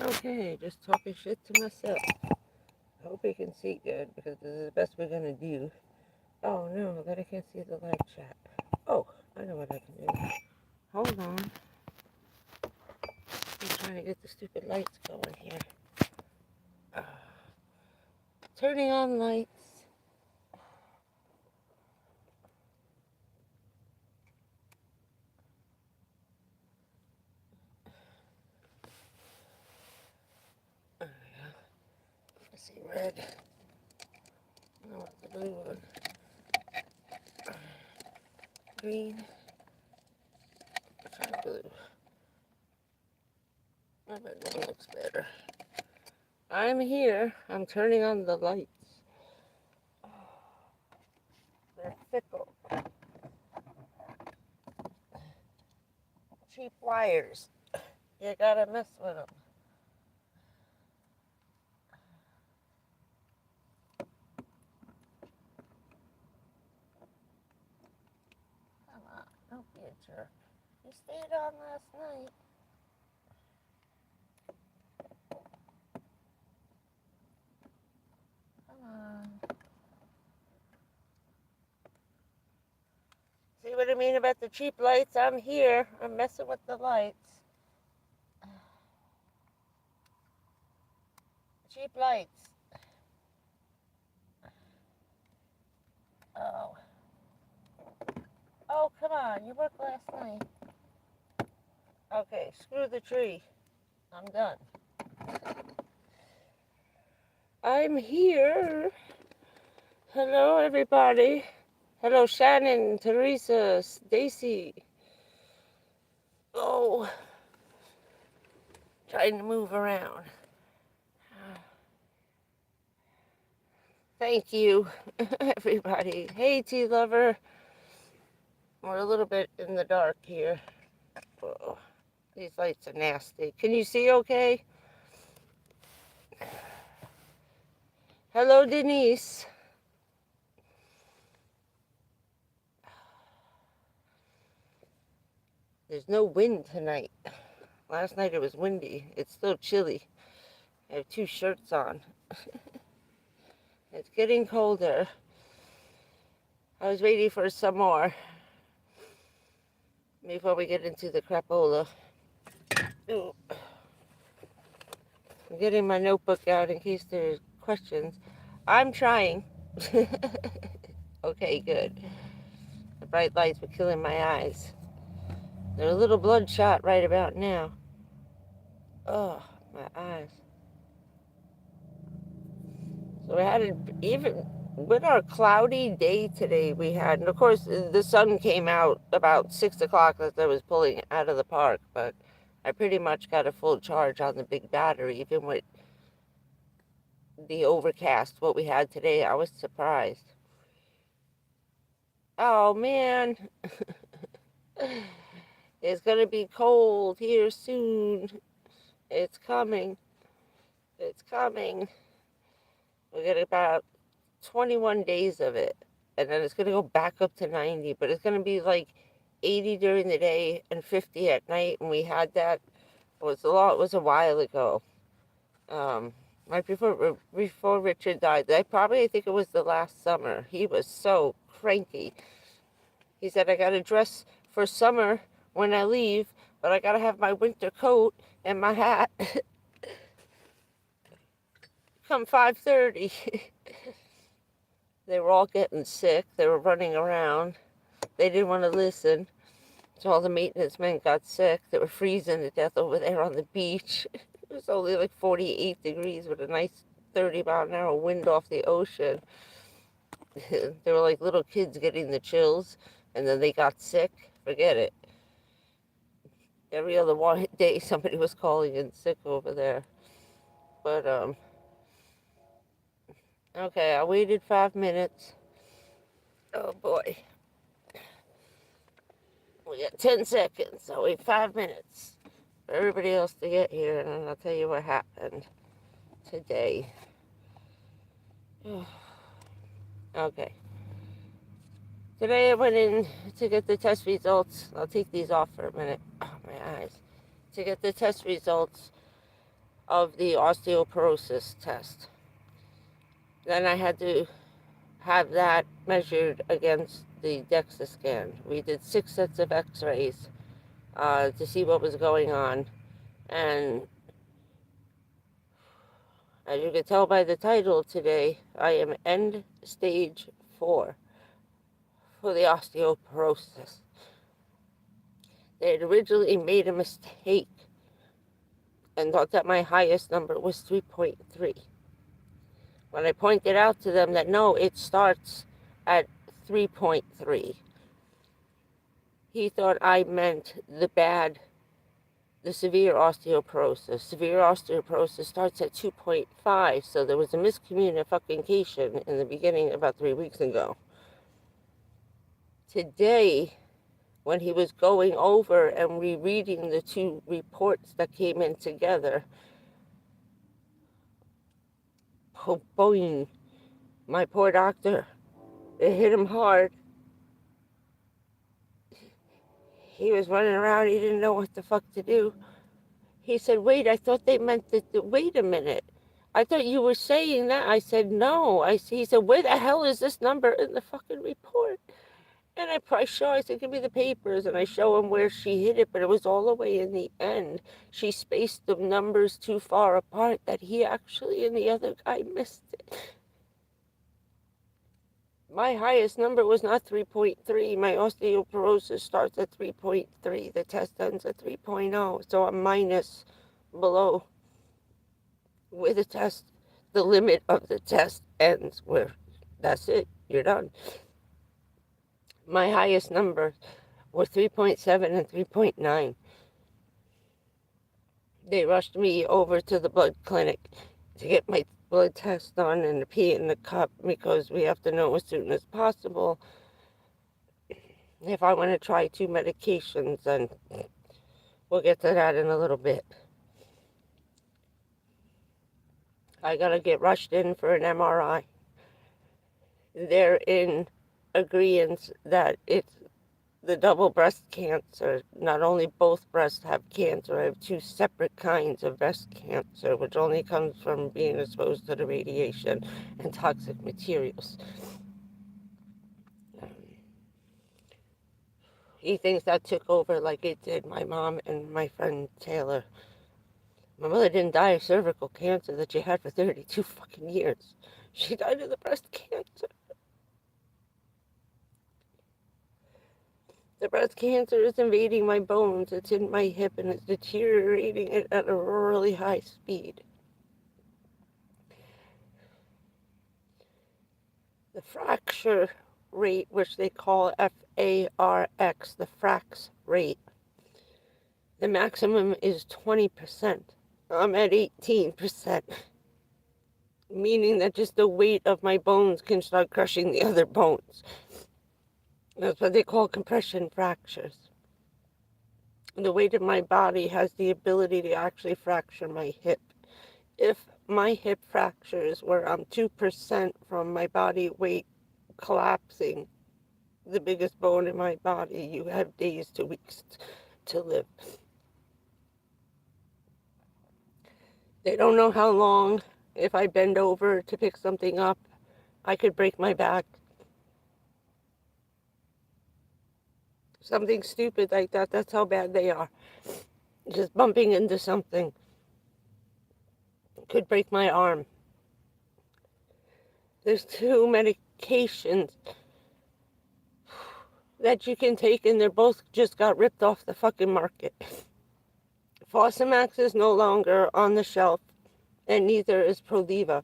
Okay, just talking shit to myself. I hope you can see good because this is the best we're gonna do. Oh no, that I can't see the live chat. Oh, I know what I can do. Hold on. I'm trying to get the stupid lights going here. Uh, Turning on lights. There we go. Let's see, red. I want the blue one. Green. Try blue. I bet that looks better. I'm here. I'm turning on the lights. They're fickle. Cheap wires. You gotta mess with them. Come on, don't be a jerk. You stayed on last night. Come on. See what I mean about the cheap lights? I'm here. I'm messing with the lights. Cheap lights. Oh. Oh, come on. You worked last night. Okay, screw the tree. I'm done. I'm here. Hello, everybody. Hello, Shannon, Teresa, Stacy. Oh, trying to move around. Thank you, everybody. Hey, tea lover. We're a little bit in the dark here. Oh, these lights are nasty. Can you see okay? Hello, Denise. There's no wind tonight. Last night it was windy. It's still chilly. I have 2 shirts on. It's getting colder. I was waiting for some more before we get into the crapola. Ooh. I'm getting my notebook out in case there's questions. I'm trying. Okay, good. The bright lights were killing my eyes. They're a little bloodshot right about now. Oh, my eyes. So we had even with our cloudy day today we had, and of course the sun came out about 6 o'clock as I was pulling out of the park, but I pretty much got a full charge on the big battery, even with the overcast, what we had today. I was surprised. Oh man, it's gonna be cold here soon. It's coming. It's coming. We got about 21 days of it, and then it's going to go back up to 90, but it's going to be like 80 during the day and 50 at night. And we had that, it was a while ago, right before Richard died. I think it was the last summer. He was so cranky. He said, I got to dress for summer when I leave, but I got to have my winter coat and my hat come 5:30. They were all getting sick. They were running around. They didn't want to listen. So all the maintenance men got sick. They were freezing to death over there on the beach. It was only like 48 degrees with a nice 30-mile-an-hour wind off the ocean. They were like little kids getting the chills, and then they got sick. Forget it. Every other day somebody was calling in sick over there. But, okay, I waited 5 minutes. Oh boy. We got 10 seconds. I'll wait 5 minutes for everybody else to get here, and then I'll tell you what happened today. Okay. Today I went in to get the test results. I'll take these off for a minute. Oh, my eyes. to get the test results of the osteoporosis test. Then I had to have that measured against the DEXA scan. We did 6 sets of x-rays to see what was going on. And as you can tell by the title today, I am end stage 4 for the osteoporosis. They had originally made a mistake and thought that my highest number was 3.3. When I pointed out to them that no, it starts at 3.3, he thought I meant the severe osteoporosis. Severe osteoporosis starts at 2.5, so there was a miscommunication in the beginning about 3 weeks ago. Today, when he was going over and rereading the 2 reports that came in together, boing, my poor doctor, it hit him hard. He was running around, he didn't know what the fuck to do. He said, wait, I thought they meant that, wait a minute. I thought you were saying that. I said, no. He said, where the hell is this number in the fucking report? And I said, give me the papers. And I show him where she hit it, but it was all the way in the end. She spaced the numbers too far apart that he actually and the other guy missed it. My highest number was not 3.3. My osteoporosis starts at 3.3. The test ends at 3.0. So I'm minus below where the test, the limit of the test ends, where that's it, you're done. My highest numbers were 3.7 and 3.9. They rushed me over to the blood clinic to get my blood test done and the pee in the cup because we have to know as soon as possible if I want to try 2 medications, and we'll get to that in a little bit. I gotta get rushed in for an MRI. They're in agreement that it's the double breast cancer. Not only both breasts have cancer, I have 2 separate kinds of breast cancer, which only comes from being exposed to the radiation and toxic materials. He thinks that took over like it did my mom and my friend Taylor. My mother didn't die of cervical cancer that she had for 32 fucking years. She died of the breast cancer. The breast cancer is invading my bones. It's in my hip and it's deteriorating it at a really high speed. The fracture rate, which they call FARX, the frax rate, the maximum is 20%. I'm at 18%, meaning that just the weight of my bones can start crushing the other bones. That's what they call compression fractures. The weight of my body has the ability to actually fracture my hip. If my hip fractures where I'm 2% from my body weight collapsing, the biggest bone in my body, you have days to weeks to live. They don't know how long. If I bend over to pick something up, I could break my back. Something stupid like that, that's how bad they are. Just bumping into something could break my arm. There's 2 medications that you can take, and they're both just got ripped off the fucking market. Fosamax is no longer on the shelf, and neither is Proliva.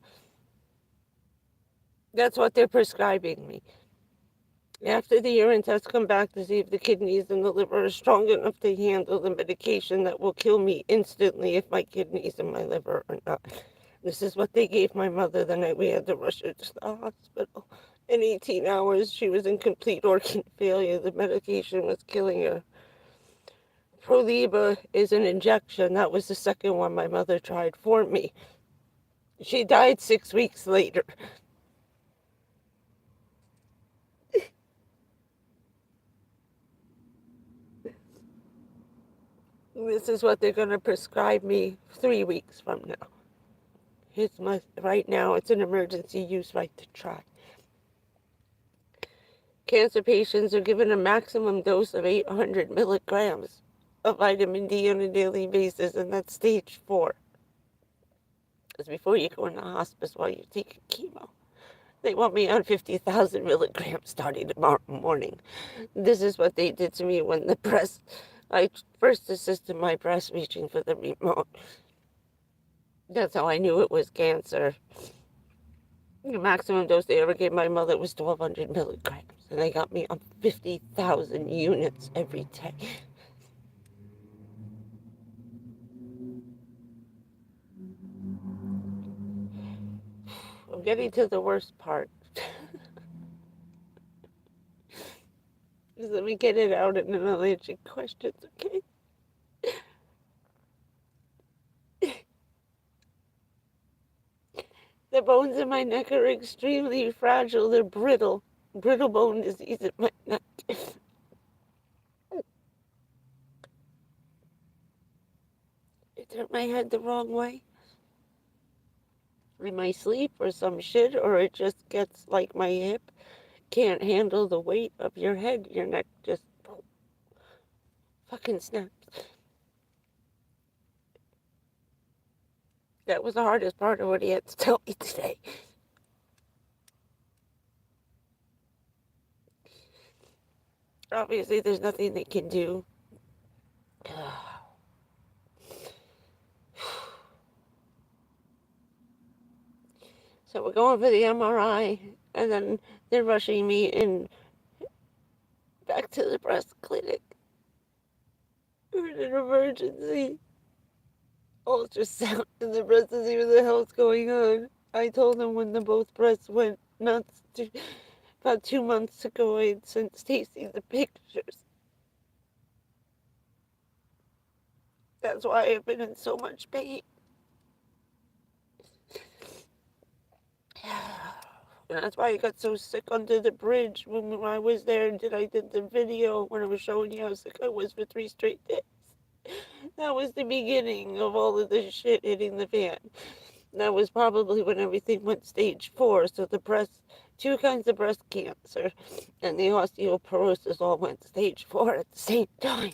That's what they're prescribing me. After the urine tests come back to see if the kidneys and the liver are strong enough to handle the medication that will kill me instantly if my kidneys and my liver are not. This is what they gave my mother the night we had to rush her to the hospital. In 18 hours, she was in complete organ failure. The medication was killing her. Proliva is an injection. That was the second one my mother tried for me. She died 6 weeks later. This is what they're going to prescribe me 3 weeks from now. Right now, it's an emergency use right to try. Cancer patients are given a maximum dose of 800 milligrams of vitamin D on a daily basis, and that's stage 4. It's before you go into hospice while you're taking chemo. They want me on 50,000 milligrams starting tomorrow morning. This is what they did to me when I first assisted my breast reaching for the remote. That's how I knew it was cancer. The maximum dose they ever gave my mother was 1,200 milligrams, and they got me on 50,000 units every day. I'm getting to the worst part. Just let me get it out and then I'll answer questions, okay? The bones in my neck are extremely fragile. They're brittle. Brittle bone disease in my neck. I turn my head the wrong way in my sleep or some shit, or it just gets like my hip can't handle the weight of your head. Your neck just fucking snaps. That was the hardest part of what he had to tell me today. Obviously, there's nothing they can do. So we're going for the MRI, and then they're rushing me in back to the breast clinic for an emergency ultrasound, and the breast to see what the hell's going on. I told them when the both breasts went nuts about 2 months ago. I had sent Stacy the pictures. That's why I've been in so much pain. And that's why I got so sick under the bridge when I was there and I did the video when I was showing you how sick I was for 3 straight days. That was the beginning of all of this shit hitting the fan. That was probably when everything went stage 4. So the 2 kinds of breast cancer and the osteoporosis all went stage 4 at the same time.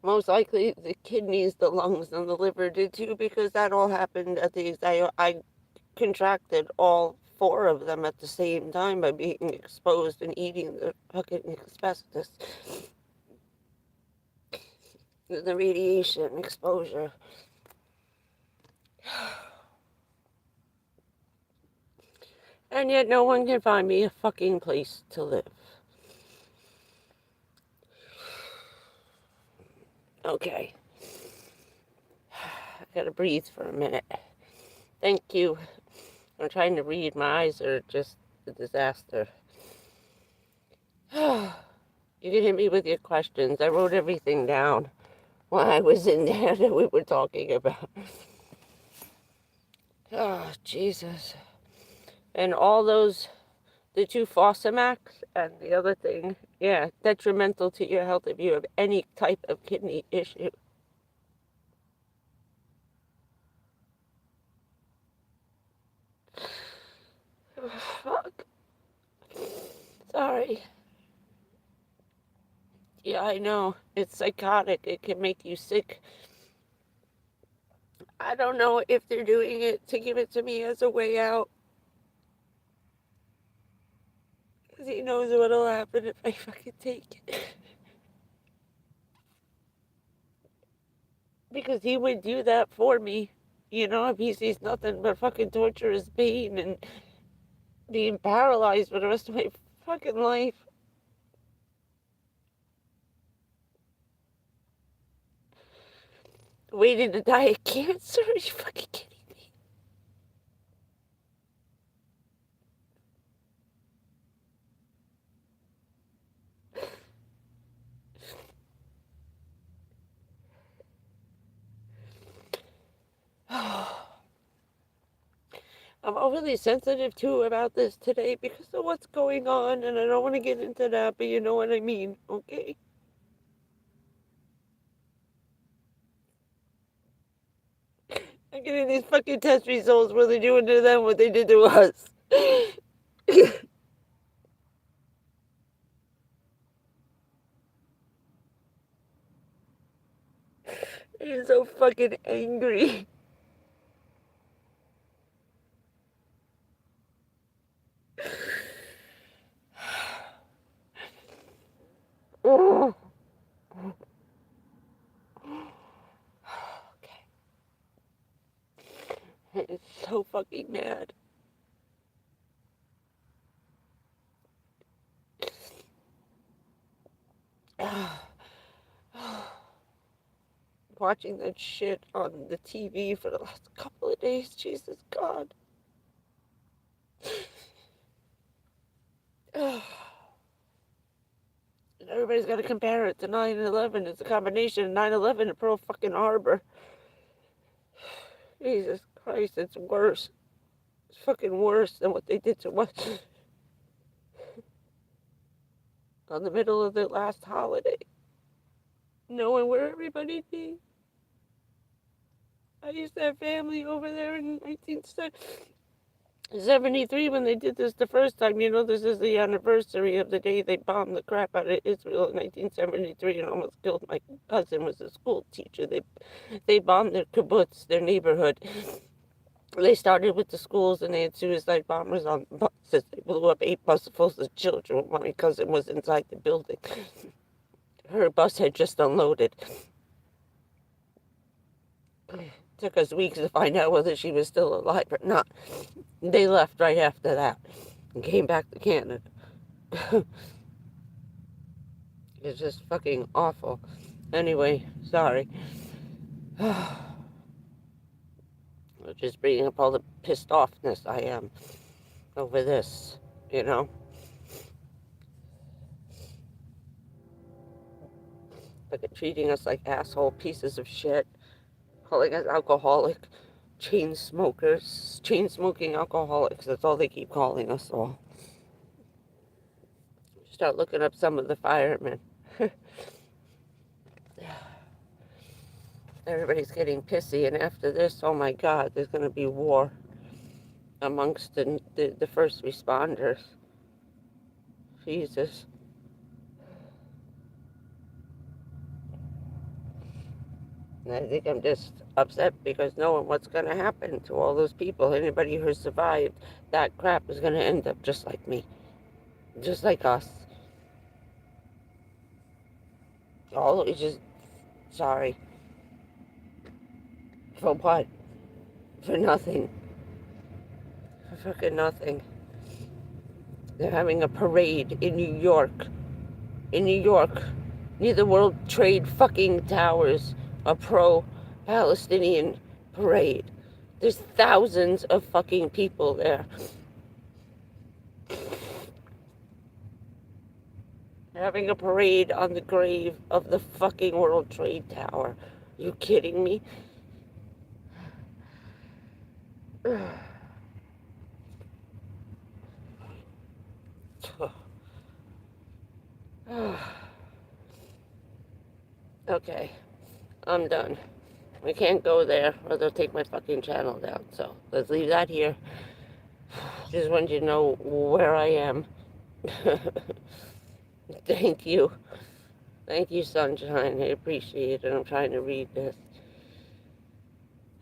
Most likely the kidneys, the lungs, and the liver did too, because that all happened at the I contracted all 4 of them at the same time by being exposed and eating the fucking asbestos. The radiation exposure. And yet no one can find me a fucking place to live. Okay. I gotta breathe for a minute. Thank you. I'm trying to read. My eyes are just a disaster. You can hit me with your questions. I wrote everything down while I was in there that we were talking about. Oh, Jesus. And all those, the 2 Fosamax and the other thing, yeah, detrimental to your health if you have any type of kidney issue. Oh, fuck. Sorry. Yeah, I know. It's psychotic. It can make you sick. I don't know if they're doing it to give it to me as a way out. Because he knows what'll happen if I fucking take it. Because he would do that for me. You know, if he sees nothing but fucking torturous pain and being paralyzed for the rest of my fucking life. Waiting to die of cancer? Are you fucking kidding me? I'm overly sensitive too about this today because of what's going on, and I don't want to get into that, but you know what I mean, okay? getting these fucking test results where they're doing to them what they did to us. I'm so fucking angry. Oh. Okay. I'm so fucking mad. Watching that shit on the TV for the last couple of days, Jesus God. And everybody's got to compare it to 9/11. It's a combination of 9/11 and Pearl fucking Harbor. Jesus Christ, it's worse. It's fucking worse than what they did to us on the middle of their last holiday. Knowing where everybody be. I used to have family over there in 1973 when they did this the first time. You know, this is the anniversary of the day they bombed the crap out of Israel in 1973 and almost killed my cousin, was a school teacher. They bombed their kibbutz, their neighborhood. They started with the schools and they had suicide bombers on buses. They blew up 8 buses full of children while my cousin was inside the building. Her bus had just unloaded. Took us weeks to find out whether she was still alive or not. They left right after that and came back to Canada. It's just fucking awful. Anyway, sorry. Just bringing up all the pissed offness I am over this, you know? Like treating us like asshole pieces of shit, calling us alcoholic, chain smokers, chain smoking alcoholics. That's all they keep calling us all. Start looking up some of the firemen. Everybody's getting pissy, and after this, oh my God, there's going to be war amongst the first responders. Jesus. And I think I'm just upset because knowing what's going to happen to all those people, anybody who survived that crap is going to end up just like me, just like us. All it's just, sorry. For what? For nothing. For fucking nothing. They're having a parade in New York. In New York, near the World Trade fucking Towers, a pro-Palestinian parade. There's thousands of fucking people there. They're having a parade on the grave of the fucking World Trade Tower. Are you kidding me? Okay, I'm done. We can't go there or they'll take my fucking channel down. So let's leave that here. Just wanted you to know where I am. Thank you. Thank you, Sunshine. I appreciate it. I'm trying to read this.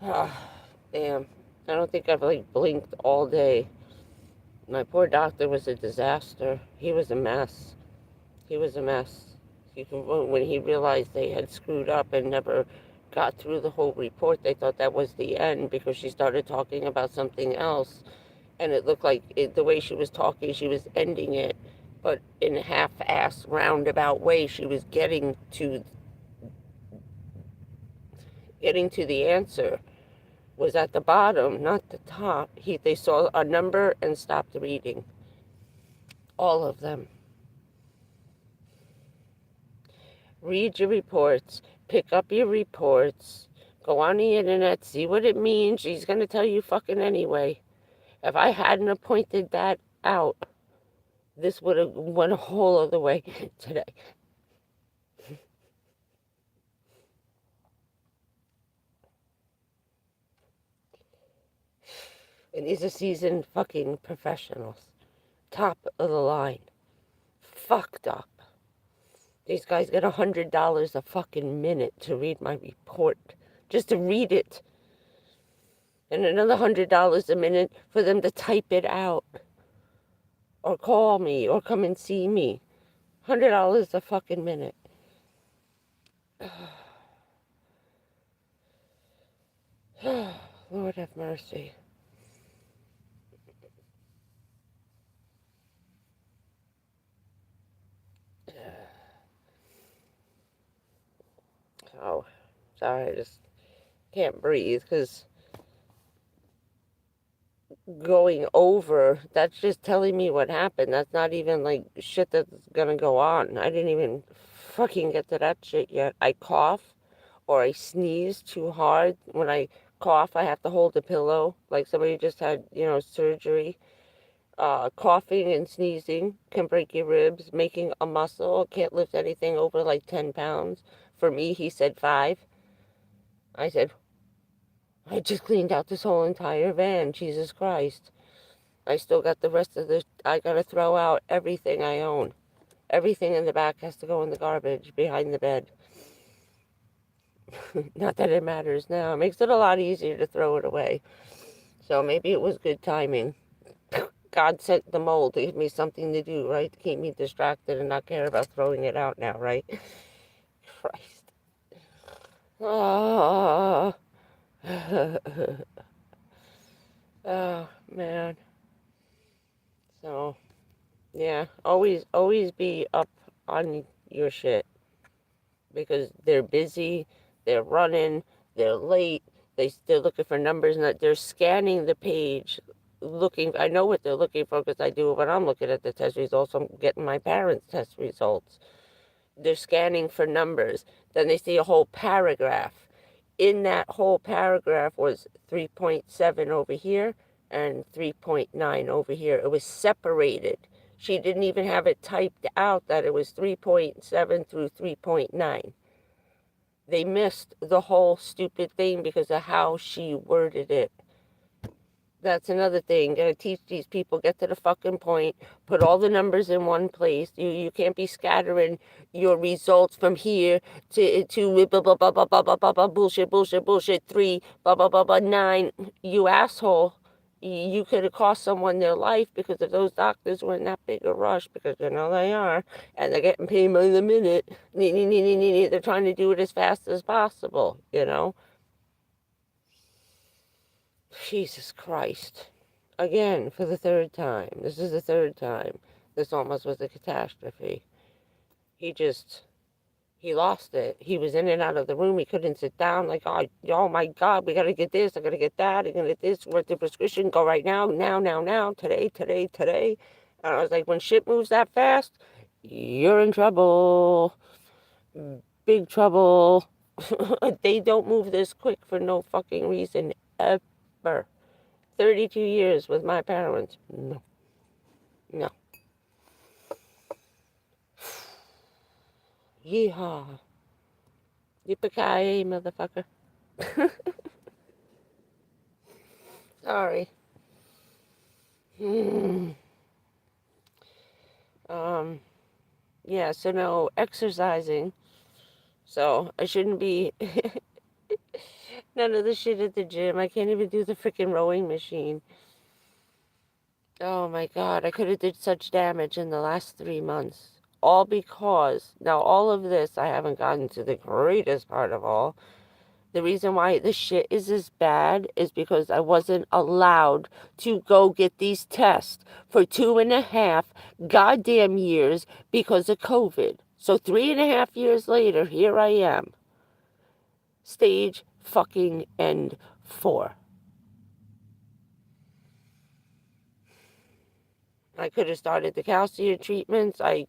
Damn. I don't think I've like blinked all day. My poor doctor was a disaster. He was a mess. He was a mess. When he realized they had screwed up and never got through the whole report, they thought that was the end because she started talking about something else. And it looked like the way she was talking, she was ending it. But in a half-assed, roundabout way, she was getting to the answer. Was at the bottom, not the top. They saw a number and stopped reading. All of them. Read your reports. Pick up your reports. Go on the internet. See what it means. She's going to tell you fucking anyway. If I hadn't pointed that out, this would have went a whole other way today. And these are seasoned fucking professionals. Top of the line. Fucked up. These guys get $100 a fucking minute to read my report. Just to read it. And another $100 a minute for them to type it out. Or call me. Or come and see me. $100 a fucking minute. Lord have mercy. Oh, sorry, I just can't breathe because going over, that's just telling me what happened. That's not even like shit that's gonna go on. I didn't even fucking get to that shit yet. I cough or I sneeze too hard. When I cough, I have to hold the pillow like somebody just had, surgery. Coughing and sneezing can break your ribs. Making a muscle, can't lift anything over like 10 pounds. For me, he said 5. I said, I just cleaned out this whole entire van. Jesus Christ. I still got the rest of the, I gotta throw out everything I own. Everything in the back has to go in the garbage behind the bed. Not that it matters now. It makes it a lot easier to throw it away. So maybe it was good timing. God sent the mold to give me something to do, right? To keep me distracted and not care about throwing it out now, right? Christ. Oh. Oh, man. So, yeah, always be up on your shit because they're busy, they're running, they're late, they're looking for numbers, and they're scanning the page, looking. I know what they're looking for because I do it when I'm looking at the test results. I'm getting my parents' test results. They're scanning for numbers. Then they see a whole paragraph. In that whole paragraph was 3.7 over here and 3.9 over here. It was separated. She didn't even have it typed out that it was 3.7 through 3.9. They missed the whole stupid thing because of how she worded it. That's another thing. Gotta teach these people, get to the fucking point, put all the numbers in one place. You can't be scattering your results from here to blah blah blah blah blah blah blah blah bullshit 3 blah blah blah blah 9. You asshole. You could have cost someone their life because if those doctors were in that big a rush, because you know they are, and they're getting paid by the minute. They're trying to do it as fast as possible, Jesus Christ. Again, for the third time. This is the third time. This almost was a catastrophe. He lost it. He was in and out of the room. He couldn't sit down. Like, oh my God, we got to get this. I got to get that. I got to get this. Where's the prescription? Go right now. Now. Today. And I was like, when shit moves that fast, you're in trouble. Big trouble. They don't move this quick for no fucking reason ever. 32 years with my parents. No. Yeehaw. Yippee-ki-yay, motherfucker. Sorry. Yeah, so no exercising. So I shouldn't be none of the shit at the gym. I can't even do the freaking rowing machine. Oh my God, I could have did such damage in the last 3 months. All because, now all of this, I haven't gotten to the greatest part of all. The reason why this shit is as bad is because I wasn't allowed to go get these tests for 2.5 goddamn years because of COVID. So 3.5 years later, here I am. Stage fucking end 4. I could have started the calcium treatments. I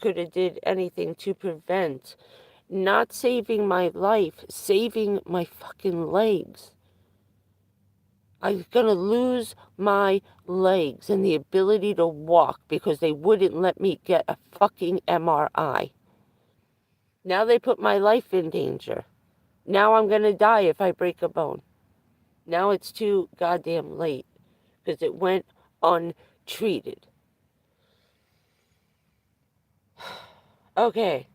could have did anything to prevent. Not saving my life, saving my fucking legs. I'm going to lose my legs and the ability to walk because they wouldn't let me get a fucking MRI. Now they put my life in danger. Now I'm going to die if I break a bone. Now it's too goddamn late. because it went untreated. Okay,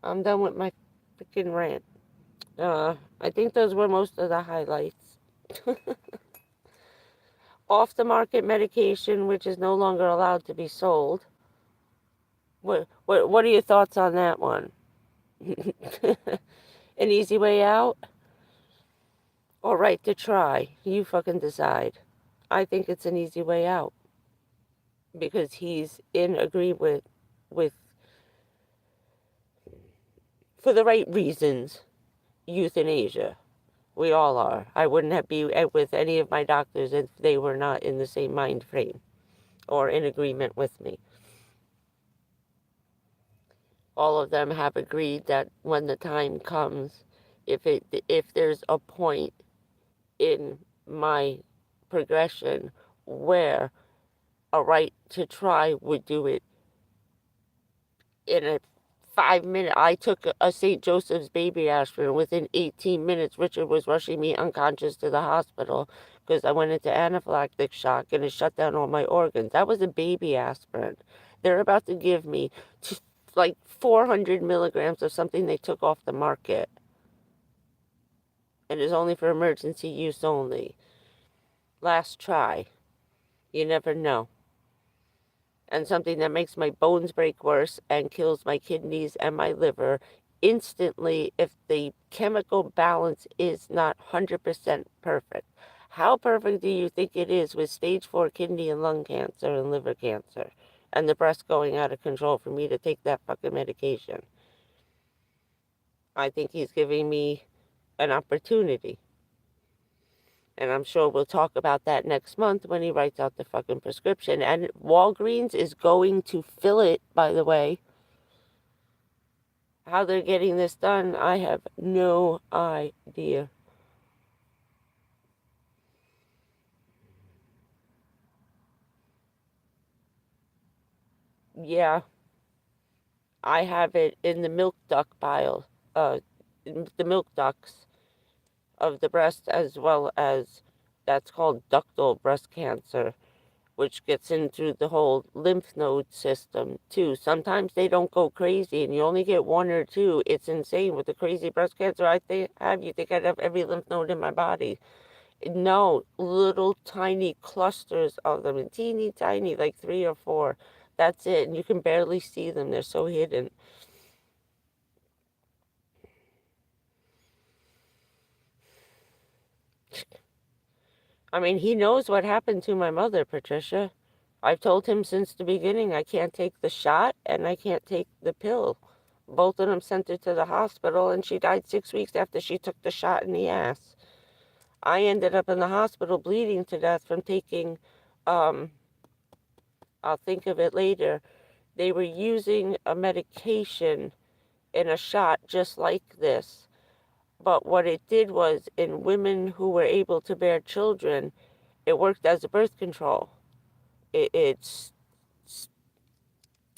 I'm done with my freaking rant. I think those were most of the highlights. Off the market medication, which is no longer allowed to be sold. What are your thoughts on that one? An easy way out or right to try? You fucking decide. I think it's an easy way out because he's in agreement with, for the right reasons, euthanasia. We all are. I wouldn't have be with any of my doctors if they were not in the same mind frame or in agreement with me. All of them have agreed that when the time comes, if there's a point in my progression where a right to try would do it in a 5 minute. I took a St. Joseph's baby aspirin. Within 18 minutes, Richard was rushing me unconscious to the hospital because I went into anaphylactic shock and it shut down all my organs. That was a baby aspirin. They're about to give me like 400 milligrams of something they took off the market. And is only for emergency use only. Last try. You never know. And something that makes my bones break worse and kills my kidneys and my liver instantly if the chemical balance is not 100% perfect. How perfect do you think it is with stage 4 kidney and lung cancer and liver cancer and the breast going out of control for me to take that fucking medication? I think he's giving me an opportunity. And I'm sure we'll talk about that next month when he writes out the fucking prescription. And Walgreens is going to fill it, by the way. How they're getting this done, I have no idea. Yeah, I have it in the milk duct pile, the milk ducts of the breast, as well as that's called ductal breast cancer, which gets in through the whole lymph node system too. Sometimes they don't go crazy and you only get one or two. It's insane. With the crazy breast cancer I have, you think I'd have every lymph node in my body. No, little tiny clusters of them, and teeny tiny, like 3 or 4. That's it, and you can barely see them. They're so hidden. I mean, he knows what happened to my mother, Patricia. I've told him since the beginning I can't take the shot and I can't take the pill. Both of them sent her to the hospital, and she died 6 weeks after she took the shot in the ass. I ended up in the hospital bleeding to death from taking, I'll think of it later. They were using a medication in a shot just like this. But what it did was, in women who were able to bear children, it worked as a birth control. It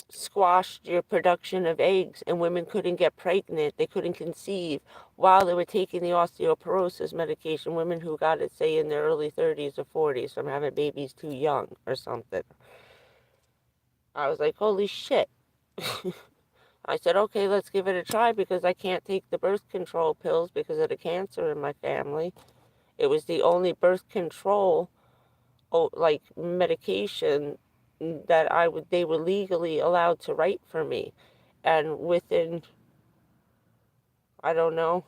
squashed your production of eggs, and women couldn't get pregnant. They couldn't conceive while they were taking the osteoporosis medication. Women who got it, say, in their early 30s or 40s from having babies too young or something. I was like, holy shit. I said, okay, let's give it a try because I can't take the birth control pills because of the cancer in my family. It was the only birth control, like, medication that they were legally allowed to write for me. And within, I don't know,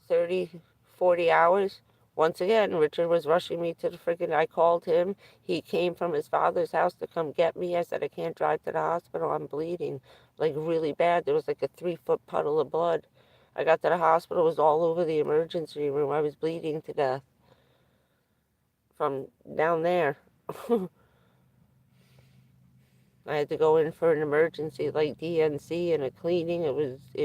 30, 40 hours, once again, Richard was rushing me to the friggin', I called him. He came from his father's house to come get me. I said, I can't drive to the hospital. I'm bleeding, like, really bad. There was like a 3-foot puddle of blood. I got to the hospital. It was all over the emergency room. I was bleeding to death from down there. I had to go in for an emergency, like DNC and a cleaning. It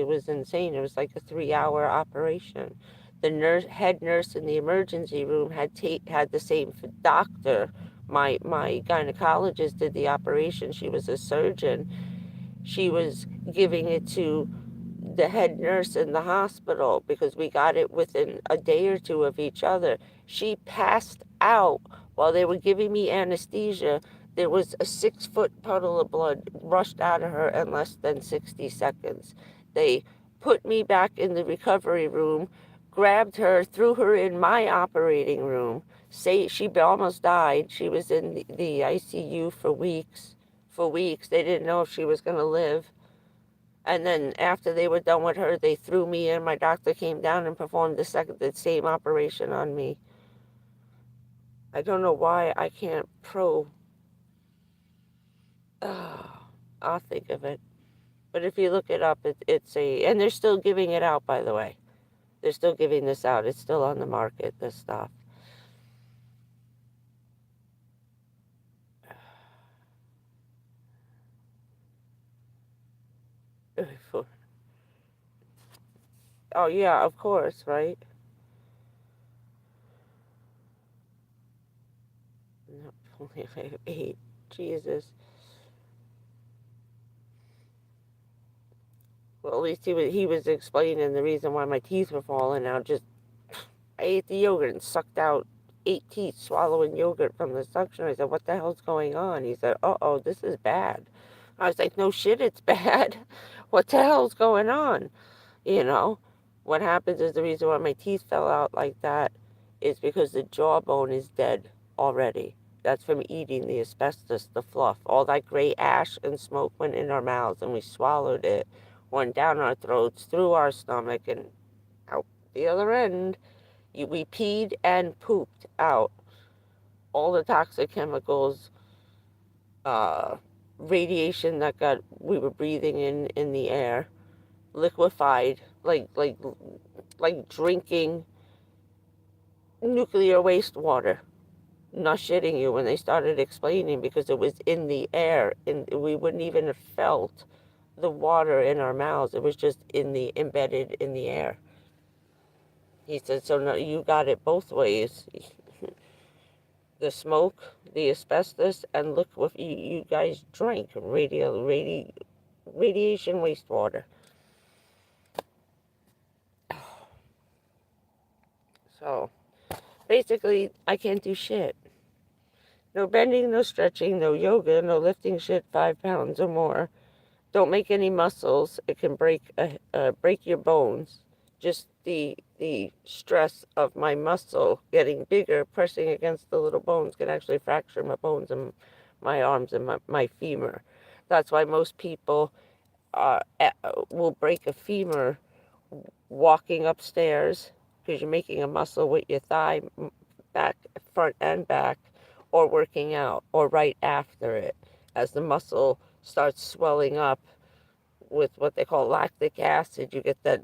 was insane. It was like a 3-hour operation. The head nurse in the emergency room had the same doctor. My gynecologist did the operation. She was a surgeon. She was giving it to the head nurse in the hospital because we got it within a day or two of each other. She passed out While they were giving me anesthesia, there was a 6-foot puddle of blood rushed out of her in less than 60 seconds. They put me back in the recovery room, grabbed her, threw her in my operating room. She almost died. She was in the ICU for weeks. For weeks. They didn't know if she was going to live. And then after they were done with her, they threw me in. My doctor came down and performed the same operation on me. I don't know why I can't I'll think of it. But if you look it up, and they're still giving it out, by the way. They're still giving this out. It's still on the market, this stuff. Oh, yeah, of course, right? No, only if I have 8. Jesus. Well, at least he was explaining the reason why my teeth were falling out. Just I ate the yogurt and sucked out 8 teeth swallowing yogurt from the suction. I said, "What the hell's going on?" He said, "Uh-oh, this is bad." I was like, "No shit, it's bad. What the hell's going on?" You know, what happens is the reason why my teeth fell out like that is because the jawbone is dead already. That's from eating the asbestos, the fluff. All that gray ash and smoke went in our mouths and we swallowed it, went down our throats, through our stomach, and out the other end. We peed and pooped out all the toxic chemicals, uh, radiation that we were breathing in the air, liquefied, like drinking nuclear wastewater. Not shitting you when they started explaining, because it was in the air and we wouldn't even have felt the water in our mouths. It was just embedded in the air. He said, so no, you got it both ways. The smoke, the asbestos, and look what you guys drank, radiation wastewater. So basically, I can't do shit. No bending, no stretching, no yoga, no lifting shit 5 pounds or more. Don't make any muscles. It can break your bones. Just the stress of my muscle getting bigger, pressing against the little bones, can actually fracture my bones and my arms and my femur. That's why most people will break a femur walking upstairs, because you're making a muscle with your thigh, back, front and back, or working out, or right after it, as the muscle starts swelling up with what they call lactic acid. You get that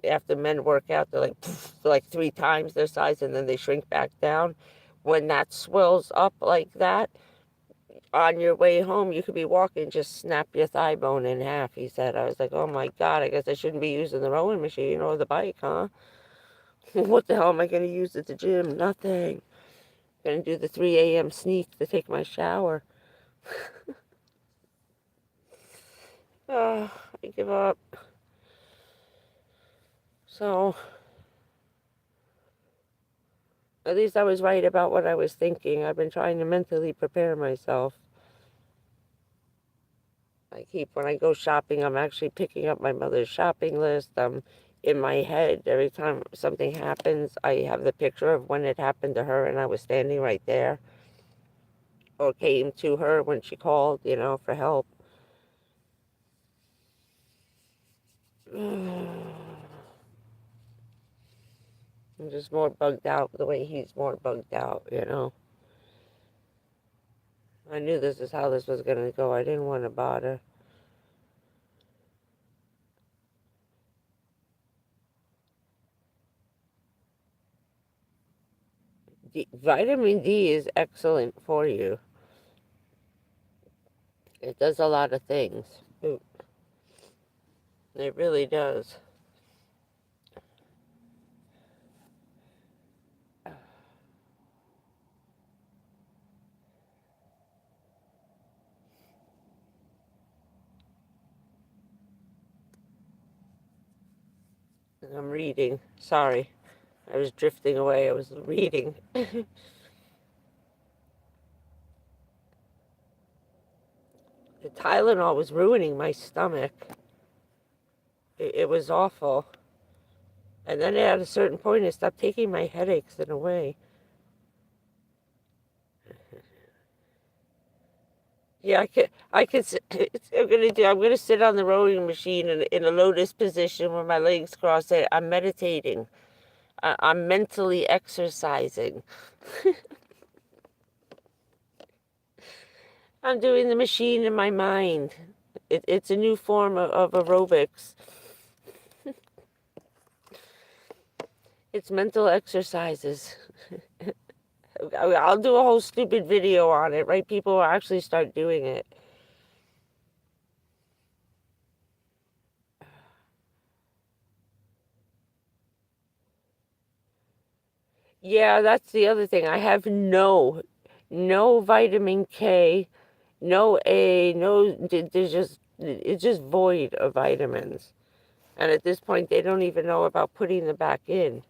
after men work out, they're like 3 times their size, and then they shrink back down. When that swells up like that, on your way home, you could be walking, just snap your thigh bone in half, he said. I was like, oh my God, I guess I shouldn't be using the rowing machine or the bike, huh? What the hell am I going to use at the gym? Nothing. Going to do the 3 a.m. sneak to take my shower. Oh, I give up. So, at least I was right about what I was thinking. I've been trying to mentally prepare myself. When I go shopping, I'm actually picking up my mother's shopping list. In my head, every time something happens, I have the picture of when it happened to her and I was standing right there, or came to her when she called, for help. I'm just more bugged out the way he's more bugged out. I knew this is how this was going to go. I didn't want to bother. Vitamin D is excellent for you. It does a lot of things. It really does. I'm reading. Sorry. I was drifting away. I was reading. The Tylenol was ruining my stomach. It was awful. And then at a certain point, it stopped taking my headaches in a way. Yeah, I'm gonna sit on the rowing machine in a lotus position with my legs crossed. I'm meditating. I'm mentally exercising. I'm doing the machine in my mind. It's a new form of aerobics. It's mental exercises. I'll do a whole stupid video on it, right? People will actually start doing it. Yeah, that's the other thing. I have no vitamin K, no A, it's just void of vitamins. And at this point, they don't even know about putting them back in.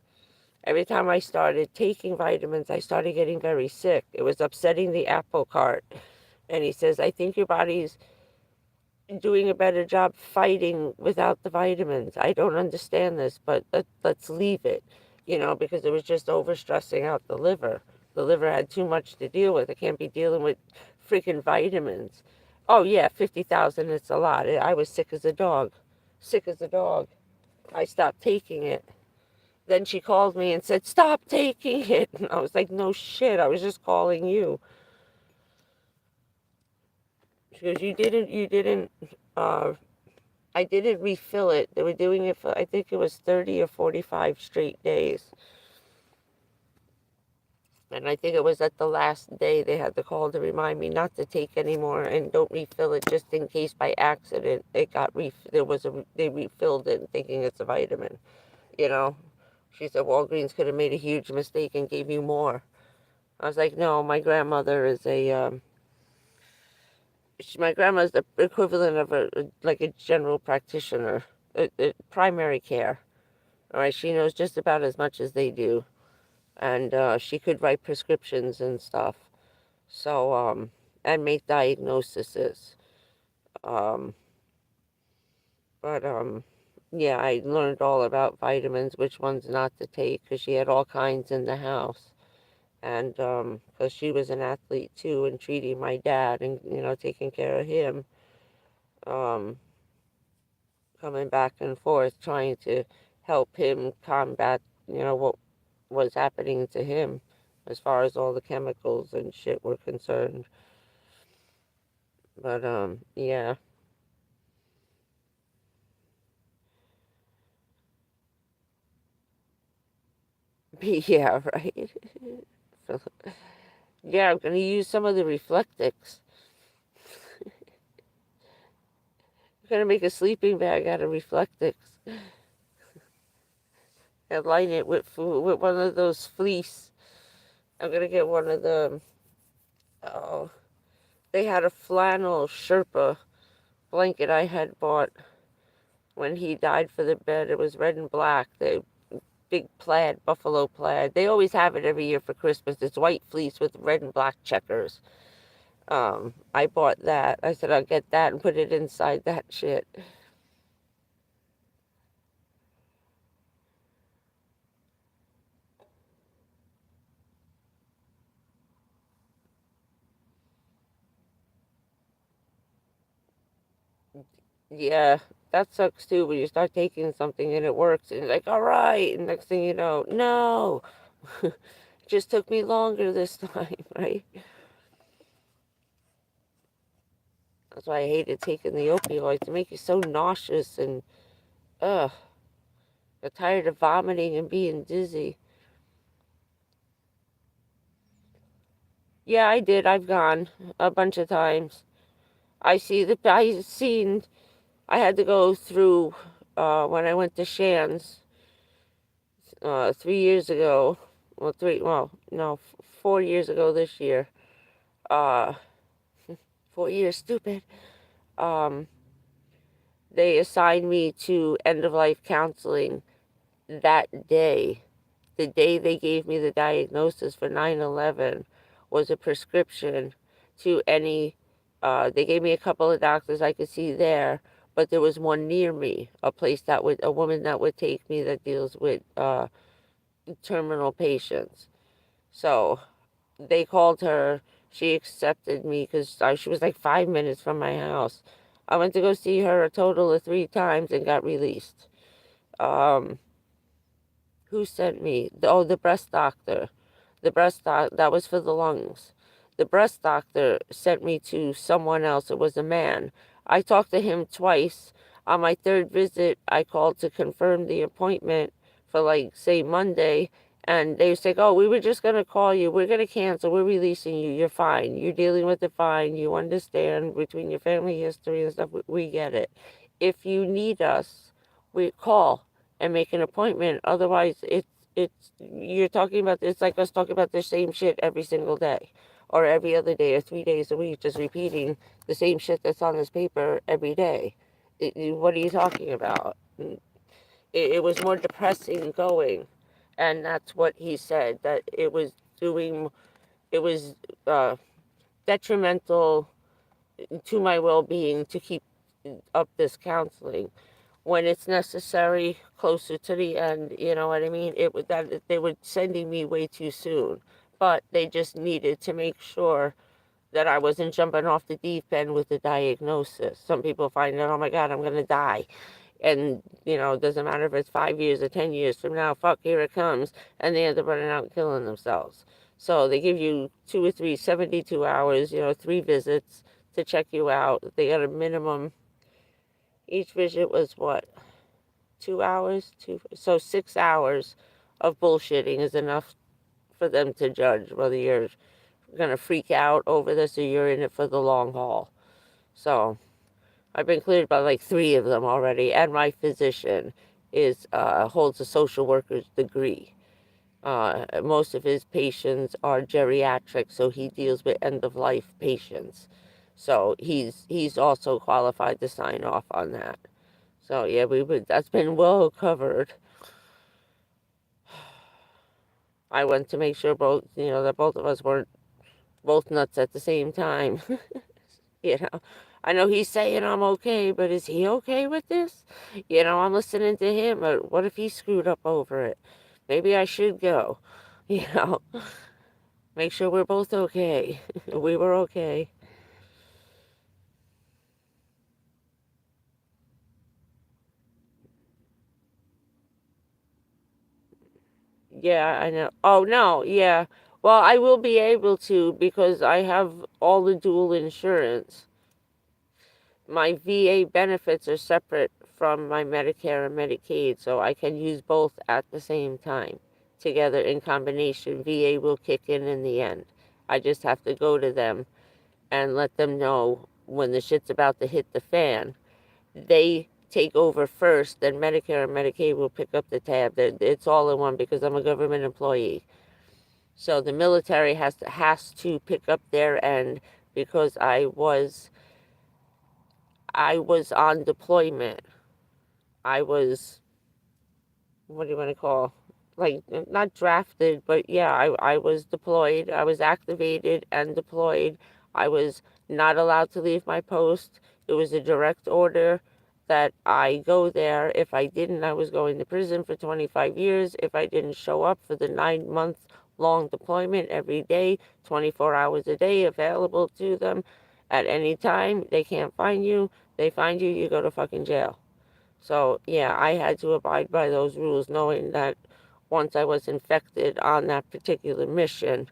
Every time I started taking vitamins, I started getting very sick. It was upsetting the apple cart. And he says, I think your body's doing a better job fighting without the vitamins. I don't understand this, but let's leave it, because it was just overstressing out the liver. The liver had too much to deal with. It can't be dealing with freaking vitamins. Oh, yeah, 50,000, it's a lot. I was sick as a dog. Sick as a dog. I stopped taking it. Then she called me and said, stop taking it. And I was like, no shit, I was just calling you. She goes, uh, I didn't refill it. They were doing it for, I think it was 30 or 45 straight days. And I think it was at the last day they had the call to remind me not to take anymore and don't refill it just in case by accident it got they refilled it thinking it's a vitamin, you know. She said Walgreens could have made a huge mistake and gave you more. I was like, no, my grandmother is my grandma's the equivalent of like a general practitioner, primary care. All right, she knows just about as much as they do, and she could write prescriptions and stuff. So and make diagnoses. Um, but yeah, I learned all about vitamins, which ones not to take, because she had all kinds in the house. And because she was an athlete too, and treating my dad and taking care of him, um, coming back and forth, trying to help him combat what was happening to him, as far as all the chemicals and shit were concerned. But yeah. Yeah, right. So, yeah, I'm gonna use some of the Reflectix. I'm gonna make a sleeping bag out of Reflectix and line it with one of those fleece. I'm gonna get one of the, oh, they had a flannel Sherpa blanket I had bought when he died for the bed. It was red and black. The big plaid, buffalo plaid. They always have it every year for Christmas. It's white fleece with red and black checkers. I bought that. I said I'll get that and put it inside that shit. Yeah, that sucks too when you start taking something and it works and you're like, all right, and next thing you know, no, it just took me longer this time, right? That's why I hated taking the opioids. They make you so nauseous and, ugh, I'm tired of vomiting and being dizzy. Yeah, I did. I've gone a bunch of times. I had to go through, when I went to Shands, 3 years ago. Well, no, 4 years ago this year. Uh, 4 years, stupid. Um, they assigned me to end of life counseling that day. The day they gave me the diagnosis for 9/11 was a prescription to any They gave me a couple of doctors I could see there, but there was one near me, a woman that would take me that deals with terminal patients. So they called her. She accepted me because she was like 5 minutes from my house. I went to go see her a total of 3 times and got released. Um, who sent me? Oh, the breast doctor. That was for the lungs. The breast doctor sent me to someone else. It was a man. I talked to him twice. On my third visit, I called to confirm the appointment for, like, say, Monday. And they said, oh, we were just going to call you. We're going to cancel. We're releasing you. You're fine. You're dealing with it fine. You understand between your family history and stuff. We get it. If you need us, we call and make an appointment. Otherwise, it's you're talking about, it's like us talking about the same shit every single day or every other day or 3 days a week, just repeating the same shit that's on this paper every day. What are you talking about? It was more depressing going, and that's what he said, that it was uh, detrimental to my well-being to keep up this counseling when it's necessary closer to the end. You know what I mean? It was that they were sending me way too soon, but they just needed to make sure that I wasn't jumping off the deep end with the diagnosis. Some people find out, oh my God, I'm gonna die, and it doesn't matter if it's 5 years or 10 years from now. Fuck, here it comes, and they end up running out and killing themselves. So they give you 2 or 3 72 hours, 3 visits to check you out. They got a minimum. Each visit was what, 2 hours? So 6 hours of bullshitting is enough for them to judge whether you're gonna freak out over this or you're in it for the long haul. So I've been cleared by like 3 of them already, and my physician is holds a social worker's degree. Most of his patients are geriatric, so he deals with end of life patients. So he's also qualified to sign off on that. So yeah, that's been well covered. I went to make sure that both of us weren't both nuts at the same time. you know, I know he's saying I'm okay, but is he okay with this? I'm listening to him, but what if he screwed up over it? Maybe I should go. You know, make sure we're both okay. We were okay. Yeah, I know. Oh, no, yeah. Well, I will be able to because I have all the dual insurance. My VA benefits are separate from my Medicare and Medicaid, so I can use both at the same time. Together in combination, VA will kick in the end. I just have to go to them and let them know when the shit's about to hit the fan. They take over first, then Medicare and Medicaid will pick up the tab. It's all in one because I'm a government employee. So the military has to pick up their end because I was on deployment. I was, what do you want to call, like, not drafted, but yeah, I was deployed. I was activated and deployed. I was not allowed to leave my post. It was a direct order that I go there. If I didn't, I was going to prison for 25 years. If I didn't show up for the 9 month long deployment every day, 24 hours a day available to them at any time, they can't find you. They find you, you go to fucking jail. So, yeah, I had to abide by those rules, knowing that once I was infected on that particular mission,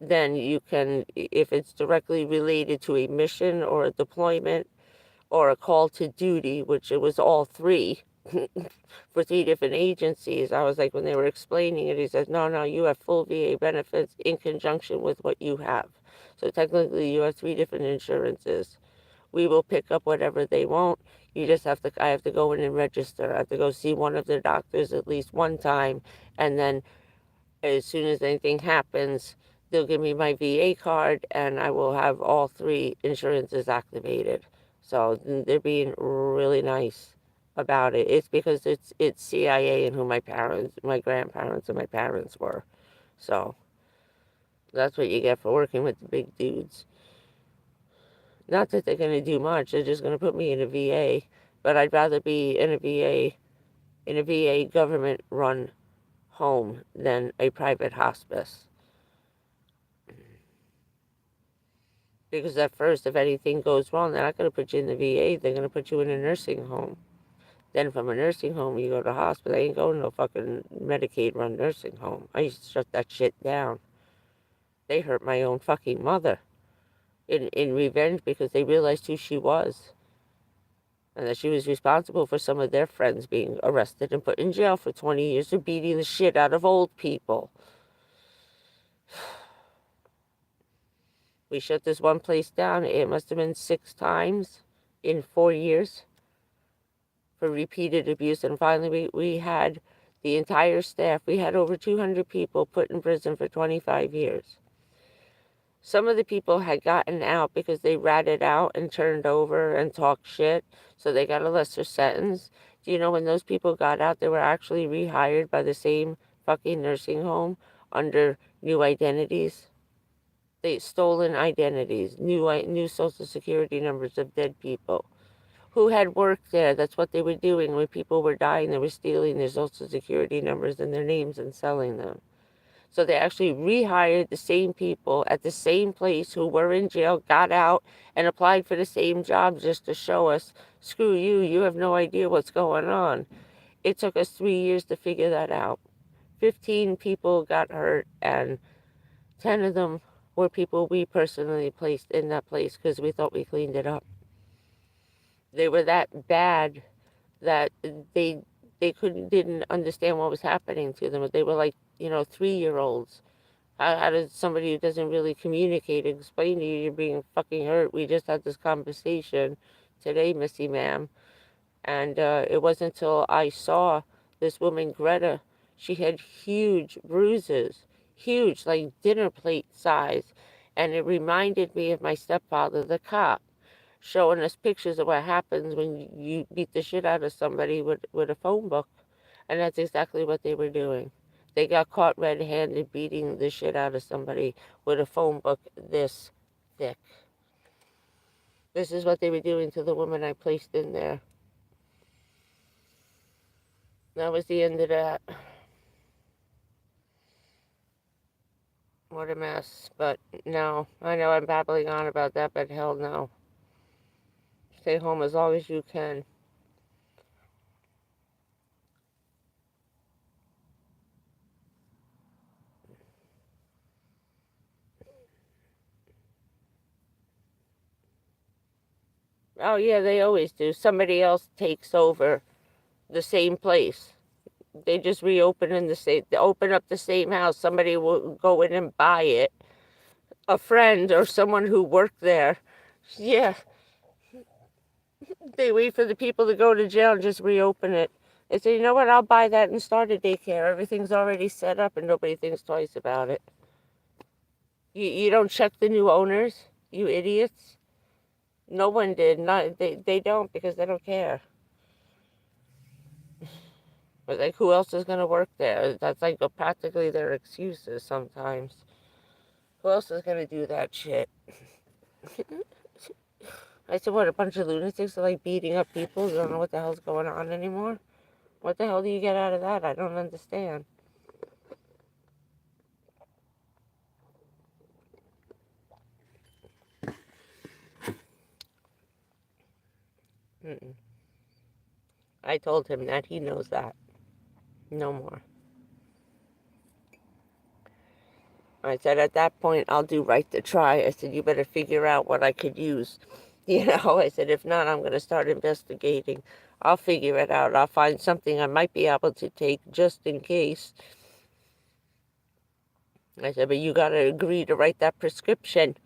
then you can, if it's directly related to a mission or a deployment or a call to duty, which it was all three for 3 different agencies. I was like, when they were explaining it, he says, no, no, you have full VA benefits in conjunction with what you have. So technically, you have 3 different insurances. We will pick up whatever they won't. I have to go in and register. I have to go see one of their doctors at least one time. And then as soon as anything happens, they'll give me my VA card and I will have all 3 insurances activated. So they're being really nice about it. It's because it's CIA and who my grandparents and my parents were. So that's what you get for working with the big dudes. Not that they're going to do much. They're just going to put me in a VA. But I'd rather be in a VA government-run home than a private hospice. Because at first, if anything goes wrong, they're not going to put you in the VA. They're going to put you in a nursing home. Then from a nursing home, you go to hospital. I ain't going to no fucking Medicaid-run nursing home. I used to shut that shit down. They hurt my own fucking mother in revenge because they realized who she was. And that she was responsible for some of their friends being arrested and put in jail for 20 years for beating the shit out of old people. We shut this one place down. It must have been 6 times in 4 years for repeated abuse. And finally, we had the entire staff. We had over 200 people put in prison for 25 years. Some of the people had gotten out because they ratted out and turned over and talked shit, so they got a lesser sentence. Do you know when those people got out, they were actually rehired by the same fucking nursing home under new identities? They stolen identities, new social security numbers of dead people who had worked there. That's what they were doing when people were dying. They were stealing their social security numbers and their names and selling them. So they actually rehired the same people at the same place who were in jail, got out, and applied for the same job just to show us, screw you, you have no idea what's going on. It took us 3 years to figure that out. 15 people got hurt, and 10 of them were people we personally placed in that place because we thought we cleaned it up. They were that bad that they didn't understand what was happening to them. They were like, 3-year-olds. How does somebody who doesn't really communicate explain to you you're being fucking hurt? We just had this conversation today, Missy ma'am. And it wasn't until I saw this woman, Greta. She had huge bruises, huge, like dinner plate size. And it reminded me of my stepfather, the cop, showing us pictures of what happens when you beat the shit out of somebody with a phone book. And that's exactly what they were doing. They got caught red-handed beating the shit out of somebody with a phone book this thick. This is what they were doing to the woman I placed in there. That was the end of that. What a mess. But no, I know I'm babbling on about that, but hell no. Stay home as long as you can. Oh yeah, they always do. Somebody else takes over the same place. They just reopen in the same, they open up the same house. Somebody will go in and buy it. A friend or someone who worked there. Yeah, they wait for the people to go to jail and just reopen it. They say, you know what, I'll buy that and start a daycare. Everything's already set up and nobody thinks twice about it. You don't check the new owners, you idiots. No one did. Not they don't because they don't care. But like, who else is gonna work there? That's like practically their excuses sometimes. Who else is gonna do that shit? I said, what, a bunch of lunatics are like beating up people who don't know what the hell's going on anymore? What the hell do you get out of that? I don't understand. Mm-mm. I told him that. He knows that. No more. I said, at that point, I'll do right to try. I said, you better figure out what I could use. I said, if not, I'm going to start investigating. I'll figure it out. I'll find something I might be able to take just in case. I said, but you got to agree to write that prescription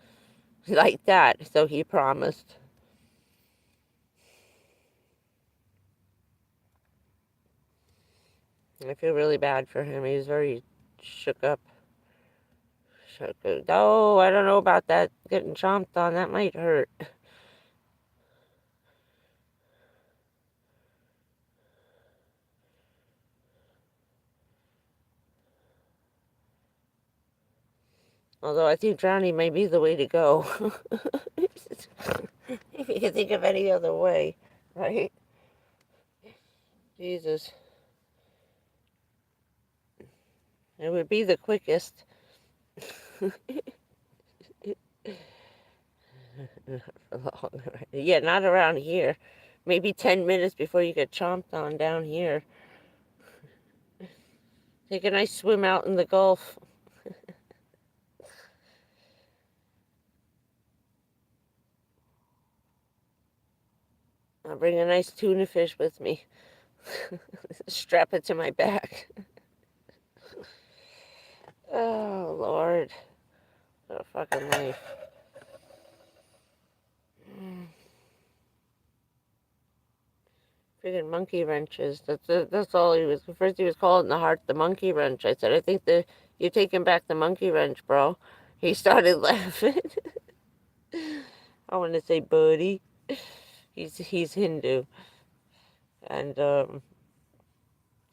like that. So he promised. I feel really bad for him. He was very shook up. Oh, I don't know about that. Getting chomped on, that might hurt. Although I think drowning may be the way to go. If you can think of any other way, right? Jesus. It would be the quickest. Yeah, not around here. Maybe 10 minutes before you get chomped on down here. Take a nice swim out in the Gulf. I'll bring a nice tuna fish with me. Strap it to my back. Oh, Lord. What a fucking life. Freaking monkey wrenches. That's all he was. First he was calling the heart the monkey wrench. I said, I think you're taking back the monkey wrench, bro. He started laughing. I want to say buddy. He's Hindu. And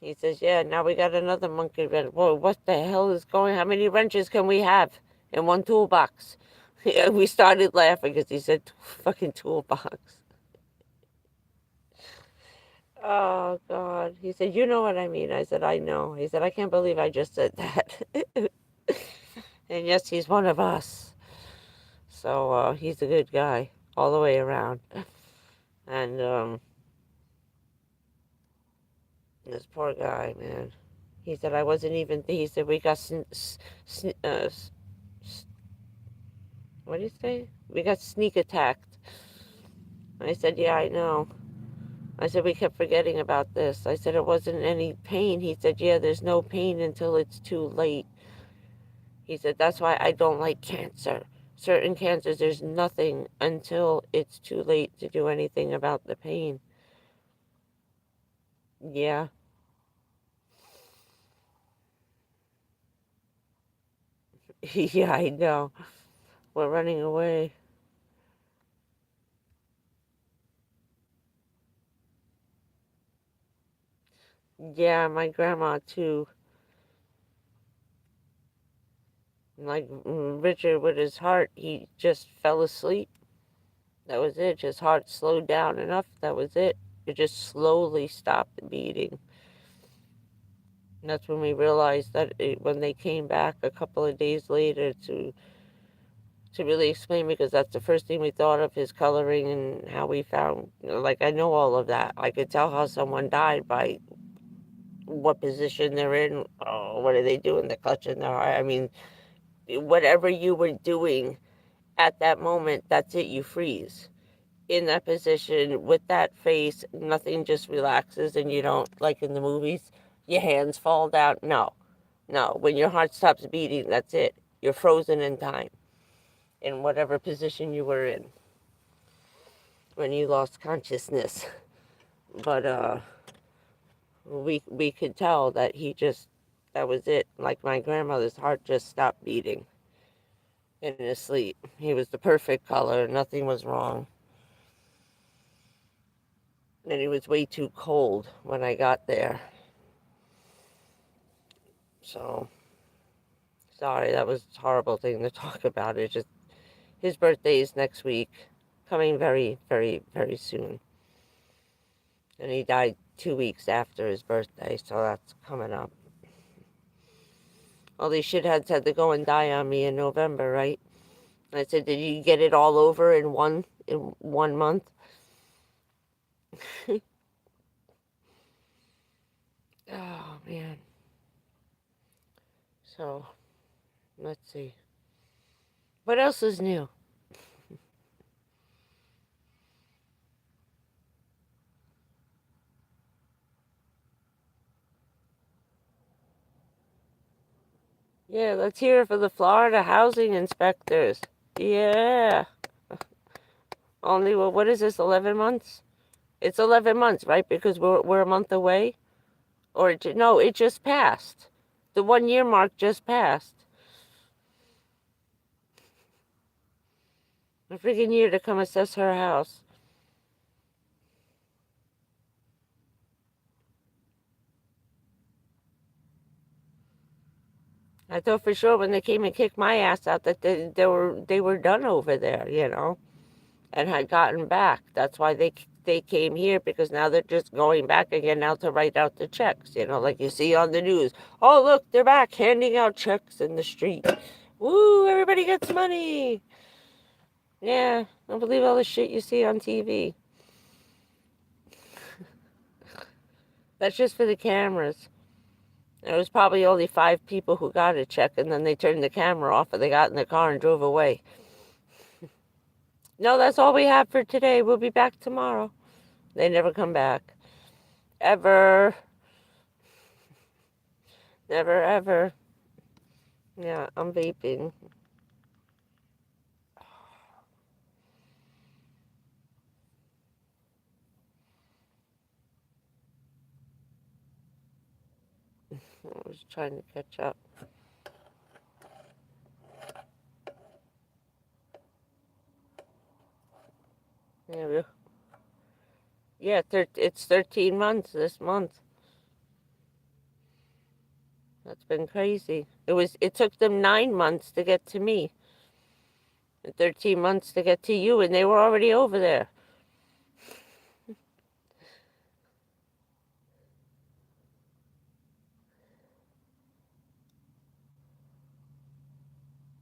he says, yeah, now we got another monkey wrench. Whoa, what the hell is going? How many wrenches can we have in one toolbox? Yeah, we started laughing because he said fucking toolbox. Oh, God. He said, you know what I mean. I said, I know. He said, I can't believe I just said that. And yes, he's one of us. So he's a good guy all the way around. And this poor guy, man. He said, I wasn't even, he said, we got, what did he say? We got sneak attacked. I said, yeah, I know. I said, we kept forgetting about this. I said, it wasn't any pain. He said, yeah, there's no pain until it's too late. He said, that's why I don't like cancer. Certain cancers, there's nothing until it's too late to do anything about the pain. Yeah. Yeah, I know. We're running away. Yeah, my grandma too. Like Richard with his heart, he just fell asleep. That was it. His heart slowed down enough. That was it. It just slowly stopped beating. And that's when we realized that when they came back a couple of days later to really explain, because that's the first thing we thought of, his coloring and how we found, like, I know all of that. I could tell how someone died by what position they're in. Oh, what are they doing? They're clutching their heart. I mean, whatever you were doing at that moment, that's it. You freeze in that position with that face. Nothing just relaxes, and you don't, like in the movies, your hands fall down. No, no. When your heart stops beating, that's it. You're frozen in time, in whatever position you were in when you lost consciousness. But we could tell that that was it. Like my grandmother's heart just stopped beating in his sleep. He was the perfect color. Nothing was wrong. And he was way too cold when I got there. So, sorry, that was a horrible thing to talk about. It's just, his birthday is next week, coming very, very, very soon. And he died 2 weeks after his birthday, so that's coming up. All these shitheads had to go and die on me in November, right? And I said, did you get it all over in one month? Oh, man. So, let's see. What else is new? Yeah, let's hear it for the Florida housing inspectors. Yeah. Only, well, what is this, 11 months? It's 11 months, right? Because we're a month away? Or, no, it just passed. The 1 year mark just passed. A freaking year to come assess her house. I thought for sure when they came and kicked my ass out that they were done over there, and had gotten back. That's why they came here, because now they're just going back again now to write out the checks, like you see on the news. Oh, look, they're back handing out checks in the street. Woo, everybody gets money. Yeah, don't believe all the shit you see on TV. That's just for the cameras. There was probably only 5 people who got a check, and then they turned the camera off and they got in the car and drove away. No, that's all we have for today. We'll be back tomorrow. They never come back. Ever. Never, ever. Yeah, I'm vaping. I was trying to catch up. Yeah, yeah, it's 13 months this month. That's been crazy. It took them 9 months to get to me, and 13 months to get to you, and they were already over there.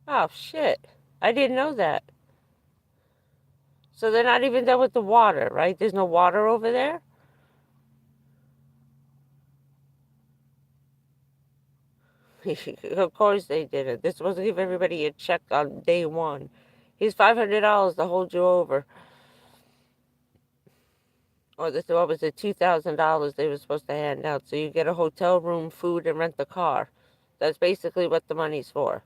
Oh, shit. I didn't know that. So they're not even done with the water, right? There's no water over there? Of course they didn't. They're supposed to give everybody a check on day one. Here's $500 to hold you over. Or what was it, $2,000 they were supposed to hand out. So you get a hotel room, food, and rent the car. That's basically what the money's for.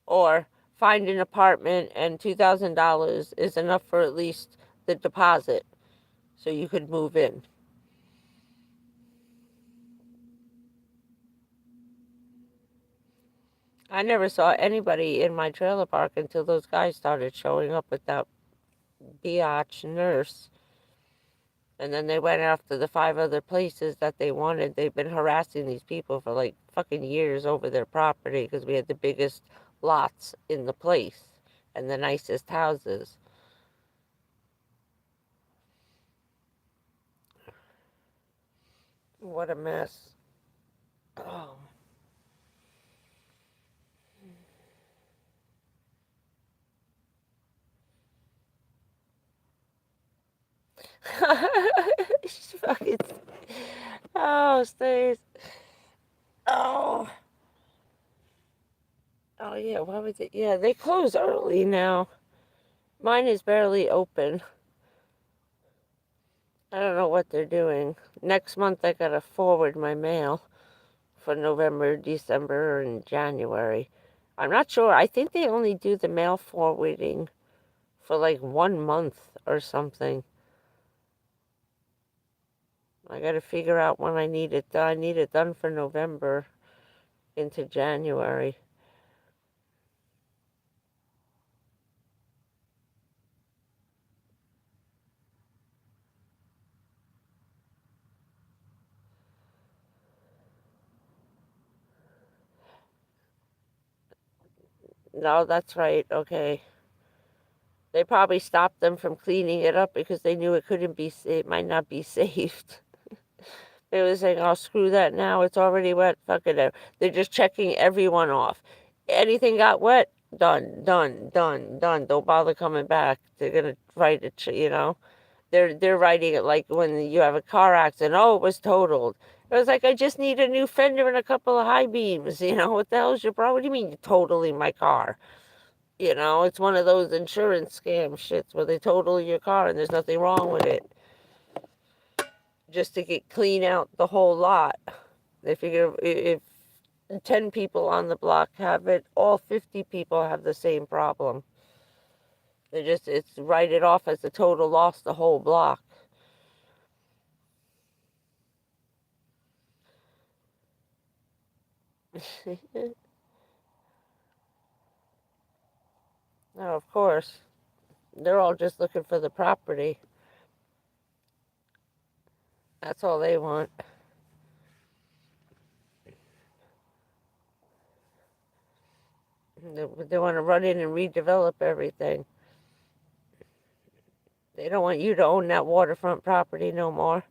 Or find an apartment, and $2,000 is enough for at least the deposit, so you could move in. I never saw anybody in my trailer park until those guys started showing up with that biatch nurse. And then they went after the 5 other places that they wanted. They've been harassing these people for like fucking years over their property, because we had the biggest lots in the place and the nicest houses. What a mess. Oh. She's fucking. Oh, Stace. Oh. Oh, yeah, why was it? Yeah, they close early now. Mine is barely open. I don't know what they're doing. Next month, I gotta forward my mail for November, December, and January. I'm not sure. I think they only do the mail forwarding for like 1 month or something. I gotta figure out when I need it done. I need it done for November into January. No, that's right. Okay. They probably stopped them from cleaning it up because they knew it might not be saved. They were saying, "Oh, screw that now. It's already wet. Fuck it." They're just checking everyone off. Anything got wet? Done, done, done, done. Don't bother coming back. They're gonna write it. They're writing it like when you have a car accident. Oh, it was totaled. It was like, I just need a new fender and a couple of high beams. What the hell's your problem? What do you mean you're totaling my car? It's one of those insurance scam shits where they total your car and there's nothing wrong with it. Just to clean out the whole lot. They figure if 10 people on the block have it, all 50 people have the same problem. It's write it off as a total loss, the whole block. No, of course. They're all just looking for the property. That's all they want. They want to run in and redevelop everything. They don't want you to own that waterfront property no more.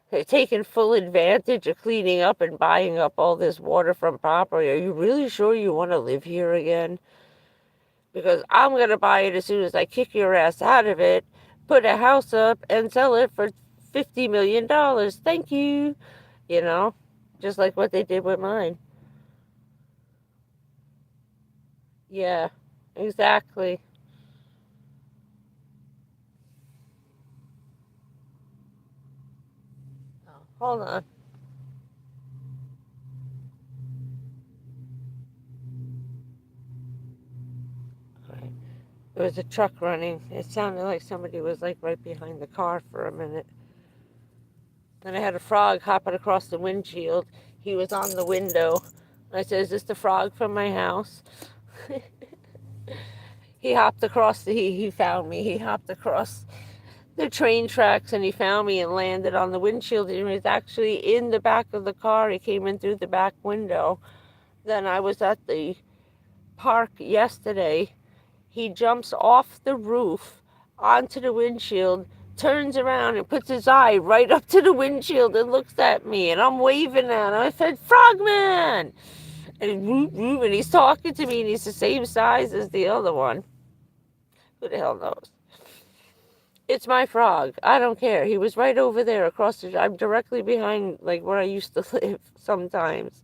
They're taking full advantage of cleaning up and buying up all this waterfront property. Are you really sure you want to live here again? Because I'm going to buy it as soon as I kick your ass out of it, put a house up, and sell it for $50 million. Thank you. You know, just like what they did with mine. Yeah, exactly. Oh, hold on. All right. There was a truck running. It sounded like somebody was like right behind the car for a minute. Then I had a frog hopping across the windshield. He was on the window. I said, "Is this the frog from my house?" He hopped across he found me. He hopped across the train tracks and he found me and landed on the windshield. He was actually in the back of the car. He came in through the back window. Then I was at the park yesterday. He jumps off the roof onto the windshield, turns around and puts his eye right up to the windshield and looks at me. And I'm waving at him. I said, "Frogman!" And whoop, whoop, and he's talking to me and he's the same size as the other one. Who the hell knows? It's my frog. I don't care. He was right over there across the. I'm directly behind, like, where I used to live sometimes.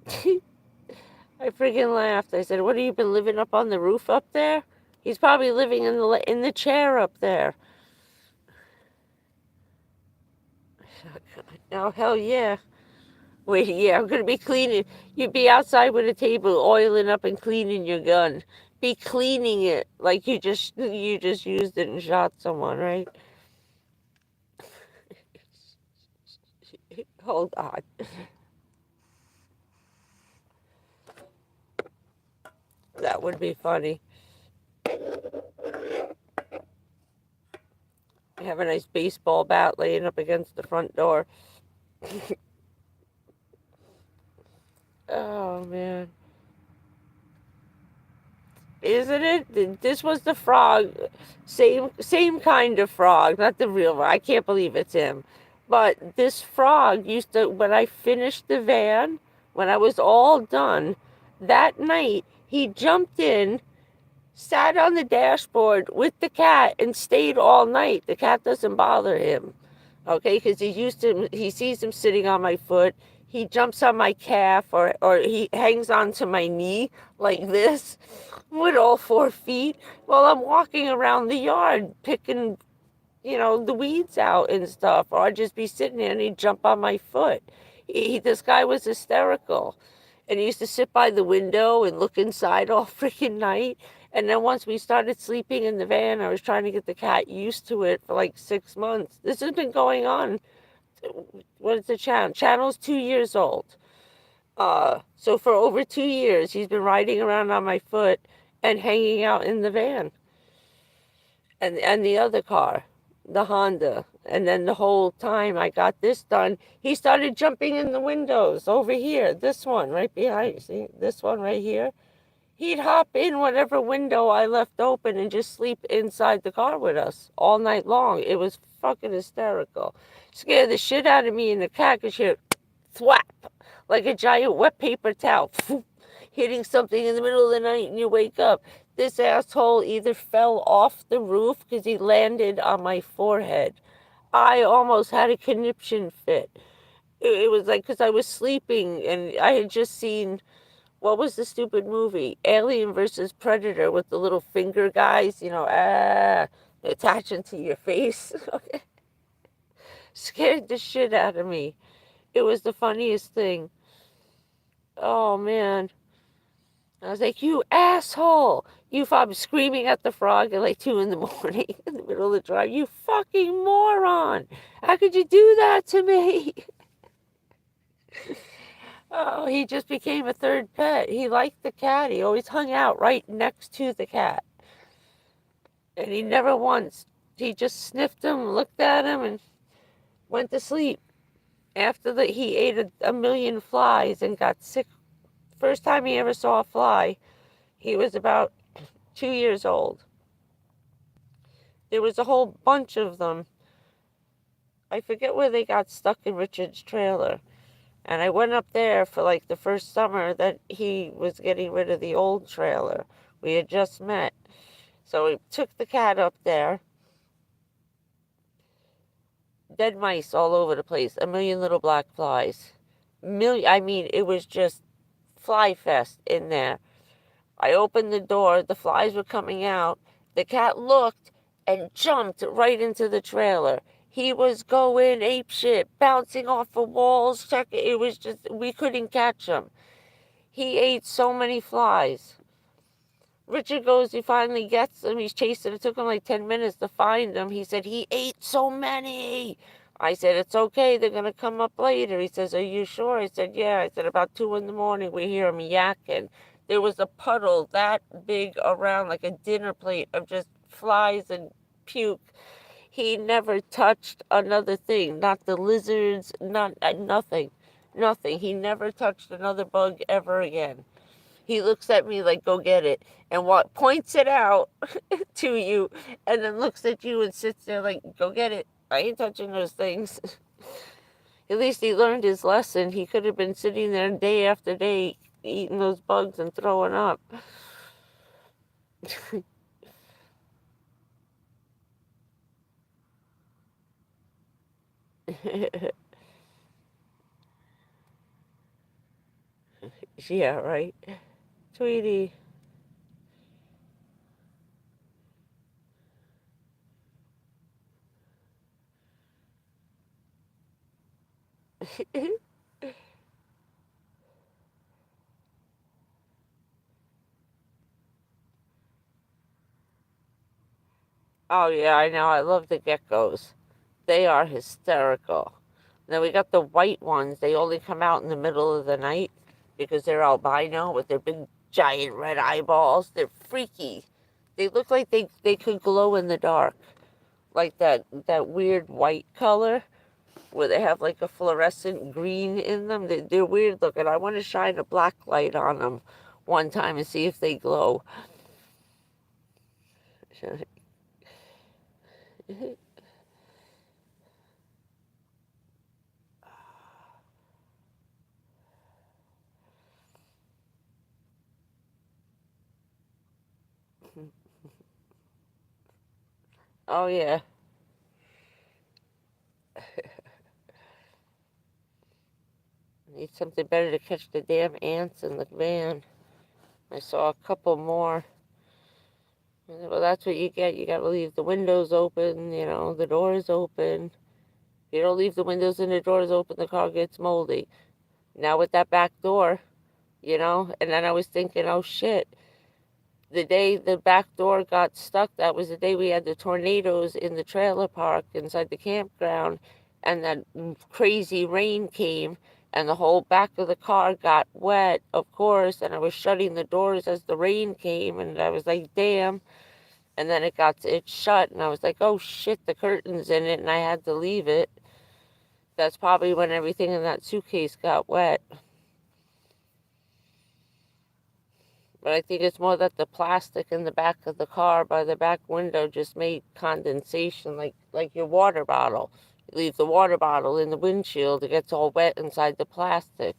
I friggin' laughed. I said, "What have you been living up on the roof up there?" He's probably living in the chair up there. Oh, hell yeah. Wait, yeah, I'm gonna be cleaning. You'd be outside with a table, oiling up and cleaning your gun. Be cleaning it like you just used it and shot someone, right? Hold on. That would be funny. I have a nice baseball bat laying up against the front door. Oh man. Isn't it? This was the frog. Same kind of frog, not the real one. I can't believe it's him. But this frog used to, when I finished the van, when I was all done, that night he jumped in, sat on the dashboard with the cat, and stayed all night. The cat doesn't bother him, okay? Because he sees him sitting on my foot. He jumps on my calf, or he hangs onto my knee like this with all 4 feet while I'm walking around the yard picking, the weeds out and stuff. Or I'd just be sitting there and he'd jump on my foot. This guy was hysterical. And he used to sit by the window and look inside all freaking night. And then once we started sleeping in the van, I was trying to get the cat used to it for like 6 months. This has been going on. What is the channel? Channel's 2 years old. So for over 2 years, he's been riding around on my foot and hanging out in the van and the other car, the Honda. And then the whole time I got this done, he started jumping in the windows over here. This one right behind, see this one right here. He'd hop in whatever window I left open and just sleep inside the car with us all night long. It was fucking hysterical. Scared the shit out of me, and the cat could hear thwap like a giant wet paper towel hitting something in the middle of the night, and you wake up. This asshole either fell off the roof because he landed on my forehead. I almost had a conniption fit. It was like because I was sleeping and I had just seen, what was the stupid movie? Alien versus Predator with the little finger guys, attaching to your face. Scared the shit out of me. It was the funniest thing. Oh man. I was like, "You asshole! I'm screaming at the frog at like 2 in the morning in the middle of the drive. You fucking moron! How could you do that to me?" Oh, he just became a third pet. He liked the cat. He always hung out right next to the cat. And he never once, he just sniffed him, looked at him, and went to sleep. After he ate a million flies and got sick First time he ever saw a fly, he was about 2 years old. There was a whole bunch of them. I forget where they got stuck in Richard's trailer. And I went up there for like the first summer that he was getting rid of the old trailer. We had just met. So we took the cat up there. Dead mice all over the place. A million little black flies. I mean, it was just fly fest in there. I opened the door. The flies were coming out. The cat looked and jumped right into the trailer. He was going apeshit, bouncing off the walls. It was just, we couldn't catch him. He ate so many flies. Richard goes, he finally gets them. He's chasing. It took him like 10 minutes to find them. He said, he ate so many. I said, it's okay. They're going to come up later. He says, are you sure? I said, yeah. I said, about 2 in the morning, we hear him yakking. There was a puddle that big around like a dinner plate of just flies and puke. He never touched another thing. Not the lizards, nothing. Nothing. He never touched another bug ever again. He looks at me like, go get it. And what points it out to you and then looks at you and sits there like, go get it. I ain't touching those things. At least he learned his lesson. He could have been sitting there day after day eating those bugs and throwing up. Yeah, right. Sweetie. Oh, yeah, I know. I love the geckos. They are hysterical. Then we got the white ones. They only come out in the middle of the night because they're albino with their big, giant red eyeballs. They're freaky. They look like they could glow in the dark. Like that weird white color where they have like a fluorescent green in them. They're weird looking. I want to shine a black light on them one time and see if they glow. Oh, yeah. Need something better to catch the damn ants in the van. I saw a couple more. Well, that's what you get. You got to leave the windows open, the doors open. If you don't leave the windows and the doors open, the car gets moldy. Now with that back door, and then I was thinking, oh shit, the day the back door got stuck, that was the day we had the tornadoes in the trailer park inside the campground, and that crazy rain came, and the whole back of the car got wet, of course, and I was shutting the doors as the rain came, and I was like, damn. And then it shut, and I was like, oh shit, the curtain's in it, and I had to leave it. That's probably when everything in that suitcase got wet. But I think it's more that the plastic in the back of the car by the back window just made condensation, like your water bottle. You leave the water bottle in the windshield, it gets all wet inside the plastic.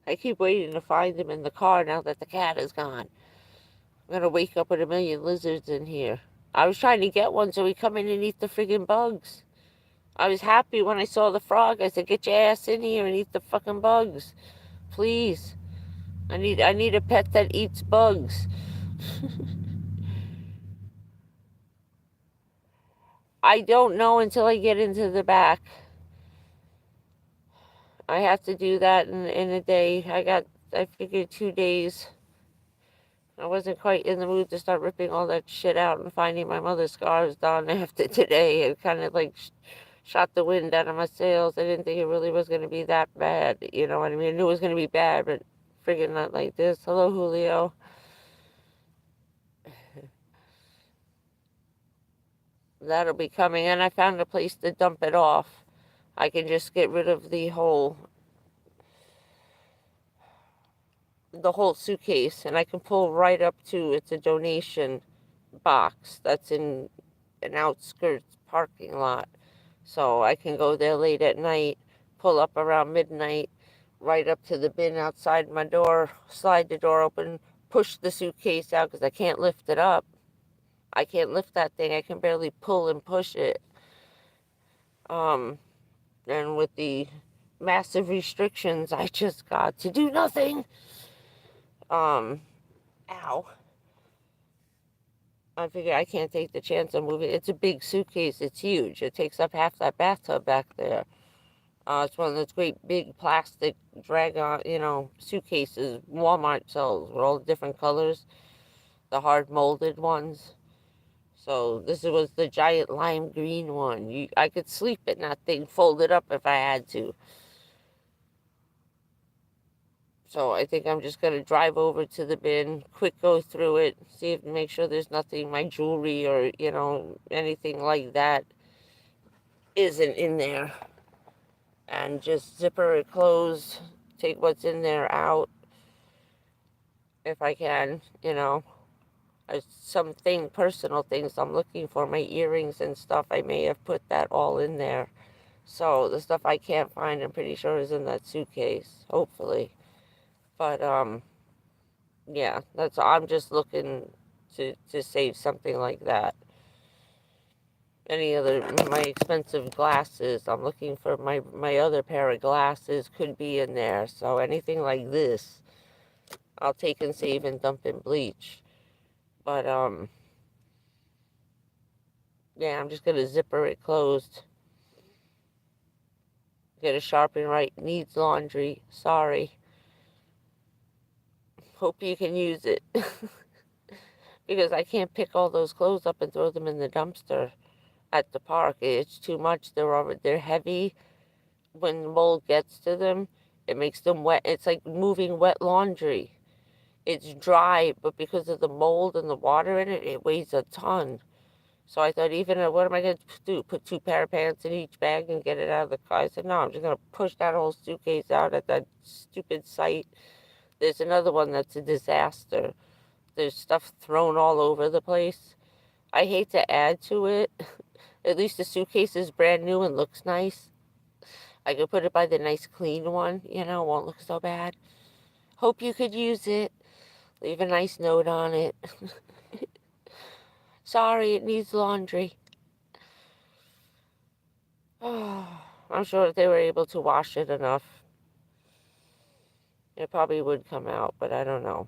I keep waiting to find him in the car now that the cat is gone. I'm gonna wake up with a million lizards in here. I was trying to get one so he'd come in and eat the friggin' bugs. I was happy when I saw the frog. I said, get your ass in here and eat the fucking bugs. Please. I need a pet that eats bugs. I don't know until I get into the back. I have to do that in a day. I figured 2 days. I wasn't quite in the mood to start ripping all that shit out and finding my mother's scars done after today. It kind of like shot the wind out of my sails. I didn't think it really was going to be that bad. You know what I mean? I knew it was going to be bad, but friggin' not like this. Hello, Julio. That'll be coming, and I found a place to dump it off. I can just get rid of the whole suitcase, and I can pull right up to, it's a donation box that's in an outskirts parking lot. So I can go there late at night, pull up around midnight, right up to the bin outside my door, slide the door open, push the suitcase out because I can't lift it up. I can't lift that thing. I can barely pull and push it. Um, and with the massive restrictions, I just got to do nothing. Ow. I figure I can't take the chance of moving. It's a big suitcase. It's huge. It takes up half that bathtub back there. It's one of those great big plastic drag-on, suitcases Walmart sells with all different colors, the hard molded ones. So this was the giant lime green one. I could sleep in that thing folded up if I had to. So I think I'm just going to drive over to the bin, quick go through it, make sure there's nothing, my jewelry or, anything like that isn't in there. And just zipper it closed, take what's in there out if I can, personal things I'm looking for, my earrings and stuff. I may have put that all in there. So the stuff I can't find, I'm pretty sure is in that suitcase, hopefully. But, yeah, I'm just looking to save something like that. My expensive glasses, I'm looking for my other pair of glasses could be in there. So anything like this, I'll take and save and dump in bleach. But, yeah, I'm just going to zipper it closed. Get a sharpen right, needs laundry, sorry. Hope you can use it. Because I can't pick all those clothes up and throw them in the dumpster at the park. It's too much. They're heavy. When the mold gets to them, it makes them wet. It's like moving wet laundry. It's dry, but because of the mold and the water in it, it weighs a ton. So I thought, what am I going to do? Put 2 pair of pants in each bag and get it out of the car? I said, no, I'm just going to push that whole suitcase out at that stupid site. There's another one that's a disaster. There's stuff thrown all over the place. I hate to add to it. At least the suitcase is brand new and looks nice. I could put it by the nice clean one, it won't look so bad. Hope you could use it. Leave a nice note on it. Sorry, it needs laundry. Oh, I'm sure if they were able to wash it enough, it probably would come out, but I don't know.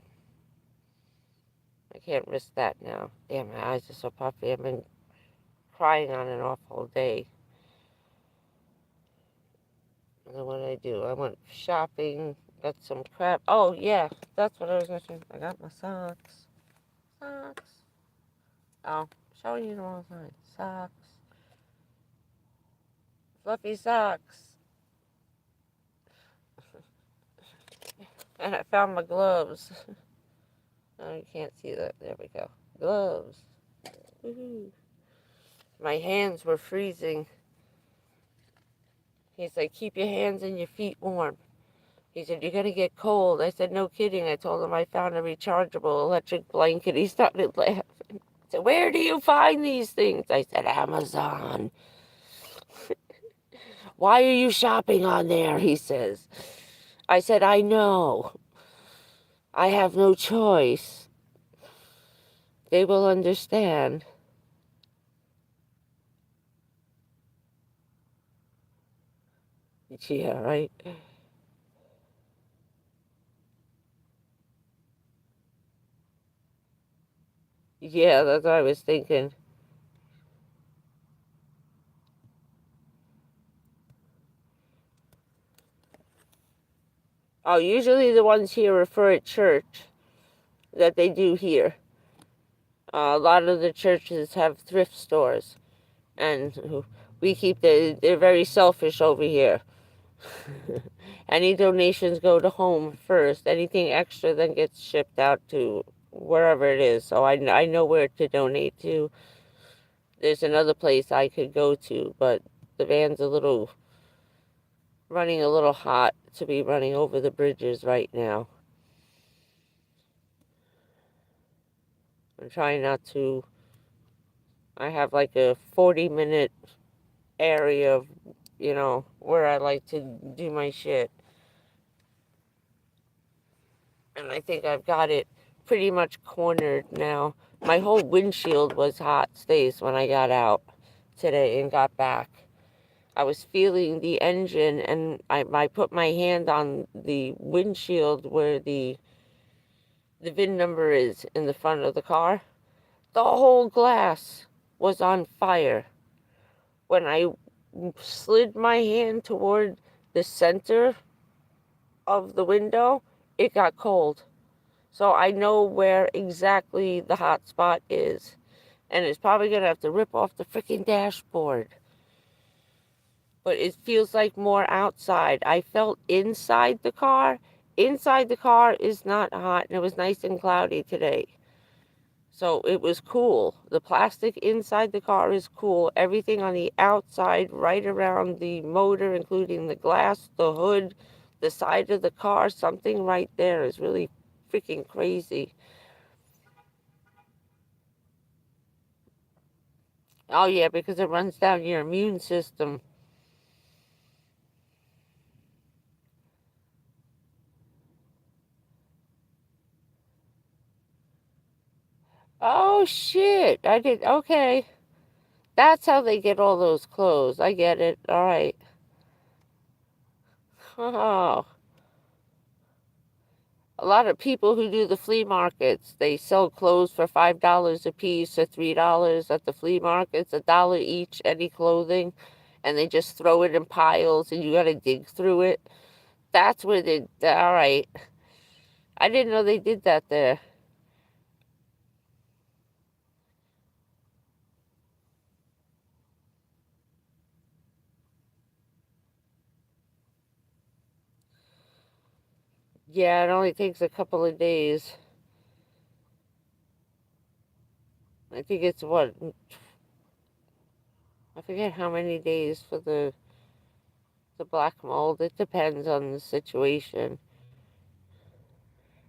I can't risk that now. Damn, my eyes are so puffy. I've been crying on and off all day. And then what did I do? I went shopping, got some crap. Oh, yeah, that's what I was mentioning. I got my socks. Socks. Oh, showing you the wrong side. Socks. Fluffy socks. And I found my gloves. Oh, you can't see that. There we go. Gloves. Woohoo. My hands were freezing. He's like, keep your hands and your feet warm. He said, you're going to get cold. I said, no kidding. I told him I found a rechargeable electric blanket. He started laughing. I said, where do you find these things? I said, Amazon. Why are you shopping on there? He says. I said, I know. I have no choice. They will understand. Yeah, right? Yeah, that's what I was thinking. Oh, usually the ones here refer at church that they do here. A lot of the churches have thrift stores, and they're very selfish over here. Any donations go to home first. Anything extra then gets shipped out to wherever it is. So I know where to donate to. There's another place I could go to, but the van's running a little hot to be running over the bridges right now. I'm trying not to. I have like a 40-minute area of, where I like to do my shit. And I think I've got it pretty much cornered now. My whole windshield was hot stays when I got out today and got back. I was feeling the engine, and I put my hand on the windshield where the VIN number is in the front of the car. The whole glass was on fire. When I slid my hand toward the center of the window, it got cold. So I know where exactly the hot spot is. And it's probably going to have to rip off the freaking dashboard. But it feels like more outside. I felt inside the car. Inside the car is not hot, and it was nice and cloudy today. So it was cool. The plastic inside the car is cool. Everything on the outside, right around the motor, including the glass, the hood, the side of the car, something right there is really freaking crazy. Oh, yeah, because it runs down your immune system. Oh, shit. I did. Okay. That's how they get all those clothes. I get it. All right. Oh. A lot of people who do the flea markets, they sell clothes for $5 a piece or $3 at the flea markets, $1 each, any clothing, and they just throw it in piles and you got to dig through it. That's where all right. I didn't know they did that there. Yeah, it only takes a couple of days. I think it's what? I forget how many days for the black mold. It depends on the situation.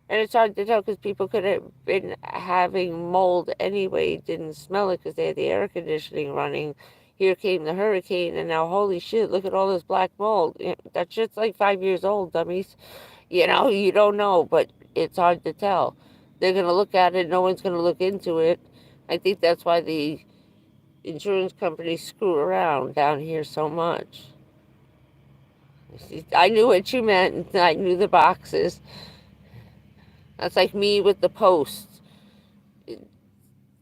And it's hard to tell because people could have been having mold anyway, didn't smell it because they had the air conditioning running. Here came the hurricane, and now, holy shit, look at all this black mold. That shit's like 5 years old, dummies. You don't know, but it's hard to tell. They're going to look at it, no one's going to look into it. I think that's why the insurance companies screw around down here so much. I knew what you meant, and I knew the boxes. That's like me with the posts.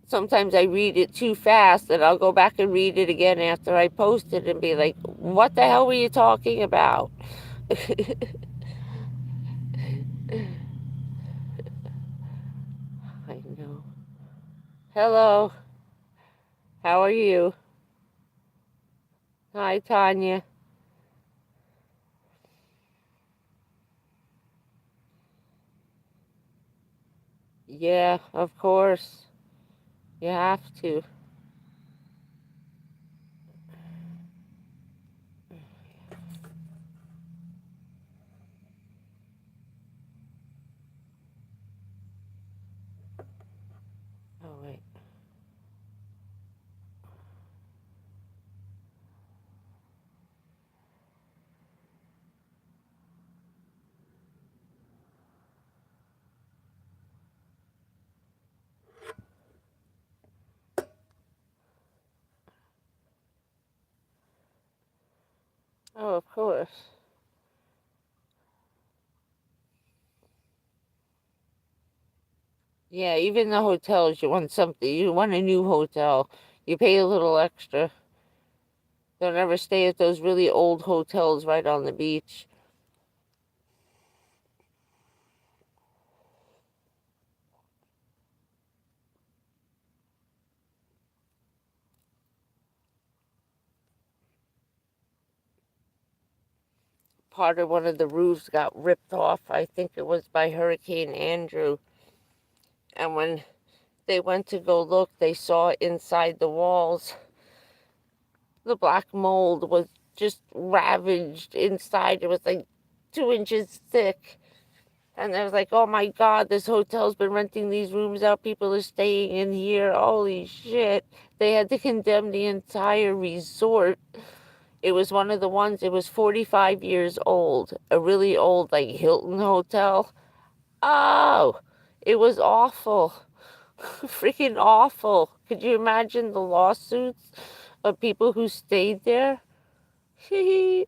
Sometimes I read it too fast, and I'll go back and read it again after I post it and be like, what the hell were you talking about? I know. Hello. How are you? Hi, Tanya. Yeah, of course. You have to. Oh, wait. Oh, of course. Yeah, even the hotels, you want something. You want a new hotel. You pay a little extra. Don't ever stay at those really old hotels right on the beach. part of one of the roofs got ripped off. I think it was by Hurricane Andrew. And when they went to go look, they saw inside the walls the black mold was just ravaged inside. It was like 2 inches thick. And I was like, oh my God, this hotel's been renting these rooms out. People are staying in here. Holy shit. They had to condemn the entire resort. It was one of the ones, it was 45 years old. A really old, like, Hilton hotel. Oh, it was awful. Freaking awful. Could you imagine the lawsuits of people who stayed there? They'd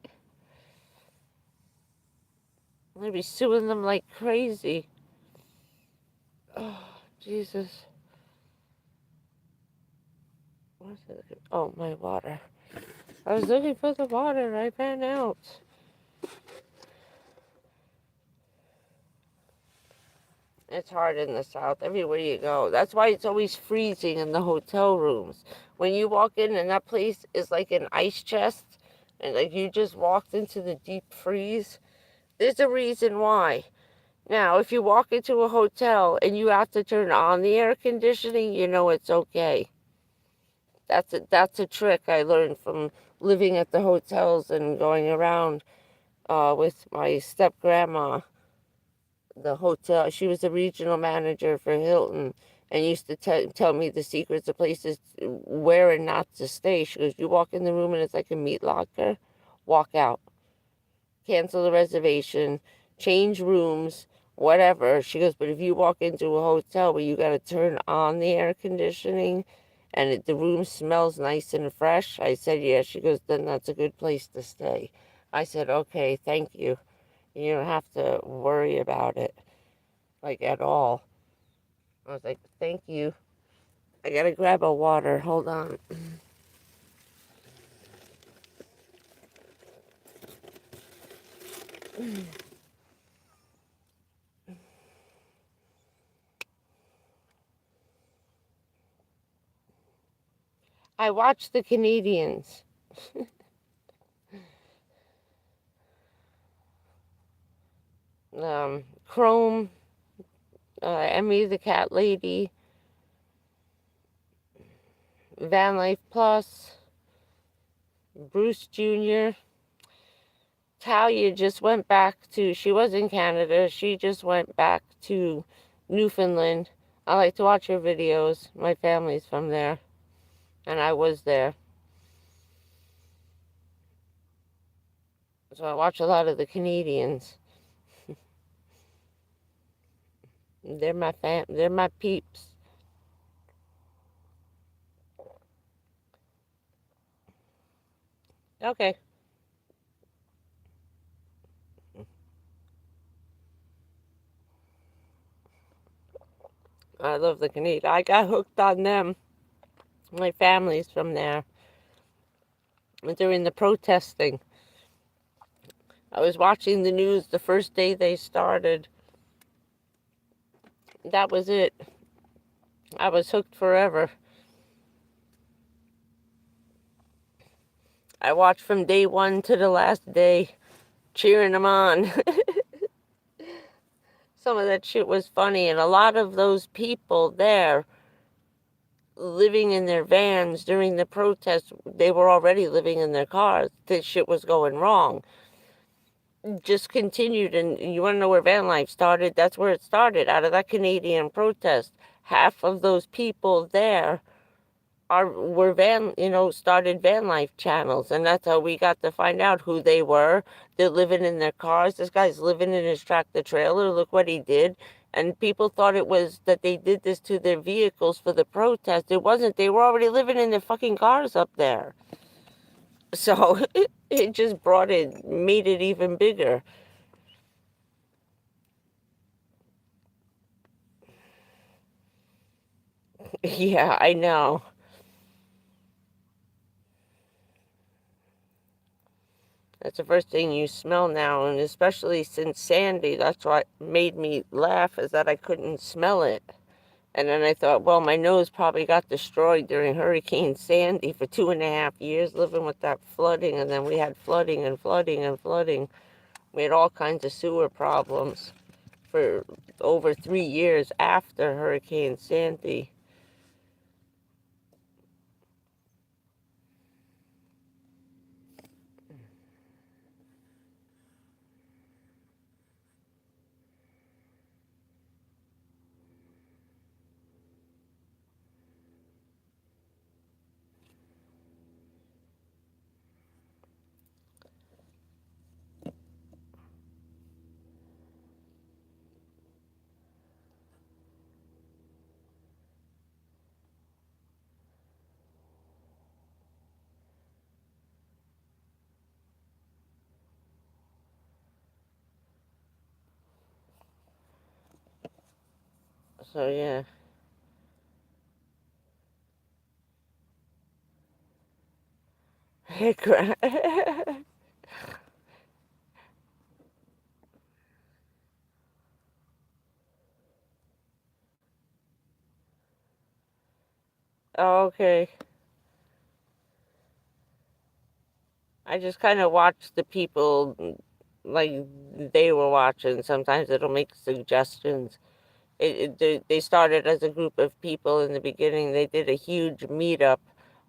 be suing them like crazy. Oh, Jesus. What's it? Oh, my water. I was looking for the water. I ran out. It's hard in the South, everywhere you go. That's why it's always freezing in the hotel rooms. When you walk in and that place is like an ice chest, and like you just walked into the deep freeze, there's a reason why. Now, if you walk into a hotel and you have to turn on the air conditioning, you know it's okay. That's a trick I learned from living at the hotels and going around with my step-grandma. The hotel, she was the regional manager for Hilton and used to tell me the secrets of places where and not to stay. She goes, you walk in the room and it's like a meat locker, walk out. Cancel the reservation, change rooms, whatever. She goes, but if you walk into a hotel where you got to turn on the air conditioning and the room smells nice and fresh, I said, yeah. She goes, then that's a good place to stay. I said, okay, thank you. You don't have to worry about it, like, at all. I was like, thank you. I gotta grab a water. Hold on. I watched the Canadians. Chrome, Emmy the Cat Lady, Van Life Plus, Bruce Jr. Talia just went back to, she was in Canada, she just went back to Newfoundland. I like to watch her videos. My family's from there, and I was there. So I watch a lot of the Canadians. They're my peeps. Okay. I love the Canadians. I got hooked on them. My family's from there. During the protesting, I was watching the news the first day they started. That was it. I was hooked forever. I watched from day one to the last day, cheering them on. Some of that shit was funny, and a lot of those people there living in their vans during the protests, they were already living in their cars. This shit was going wrong. Just continued, and you want to know where van life started? That's where it started, out of that Canadian protest. Half of those people there started van life channels, and that's how we got to find out who they were. They're living in their cars. This guy's living in his tractor trailer. Look what he did. And people thought it was that they did this to their vehicles for the protest. It wasn't. They were already living in their fucking cars up there. So it just made it even bigger. Yeah, I know. That's the first thing you smell now, and especially since Sandy, that's what made me laugh, is that I couldn't smell it. And then I thought, well, my nose probably got destroyed during Hurricane Sandy for 2.5 years, living with that flooding, and then we had flooding and flooding and flooding. We had all kinds of sewer problems for over 3 years after Hurricane Sandy. So yeah. Okay. I just kind of watch the people like they were watching. Sometimes it'll make suggestions. They started as a group of people in the beginning. They did a huge meetup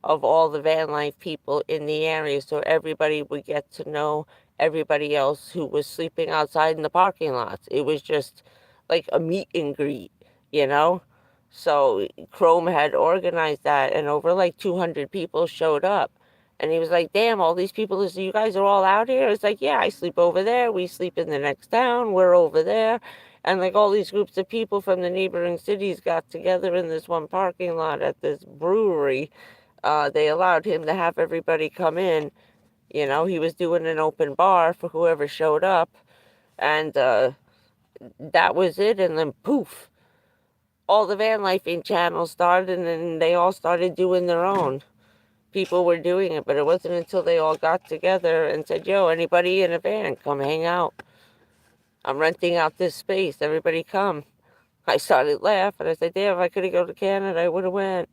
of all the van life people in the area so everybody would get to know everybody else who was sleeping outside in the parking lots. It was just like a meet and greet, you know? So Chrome had organized that, and over like 200 people showed up. And he was like, damn, all these people, you guys are all out here? It's like, yeah, I sleep over there. We sleep in the next town. We're over there. And like all these groups of people from the neighboring cities got together in this one parking lot at this brewery. They allowed him to have everybody come in. You know, he was doing an open bar for whoever showed up. And that was it. And then poof, all the van lifing channels started, and then they all started doing their own. People were doing it, but it wasn't until they all got together and said, yo, anybody in a van, come hang out. I'm renting out this space. Everybody come. I started laughing. I said, damn, if I could have gone to Canada, I would have went.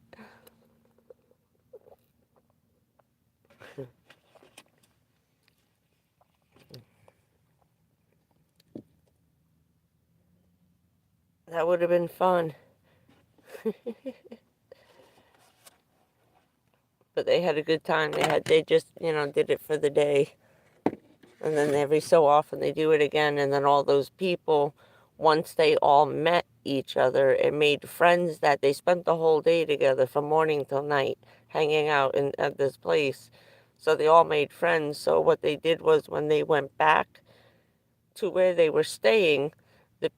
That would have been fun. But they had a good time. They just, did it for the day. And then every so often they do it again. And then all those people, once they all met each other and made friends, that they spent the whole day together from morning till night hanging out at this place. So they all made friends. So what they did was when they went back to where they were staying, the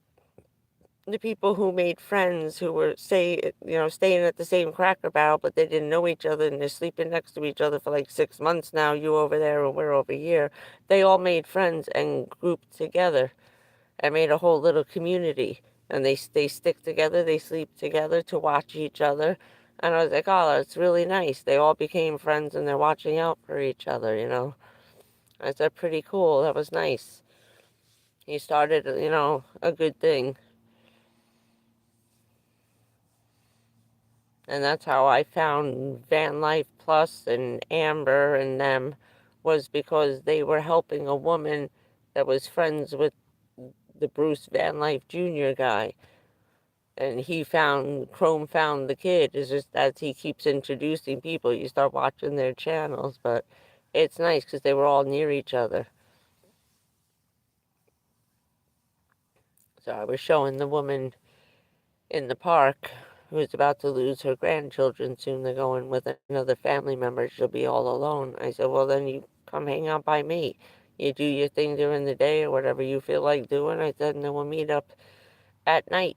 the people who made friends who were staying at the same Cracker Barrel, but they didn't know each other and they're sleeping next to each other for like 6 months now, you over there and we're over here. They all made friends and grouped together and made a whole little community. And they stick together, they sleep together to watch each other. And I was like, oh, that's really nice. They all became friends and they're watching out for each other. I said, pretty cool. That was nice. He started, a good thing. And that's how I found Van Life Plus and Amber and them, was because they were helping a woman that was friends with the Bruce Van Life Jr. guy. And Chrome found the kid. It's just as he keeps introducing people, you start watching their channels. But it's nice because they were all near each other. So I was showing the woman in the park who's about to lose her grandchildren soon. They're going with another family member. She'll be all alone. I said, well, then you come hang out by me. You do your thing during the day or whatever you feel like doing. I said, and then we'll meet up at night.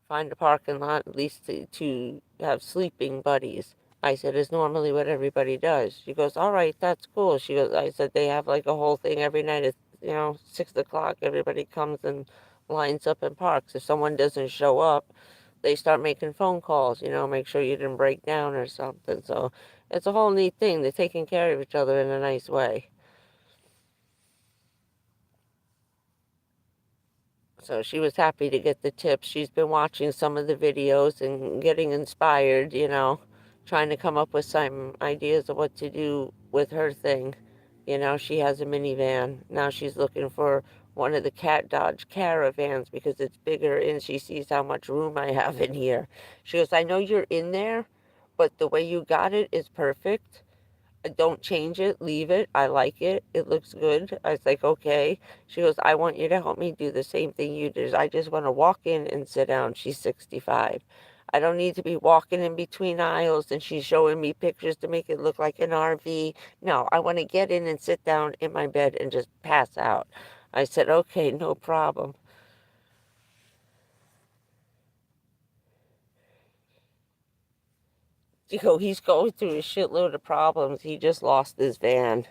Find a parking lot at least to have sleeping buddies. I said, is normally what everybody does. She goes, all right, that's cool. She goes, I said, they have like a whole thing every night at, 6 o'clock. Everybody comes and lines up and parks. If someone doesn't show up, they start making phone calls, make sure you didn't break down or something. So it's a whole neat thing. They're taking care of each other in a nice way. So she was happy to get the tips. She's been watching some of the videos and getting inspired, trying to come up with some ideas of what to do with her thing, She has a minivan. Now she's looking for one of the Cat Dodge Caravans because it's bigger and she sees how much room I have in here. She goes, I know you're in there, but the way you got it is perfect. Don't change it, leave it. I like it. It looks good. I was like, okay. She goes, I want you to help me do the same thing you did. I just want to walk in and sit down. She's 65. I don't need to be walking in between aisles and she's showing me pictures to make it look like an RV. No, I want to get in and sit down in my bed and just pass out. I said, okay, no problem. He's going through a shitload of problems. He just lost his van.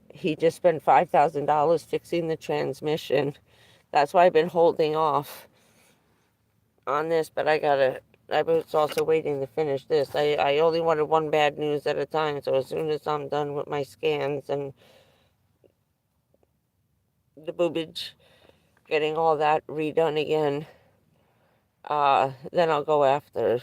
He just spent $5,000 fixing the transmission. That's why I've been holding off on this, but I was also waiting to finish this. I only wanted one bad news at a time, so as soon as I'm done with my scans and the boobage, getting all that redone again, then I'll go after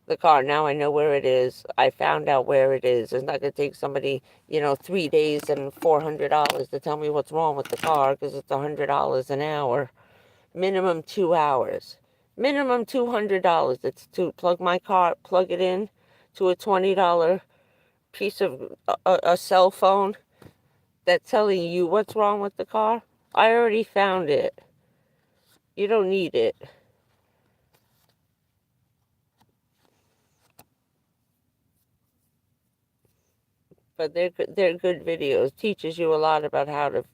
the car. Now I know where it is. I found out where it is. It's not going to take somebody, 3 days and $400 to tell me what's wrong with the car because it's $100 an hour. Minimum 2 hours. Minimum $200. It's to plug it in to a $20 piece of a cell phone that's telling you what's wrong with the car. I already found it. You don't need it. But they're good videos. Teaches you a lot about how to,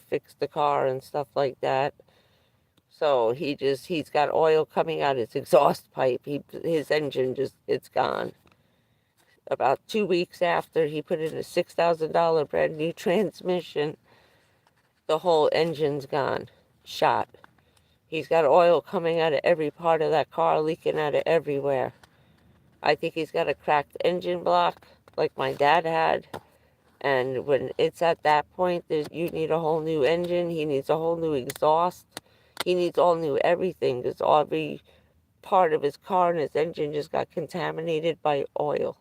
fix the car and stuff like that. So he's got oil coming out his exhaust pipe. His engine it's gone. About 2 weeks after he put in a $6,000 brand new transmission, the whole engine's gone, shot. He's got oil coming out of every part of that car, leaking out of everywhere. I think he's got a cracked engine block, like my dad had. And when it's at that point, you need a whole new engine. He needs a whole new exhaust. He needs all new everything because every part of his car and his engine just got contaminated by oil.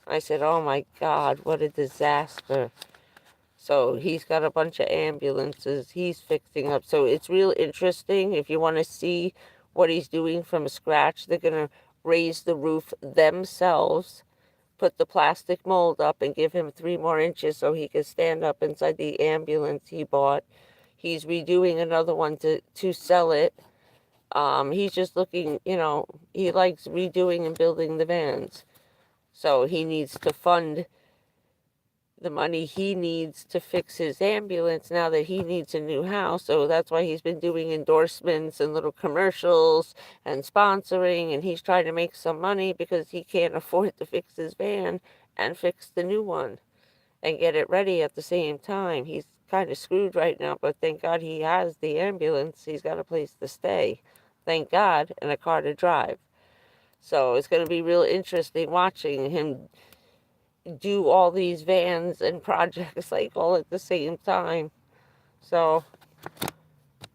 I said, oh my God, what a disaster. So he's got a bunch of ambulances he's fixing up. So it's real interesting. If you want to see what he's doing from scratch, they're going to raise the roof themselves, put the plastic mold up, and give him 3 more inches so he can stand up inside the ambulance he bought. He's redoing another one to sell it. He's just looking, he likes redoing and building the vans. So he needs to fund the money he needs to fix his ambulance now that he needs a new house. So that's why he's been doing endorsements and little commercials and sponsoring, and he's trying to make some money because he can't afford to fix his van and fix the new one and get it ready at the same time. He's kind of screwed right now, but thank God he has the ambulance. He's got a place to stay, thank God, and a car to drive. So it's going to be real interesting watching him do all these vans and projects like all at the same time. So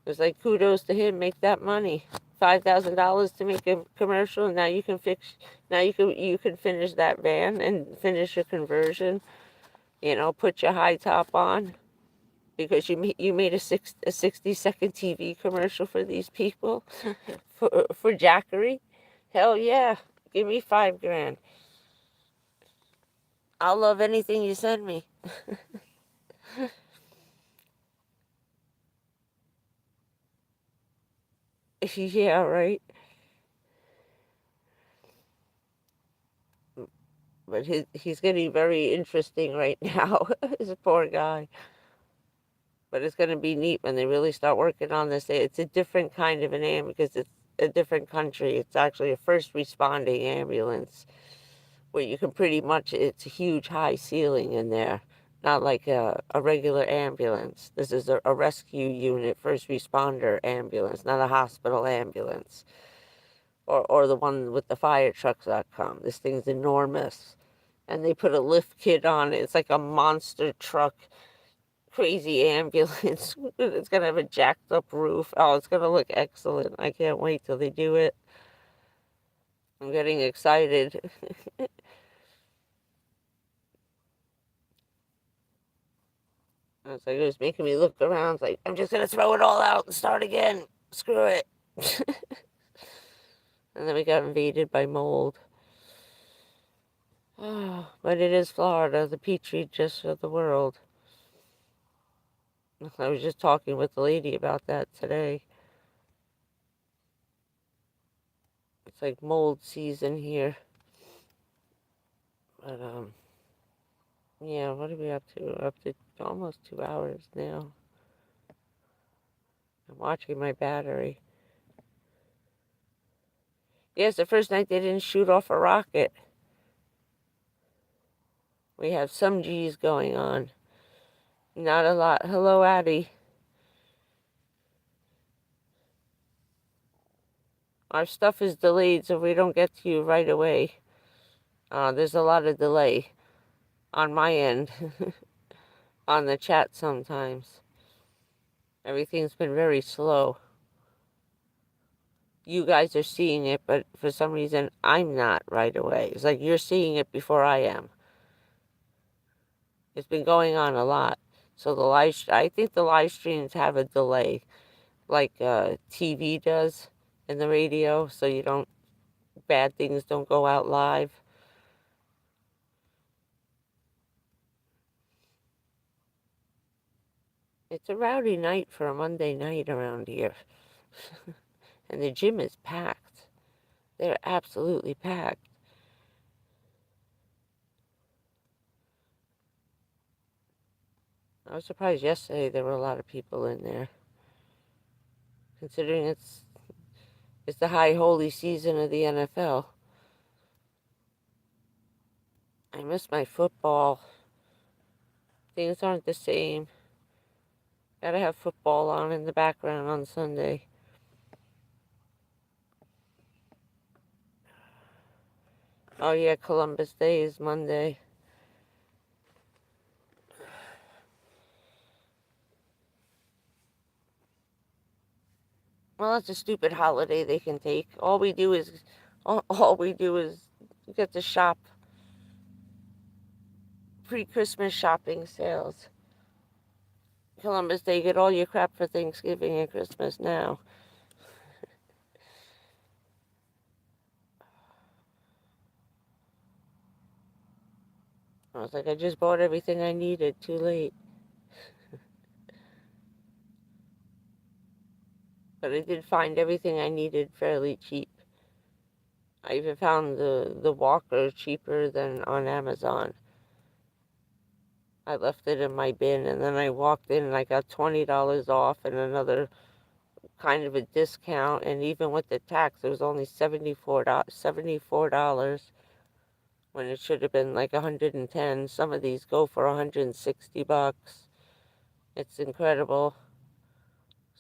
it's like kudos to him, make that money. $5,000 to make a commercial. Now you can finish that van and finish your conversion. Put your high top on because you made a 60-second TV commercial for these people for Jackery. Hell yeah, give me $5,000. I'll love anything you send me. Yeah, right. But he's getting very interesting right now. He's a poor guy. But it's going to be neat when they really start working on this. It's a different kind of an ambulance because it's a different country. It's actually a first responding ambulance where you can it's a huge high ceiling in there. Not like a regular ambulance. This is a rescue unit, first responder ambulance, not a hospital ambulance. Or the one with the fire trucks that come. This thing's enormous. And they put a lift kit on it. It's like a monster truck, crazy ambulance. It's going to have a jacked up roof. Oh, it's going to look excellent. I can't wait till they do it. I'm getting excited. I was like, it was making me look around. It's like, I'm just going to throw it all out and start again. Screw it. And then we got invaded by mold. Oh, but it is Florida, the petri dish of the world. I was just talking with the lady about that today. It's like mold season here. But, yeah, what are we up to? We're up to almost 2 hours now. I'm watching my battery. Yes, the first night they didn't shoot off a rocket. We have some G's going on. Not a lot. Hello, Addie. Our stuff is delayed, so we don't get to you right away. There's a lot of delay on my end, on the chat sometimes. Everything's been very slow. You guys are seeing it, but for some reason, I'm not right away. It's like you're seeing it before I am. It's been going on a lot. So I think the live streams have a delay, like TV does in the radio, so bad things don't go out live. It's a rowdy night for a Monday night around here. And the gym is packed. They're absolutely packed. I was surprised yesterday there were a lot of people in there, considering it's the high holy season of the NFL. I miss my football. Things aren't the same. Gotta have football on in the background on Sunday. Oh yeah, Columbus Day is Monday. Well, it's a stupid holiday they can take. All we do is get to shop. Pre-Christmas shopping sales. Columbus Day, get all your crap for Thanksgiving and Christmas now. I was like, I just bought everything I needed. Too late. But I did find everything I needed fairly cheap. I even found the walker cheaper than on Amazon. I left it in my bin, and then I walked in and I got $20 off and another kind of a discount. And even with the tax, it was only $74 when it should have been like 110. Some of these go for $160. It's incredible.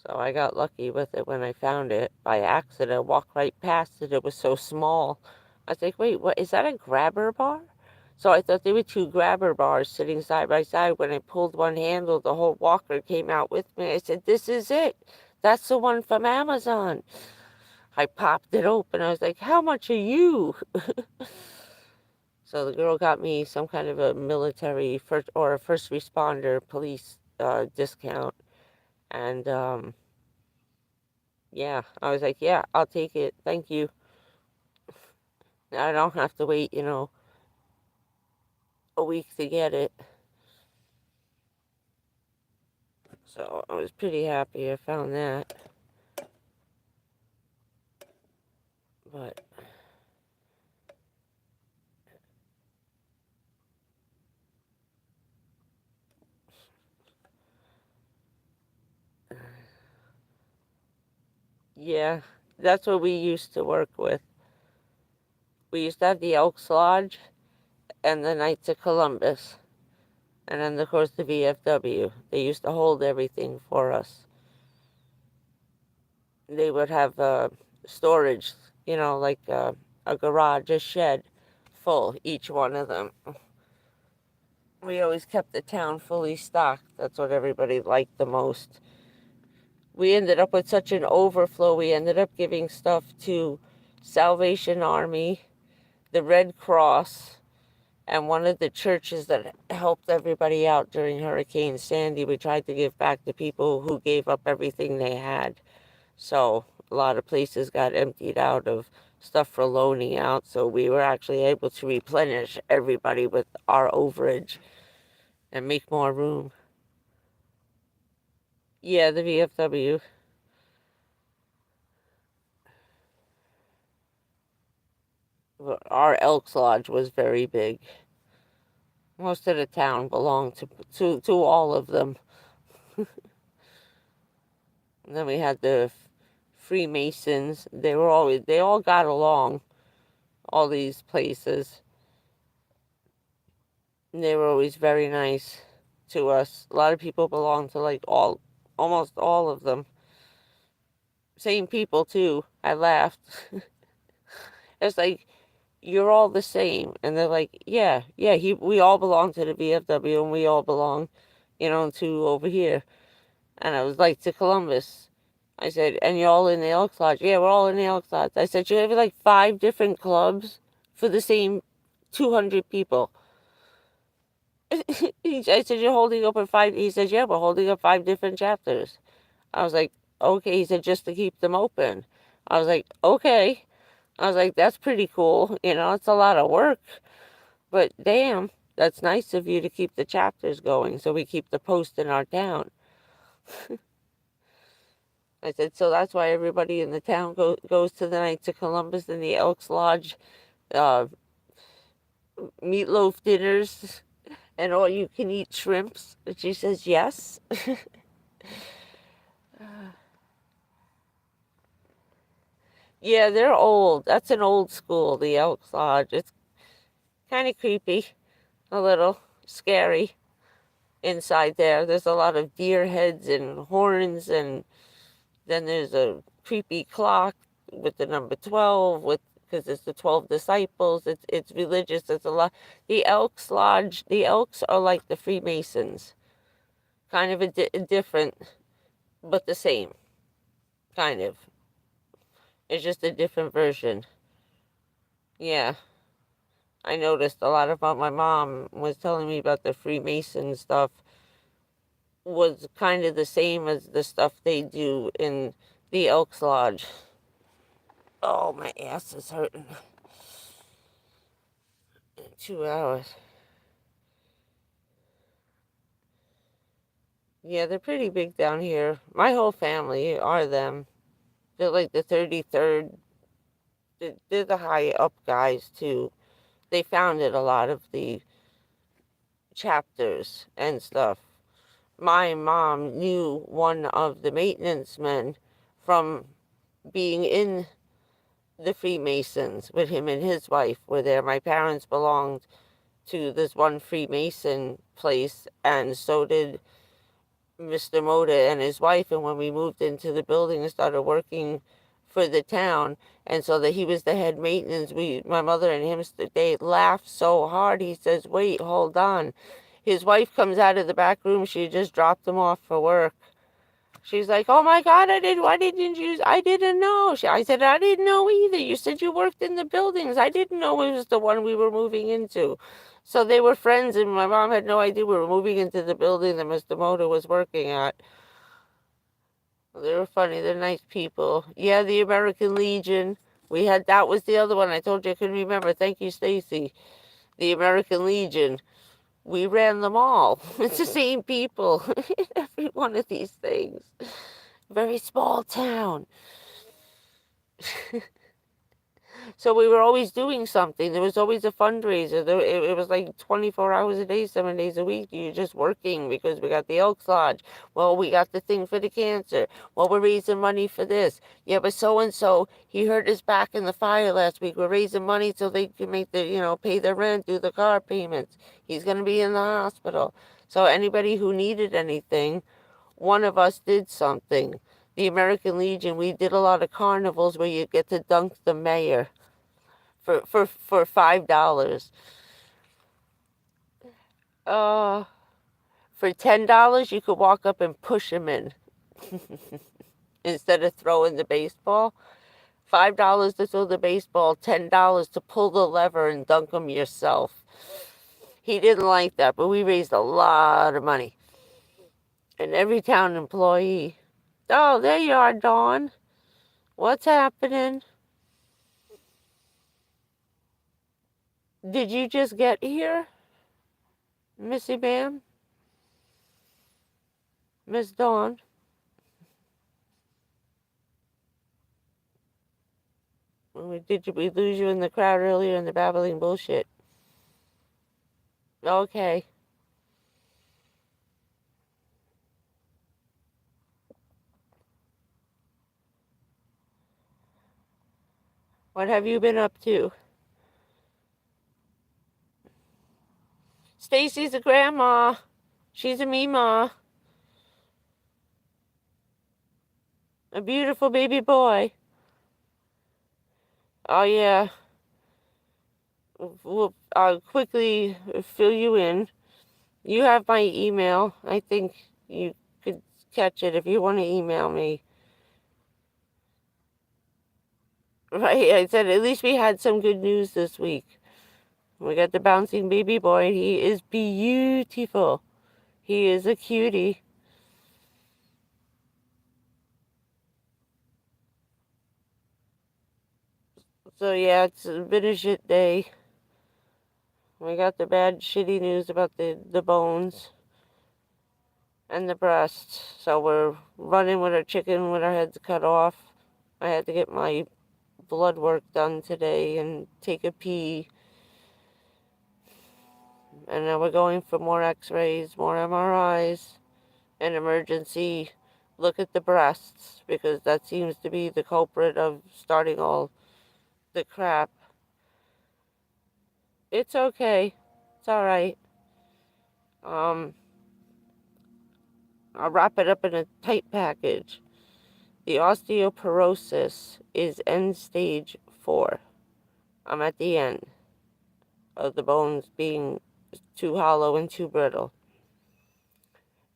So I got lucky with it when I found it by accident. I walked right past it. It was so small. I was like, wait, what is that, a grabber bar? So I thought there were two grabber bars sitting side by side. When I pulled one handle, the whole walker came out with me. I said, this is it. That's the one from Amazon. I popped it open. I was like, how much are you? So the girl got me some kind of a military or a first responder police discount. And yeah, I was like, yeah, I'll take it. Thank you. I don't have to wait, a week to get it. So I was pretty happy I found that. But yeah, that's what we used to work with. We used to have the Elks Lodge and the Knights of Columbus. And then, of course, the VFW. They used to hold everything for us. They would have storage, like a garage, a shed full, each one of them. We always kept the town fully stocked. That's what everybody liked the most. We ended up with such an overflow. We ended up giving stuff to Salvation Army, the Red Cross, And one of the churches that helped everybody out during Hurricane Sandy, we tried to give back to people who gave up everything they had. So a lot of places got emptied out of stuff for loaning out. So we were actually able to replenish everybody with our overage and make more room. Yeah, the VFW. Our Elks Lodge was very big. Most of the town belonged to all of them. And then we had the Freemasons. They all got along, all these places. And they were always very nice to us. A lot of people belonged to like almost all of them. Same people too. I laughed. It's like, you're all the same. And they're like, yeah, we all belong to the VFW and we all belong, to over here. And I was like, to Columbus. I said, and you're all in the Elks Lodge? Yeah, we're all in the Elks Lodge. I said, you have like 5 different clubs for the same 200 people. I said, you're holding up 5. He said, yeah, we're holding up 5 different chapters. I was like, okay. He said, just to keep them open. I was like, okay. I was like, that's pretty cool. It's a lot of work. But damn, that's nice of you to keep the chapters going so we keep the post in our town. I said, so that's why everybody in the town goes to the Knights of Columbus and the Elks Lodge uh, meatloaf dinners and all you can eat shrimps. And she says, yes. Yeah, they're old. That's an old school, the Elks Lodge. It's kind of creepy, a little scary inside there. There's a lot of deer heads and horns, and then there's a creepy clock with the number 12 because it's the 12 disciples. It's religious. It's a lot. The Elks Lodge, the Elks are like the Freemasons, kind of a different, but the same, kind of. It's just a different version. Yeah, I noticed a lot about my mom was telling me about the Freemason stuff was kind of the same as the stuff they do in the Elks Lodge. Oh, my ass is hurting. 2 hours. Yeah, they're pretty big down here. My whole family are them. They're like the 33rd. They're the high up guys, too. They founded a lot of the chapters and stuff. My mom knew one of the maintenance men from being in the Freemasons with him and his wife were there. My parents belonged to this one Freemason place, and so did Mr. Moda and his wife. And when we moved into the building and started working for the town, and so that he was the head maintenance, my mother and him, they laughed so hard. He says, wait, hold on. His wife comes out of the back room. She just dropped him off for work. She's like, oh my God, why didn't you, I didn't know. I said, I didn't know either. You said you worked in the buildings. I didn't know it was the one we were moving into. So they were friends, and my mom had no idea we were moving into the building that Mr. Moda was working at. They were funny. They're nice people. Yeah, the American Legion. That was the other one. I told you I couldn't remember. Thank you, Stacy. The American Legion. We ran them all. It's the same people. Every one of these things. Very small town. So we were always doing something. There was always a fundraiser. It was like 24 hours a day, 7 days a week. You're just working because we got the Elks Lodge. Well, we got the thing for the cancer. Well, we're raising money for this. Yeah, but so-and-so, he hurt his back in the fire last week. We're raising money so they can make pay their rent, do the car payments. He's going to be in the hospital. So anybody who needed anything, one of us did something. The American Legion, we did a lot of carnivals where you get to dunk the mayor for $5. For $10, you could walk up and push him in instead of throwing the baseball. $5 to throw the baseball, $10 to pull the lever and dunk him yourself. He didn't like that, but we raised a lot of money. And every town employee, oh, there you are, Dawn. What's happening? Did you just get here, Missy Bam? Miss Dawn? Did we lose you in the crowd earlier in the babbling bullshit? Okay. What have you been up to? Stacy's a grandma. She's a Mima. A beautiful baby boy. Oh, yeah. I'll quickly fill you in. You have my email. I think you could catch it if you want to email me. Right, I said at least we had some good news this week. We got the bouncing baby boy. He is beautiful. He is a cutie. So yeah, it's been a shit day. We got the bad shitty news about the bones and the breast. So we're running with our chicken with our heads cut off. I had to get my blood work done today and take a pee. And now we're going for more x-rays, more MRIs, and emergency look at the breasts, because that seems to be the culprit of starting all the crap. It's okay. It's all right. I'll wrap it up in a tight package. The osteoporosis is end stage 4. I'm at the end of the bones being too hollow and too brittle.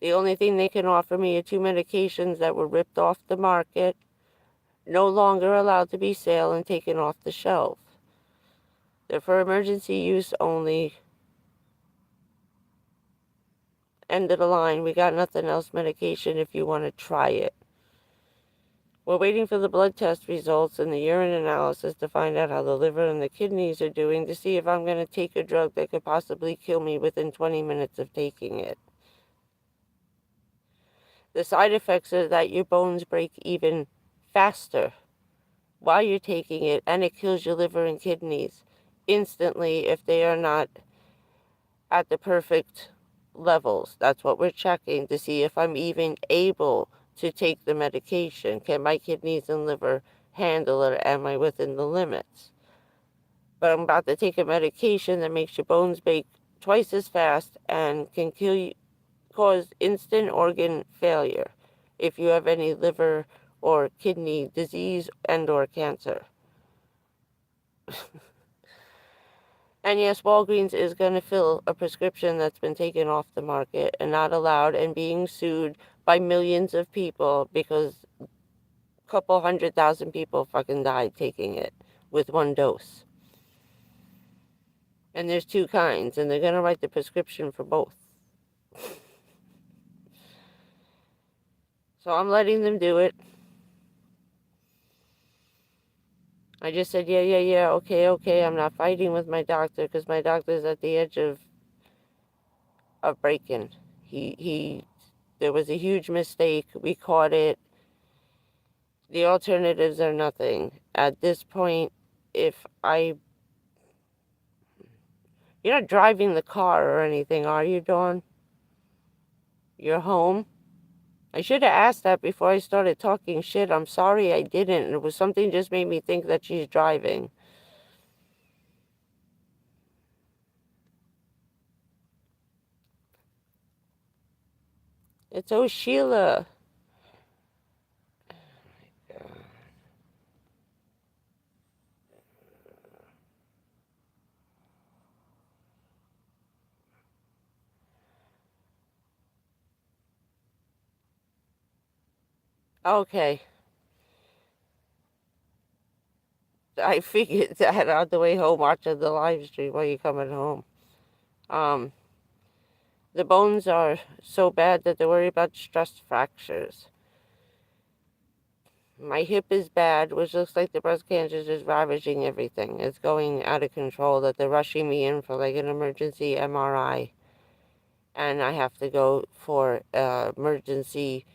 The only thing they can offer me are 2 medications that were ripped off the market, no longer allowed to be sold and taken off the shelf. They're for emergency use only. End of the line. We got nothing else medication if you want to try it. We're waiting for the blood test results and the urine analysis to find out how the liver and the kidneys are doing, to see if I'm going to take a drug that could possibly kill me within 20 minutes of taking it. The side effects are that your bones break even faster while you're taking it, and it kills your liver and kidneys instantly if they are not at the perfect levels. That's what we're checking to see if I'm even able to take the medication. Can my kidneys and liver handle it? Am I within the limits? But I'm about to take a medication that makes your bones break twice as fast and can kill you, cause instant organ failure if you have any liver or kidney disease and or cancer. And yes, Walgreens is going to fill a prescription that's been taken off the market and not allowed, and being sued by millions of people because a couple 100,000 people fucking died taking it with 1 dose. And there's 2 kinds, and they're going to write the prescription for both. So I'm letting them do it. I just said, yeah, okay. I'm not fighting with my doctor because my doctor's at the edge of breaking. There was a huge mistake. We caught it. The alternatives are nothing. At this point, you're not driving the car or anything, are you, Dawn? You're home? I should have asked that before I started talking shit. I'm sorry I didn't. It was something just made me think that she's driving. It's Sheila. Okay. I figured that on the way home watching the live stream while you're coming home. Um, the bones are so bad that they worry about stress fractures. My hip is bad, which looks like the breast cancer is just ravaging everything. It's going out of control, that they're rushing me in for like an emergency MRI. And I have to go for emergency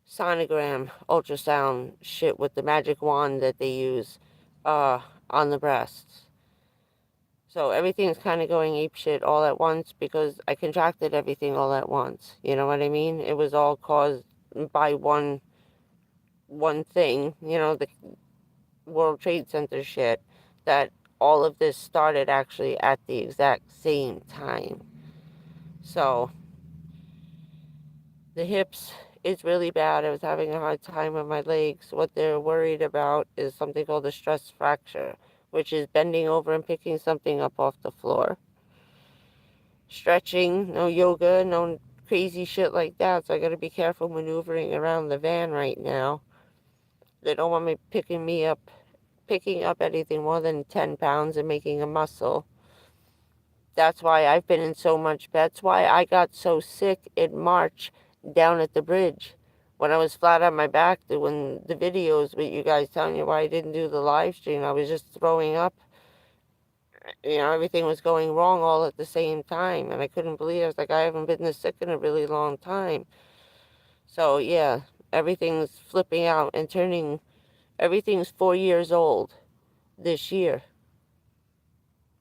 sonogram, ultrasound shit with the magic wand that they use on the breasts. So everything's kind of going apeshit all at once because I contracted everything all at once. You know what I mean? It was all caused by one thing, the World Trade Center shit, that all of this started actually at the exact same time. So the hips is really bad. I was having a hard time with my legs. What they're worried about is something called a stress fracture, which is bending over and picking something up off the floor. Stretching, no yoga, no crazy shit like that. So I got to be careful maneuvering around the van right now. They don't want me picking up anything more than 10 pounds and making a muscle. That's why I've been in so much. That's why I got so sick in March down at the bridge when I was flat on my back doing the videos with you guys telling you why I didn't do the live stream. I was just throwing up. Everything was going wrong all at the same time. And I couldn't believe it. I was like, I haven't been this sick in a really long time. So, yeah, everything's flipping out and everything's 4 years old this year.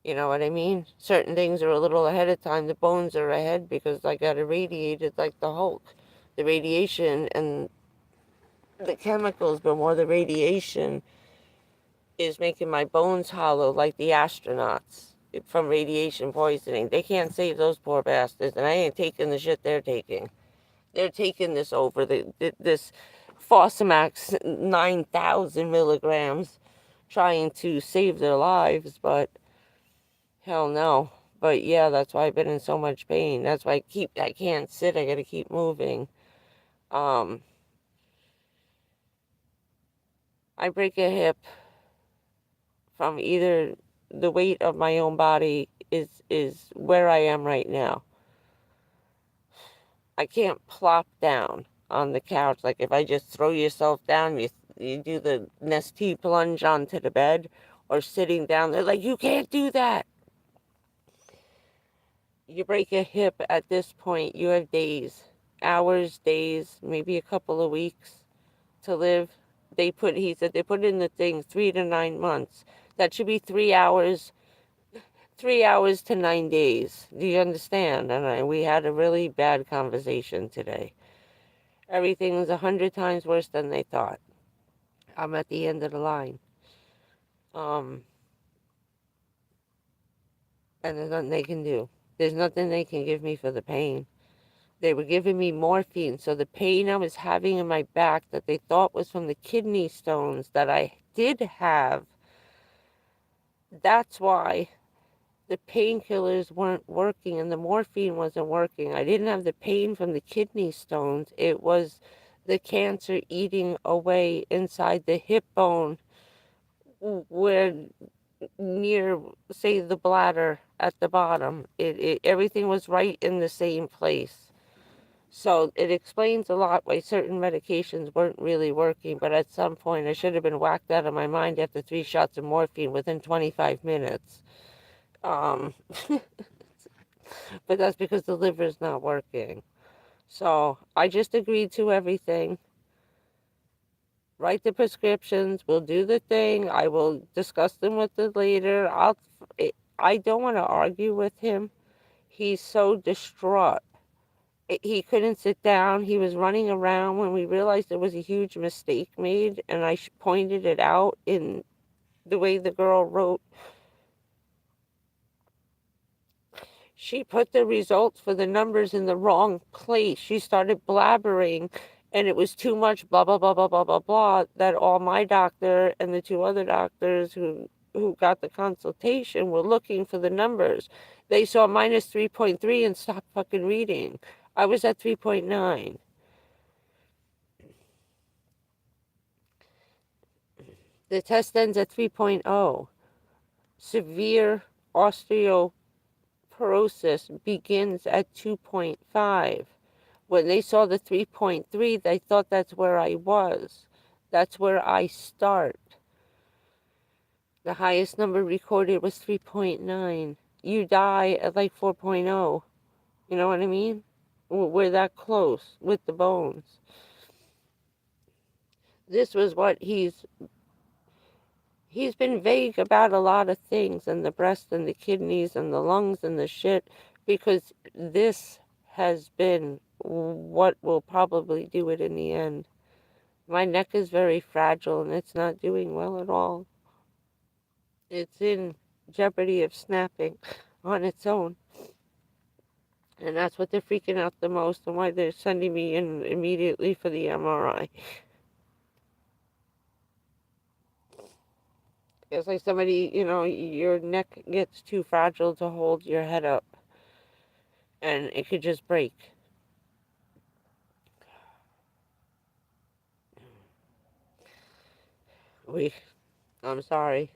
You know what I mean? Certain things are a little ahead of time. The bones are ahead because I got irradiated like the Hulk. The radiation and the chemicals, but more the radiation, is making my bones hollow like the astronauts from radiation poisoning. They can't save those poor bastards, and I ain't taking the shit they're taking. They're taking this over, this Fosamax 9,000 milligrams, trying to save their lives, but hell no. But yeah, that's why I've been in so much pain. That's why I can't sit. I gotta keep moving. I break a hip from either the weight of my own body is where I am right now. I can't plop down on the couch. Like if I just throw yourself down, you do the Nestea plunge onto the bed, or sitting down there, like, you can't do that. You break a hip at this point, you have days, hours, days, maybe a couple of weeks to live. He said they put in the thing 3 to 9 months. That should be 3 hours, 3 hours to 9 days. Do you understand? And we had a really bad conversation today. Everything's 100 times worse than they thought. I'm at the end of the line. And there's nothing they can do. There's nothing they can give me for the pain. They were giving me morphine, so the pain I was having in my back that they thought was from the kidney stones that I did have, that's why the painkillers weren't working and the morphine wasn't working. I didn't have the pain from the kidney stones. It was the cancer eating away inside the hip bone, where near, say, the bladder at the bottom. Everything was right in the same place. So it explains a lot why certain medications weren't really working, but at some point I should have been whacked out of my mind after 3 shots of morphine within 25 minutes. Um, but that's because the liver's not working. So I just agreed to everything. Write the prescriptions. We'll do the thing. I will discuss them with the later. I don't want to argue with him. He's so distraught. He couldn't sit down. He was running around when we realized there was a huge mistake made, and I pointed it out in the way the girl wrote. She put the results for the numbers in the wrong place. She started blabbering, and it was too much blah, blah, blah, blah, blah, blah, blah, that all my doctor and the two other doctors who got the consultation were looking for the numbers. They saw minus 3.3 and stopped fucking reading. I was at 3.9. The test ends at 3.0. Severe osteoporosis osteoporosis begins at 2.5. When they saw the 3.3, they thought that's where I was. That's where I start. The highest number recorded was 3.9. You die at like 4.0. You know what I mean? We're that close with the bones. This was what he's been vague about a lot of things, and the breast and the kidneys and the lungs and the shit, because this has been what will probably do it in the end. My neck is very fragile and it's not doing well at all. It's in jeopardy of snapping on its own. And that's what they're freaking out the most, and why they're sending me in immediately for the MRI. It's like somebody, your neck gets too fragile to hold your head up, and it could just break. I'm sorry.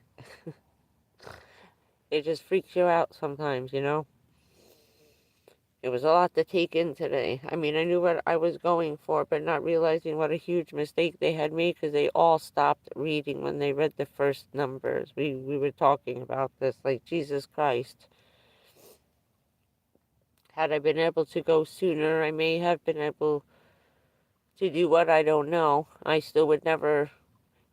It just freaks you out sometimes, It was a lot to take in today. I mean, I knew what I was going for, but not realizing what a huge mistake they had made, because they all stopped reading when they read the first numbers. We were talking about this, like, Jesus Christ. Had I been able to go sooner, I may have been able to do what I don't know. I still would never,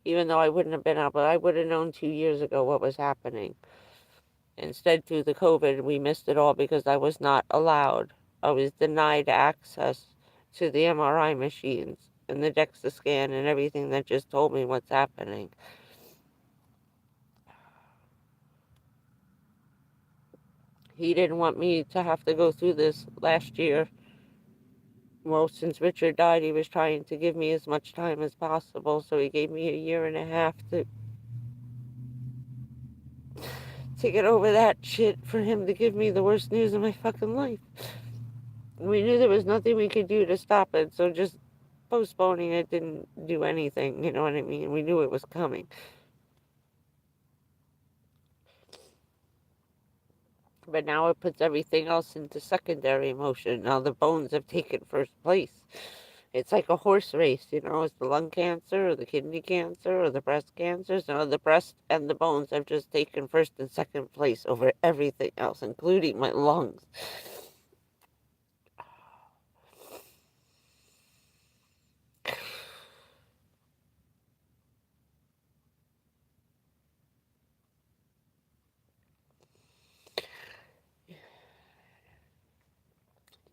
even though I wouldn't have been able, I would have known 2 years ago what was happening. Instead, through the COVID, we missed it all because I was not allowed. I was denied access to the MRI machines and the DEXA scan and everything that just told me what's happening. He didn't want me to have to go through this last year. Well, since Richard died, he was trying to give me as much time as possible, so he gave me a year and a half to get over that shit, for him to give me the worst news of my fucking life. We knew there was nothing we could do to stop it, so just postponing it didn't do anything, you know what I mean? We knew it was coming. But now it puts everything else into secondary motion. Now the bones have taken first place. It's like a horse race, It's the lung cancer or the kidney cancer or the breast cancer. So the breast and the bones have just taken first and second place over everything else, including my lungs.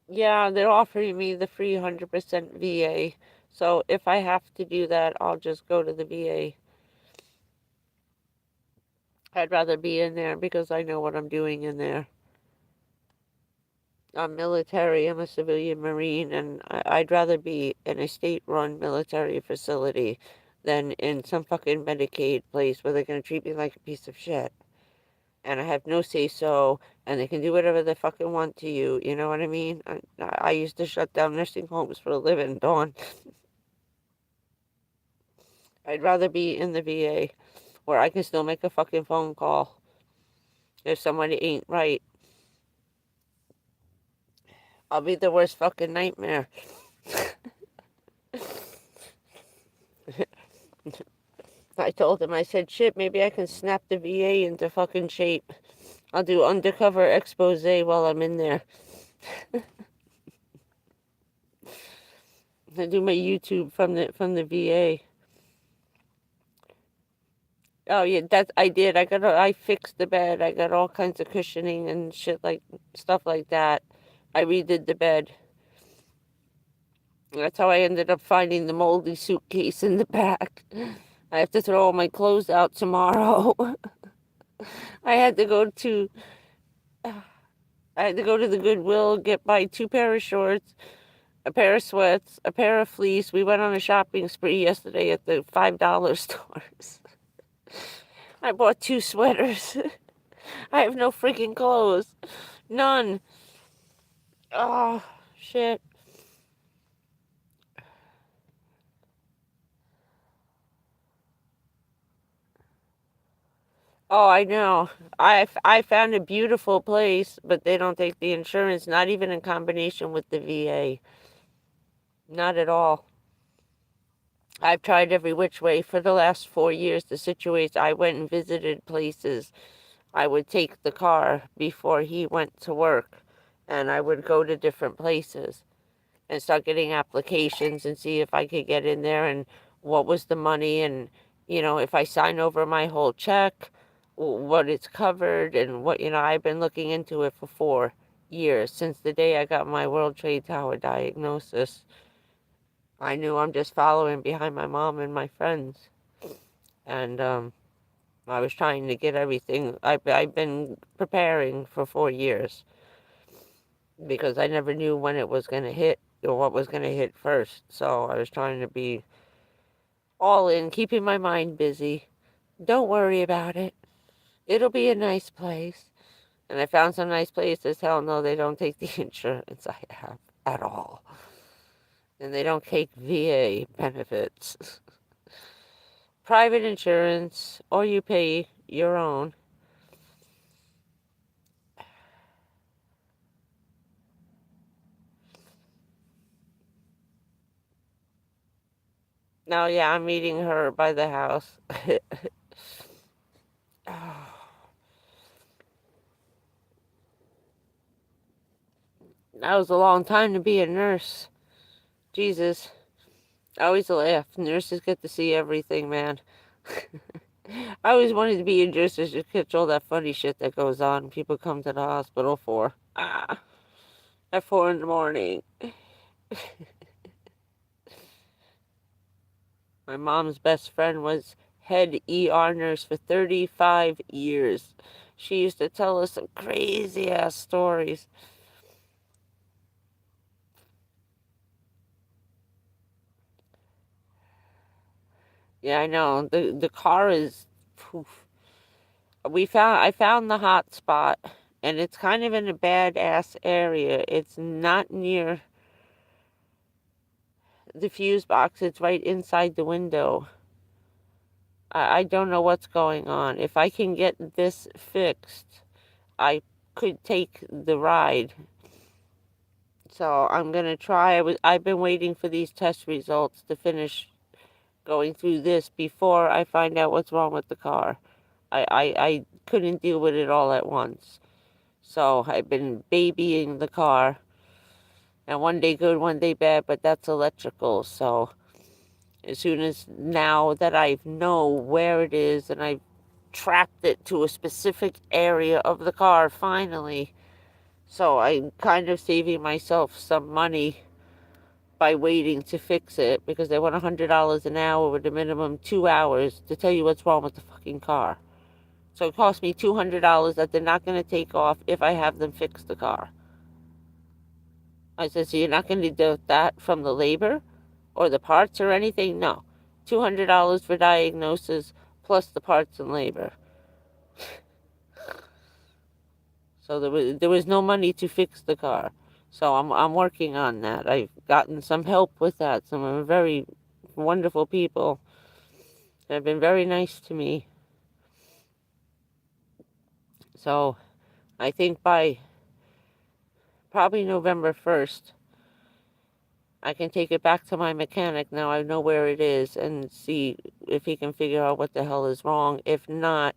Yeah, they're offering me the free 100% VA. So if I have to do that, I'll just go to the VA. I'd rather be in there because I know what I'm doing in there. I'm military, I'm a civilian Marine, and I'd rather be in a state-run military facility than in some fucking Medicaid place where they're going to treat me like a piece of shit. And I have no say-so, and they can do whatever they fucking want to you, you know what I mean? I used to shut down nursing homes for a living, Dawn. I'd rather be in the VA where I can still make a fucking phone call if somebody ain't right. I'll be the worst fucking nightmare. I told him, I said, shit, maybe I can snap the VA into fucking shape. I'll do undercover expose while I'm in there. I do my YouTube from the VA. Oh yeah, I did. I fixed the bed. I got all kinds of cushioning and shit, like stuff like that. I redid the bed. That's how I ended up finding the moldy suitcase in the back. I have to throw all my clothes out tomorrow. I had to go to the Goodwill, buy 2 pair of shorts, a pair of sweats, a pair of fleece. We went on a shopping spree yesterday at the $5 stores. I bought 2 sweaters. I have no freaking clothes. None. Oh, shit. Oh, I know. I found a beautiful place, but they don't take the insurance, not even in combination with the VA. Not at all. I've tried every which way for the last 4 years to situate. I went and visited places. I would take the car before he went to work, and I would go to different places and start getting applications and see if I could get in there and what was the money and, if I sign over my whole check, what it's covered and what, I've been looking into it for 4 years since the day I got my World Trade Tower diagnosis. I knew I'm just following behind my mom and my friends. And I was trying to get everything. I've been preparing for 4 years because I never knew when it was going to hit or what was going to hit first. So I was trying to be all in, keeping my mind busy. Don't worry about it. It'll be a nice place. And I found some nice places. Hell no, they don't take the insurance I have at all. And they don't take VA benefits. Private insurance, or you pay your own. Now, yeah, I'm meeting her by the house. That was a long time to be a nurse. Jesus. I always laugh. Nurses get to see everything, man. I always wanted to be a nurse just to catch all that funny shit that goes on. People come to the hospital for. At 4 in the morning. My mom's best friend was head ER nurse for 35 years. She used to tell us some crazy ass stories. Yeah, I know. The car is poof. I found the hot spot and it's kind of in a badass area. It's not near the fuse box. It's right inside the window. I don't know what's going on. If I can get this fixed, I could take the ride. So I'm gonna try. I've been waiting for these test results to finish going through this before I find out what's wrong with the car. I couldn't deal with it all at once. So I've been babying the car. And one day good, one day bad, but that's electrical. So as soon as now that I know where it is and I've tracked it to a specific area of the car finally, so I'm kind of saving myself some money by waiting to fix it because they want $100 an hour with a minimum 2 hours to tell you what's wrong with the fucking car. So it cost me $200 that they're not going to take off if I have them fix the car. I said, so you're not going to deduct that from the labor or the parts or anything? No. $200 for diagnosis plus the parts and labor. So there was no money to fix the car. So I'm working on that. I've gotten some help with that. Some very wonderful people have been very nice to me. So I think by probably November 1st, I can take it back to my mechanic. Now I know where it is and see if he can figure out what the hell is wrong. If not,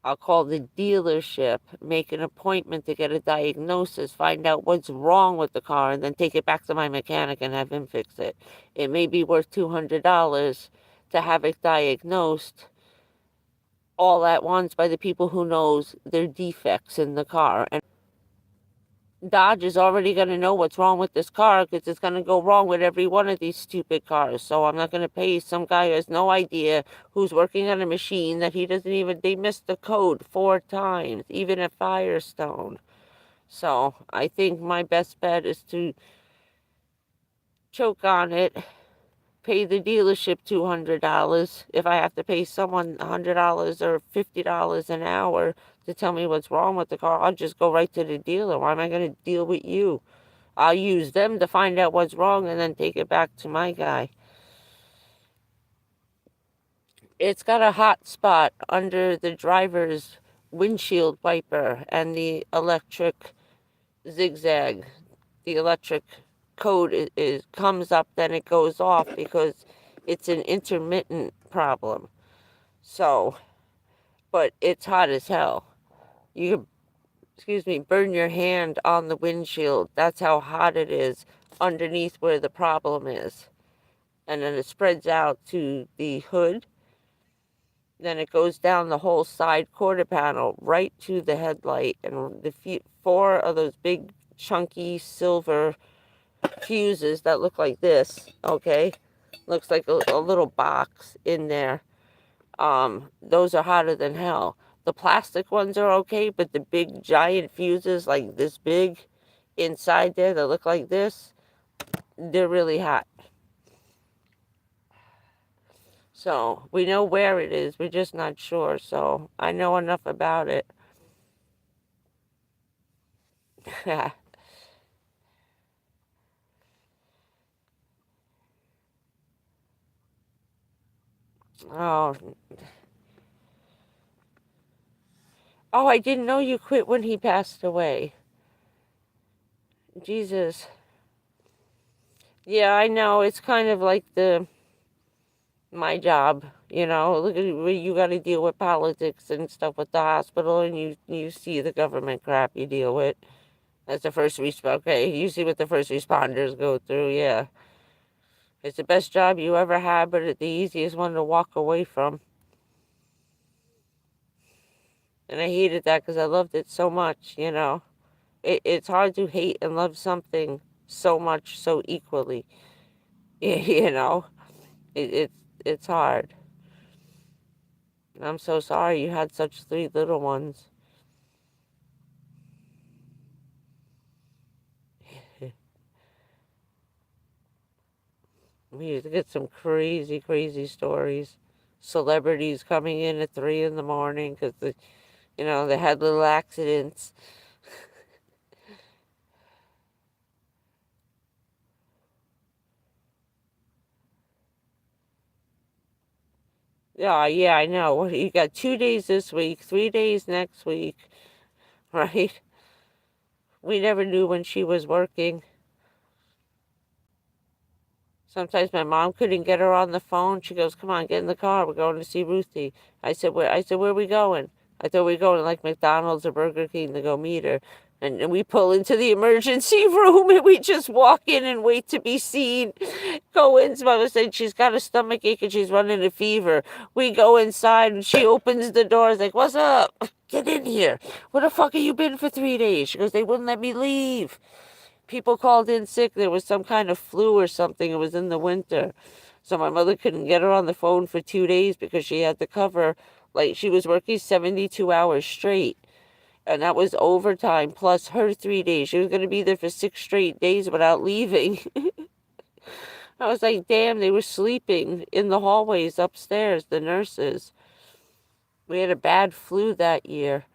I'll call the dealership, make an appointment to get a diagnosis, find out what's wrong with the car, and then take it back to my mechanic and have him fix it. It may be worth $200 to have it diagnosed all at once by the people who knows their defects in the car. And Dodge is already going to know what's wrong with this car because it's going to go wrong with every one of these stupid cars. So I'm not going to pay some guy who has no idea who's working on a machine that he doesn't even, they missed the code 4 times, even at Firestone. So I think my best bet is to choke on it, pay the dealership $200. If I have to pay someone $100 or $50 an hour to tell me what's wrong with the car, I'll just go right to the dealer. Why am I going to deal with you? I'll use them to find out what's wrong and then take it back to my guy. It's got a hot spot under the driver's windshield wiper and the electric zigzag. The electric code comes up, then it goes off because it's an intermittent problem. So, but it's hot as hell. You excuse me, burn your hand on the windshield. That's how hot it is underneath where the problem is. And then it spreads out to the hood. Then it goes down the whole side quarter panel right to the headlight. And the four of those big, chunky silver fuses that look like this, okay? Looks like a little box in there. Those are hotter than hell. The plastic ones are okay, but the big giant fuses like this big inside there that look like this, they're really hot. So we know where it is, we're just not sure. So I know enough about it. Oh, oh, I didn't know you quit when he passed away. Jesus. Yeah, I know. It's kind of like my job, look at you got to deal with politics and stuff with the hospital, and you see the government crap you deal with. That's the first okay, you see what the first responders go through. Yeah, it's the best job you ever had, but it's the easiest one to walk away from. And I hated that because I loved it so much. It's hard to hate and love something so much so equally. you know it's hard. I'm so sorry you had such three little ones. We used to get some crazy, crazy stories. Celebrities coming in at 3 in the morning because they had little accidents. Yeah, I know. You got 2 days this week, 3 days next week, right? We never knew when she was working. Sometimes my mom couldn't get her on the phone. She goes, "Come on, get in the car. We're going to see Ruthie." I said, "Where?" I said, "Where are we going?" I thought we were going to like McDonald's or Burger King to go meet her. And we pull into the emergency room and we just walk in and wait to be seen. Go in. Mother said she's got a stomach ache and she's running a fever. We go inside and she opens the doors like, "What's up? Get in here. Where the fuck have you been for 3 days?" She goes, "They wouldn't let me leave. People called in sick. There was some kind of flu or something. It was in the winter." So my mother couldn't get her on the phone for 2 days because she had to cover, like she was working 72 hours straight. And that was overtime plus her 3 days. She was going to be there for 6 straight days without leaving. I was like, damn, they were sleeping in the hallways upstairs, the nurses. We had a bad flu that year.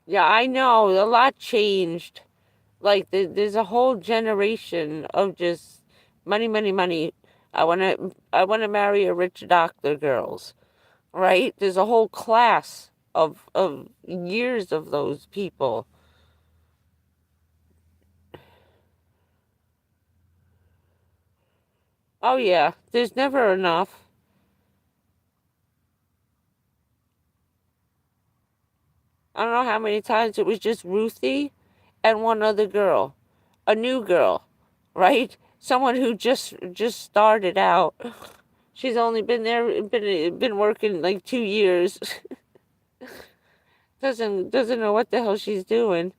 Yeah, I know. A lot changed. Like there's a whole generation of just money, money, money. I want to marry a rich doctor girls, right? There's a whole class of years of those people. Oh yeah, there's never enough. I don't know how many times it was just Ruthie and one other girl, a new girl, right? Someone who just started out. She's only been there, been working like 2 years. Doesn't know what the hell she's doing.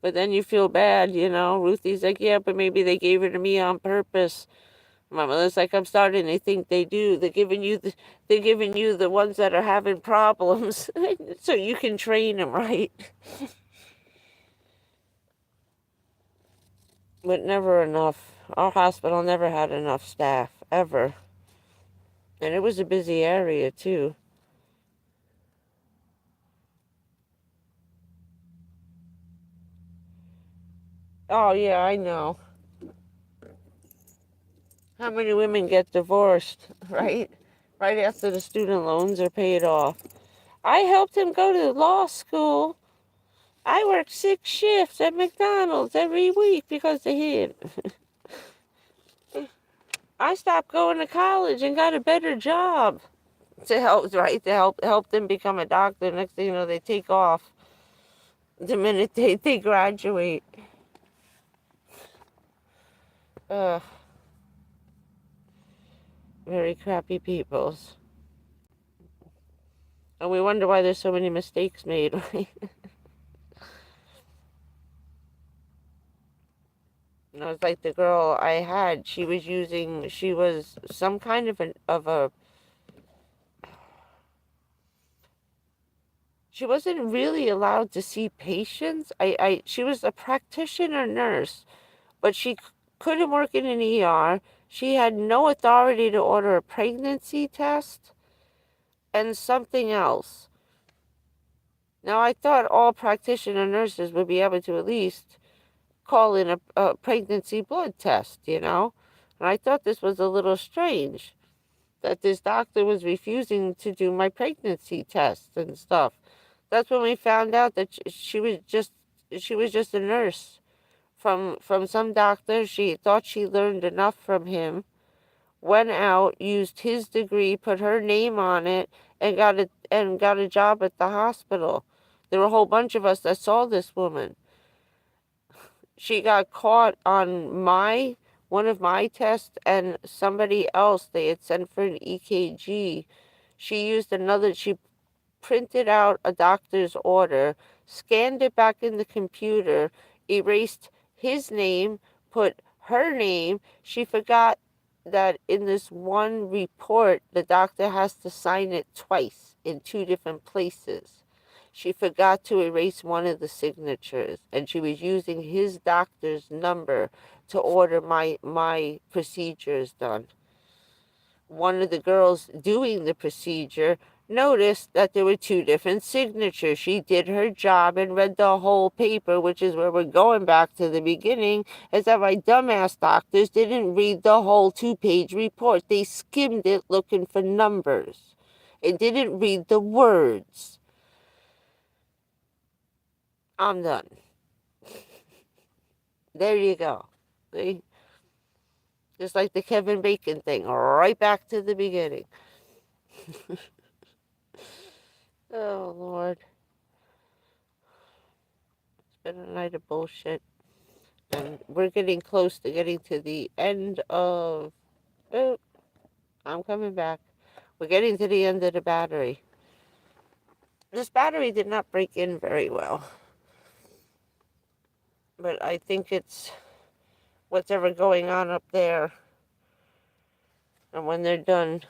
But then you feel bad. Ruthie's like, "Yeah, but maybe they gave her to me on purpose." My mother's like, "I'm starting to think they do. They're giving you the ones that are having problems, so you can train them right." But never enough. Our hospital never had enough staff ever, and it was a busy area too. Oh, yeah, I know. How many women get divorced, right? Right after the student loans are paid off. I helped him go to law school. I worked 6 shifts at McDonald's every week because of him. I stopped going to college and got a better job to help, right? To help them become a doctor. Next thing you know, they take off the minute they graduate. Ugh, very crappy peoples. And we wonder why there's so many mistakes made, right? You know, it's like the girl I had, she was some kind of a, she wasn't really allowed to see patients. She was a practitioner nurse, but she couldn't work in an ER. She had no authority to order a pregnancy test and something else. Now, I thought all practitioner nurses would be able to at least call in a pregnancy blood test, you know? And I thought this was a little strange that this doctor was refusing to do my pregnancy tests and stuff. That's when we found out that she was just a nurse from some doctor. She thought she learned enough from him, went out, used his degree, put her name on it, and got a job at the hospital. There were a whole bunch of us that saw this woman. She got caught on one of my tests and somebody else. They had sent for an EKG. She printed out a doctor's order, scanned it back in the computer, erased his name, put her name. She forgot that in this one report, the doctor has to sign it twice in 2 different places. She forgot to erase one of the signatures, and she was using his doctor's number to order my procedures done. One of the girls doing the procedure noticed that there were 2 different signatures. She did her job and read the whole paper, which is where we're going back to the beginning, is that my dumbass doctors didn't read the whole 2-page report. They skimmed it looking for numbers. It didn't read the words. I'm done. There you go. See? Just like the Kevin Bacon thing, right back to the beginning. Oh, Lord. It's been a night of bullshit. And we're getting close to getting to the end of... Oh, I'm coming back. We're getting to the end of the battery. This battery did not break in very well. But I think it's what's ever going on up there. And when they're done...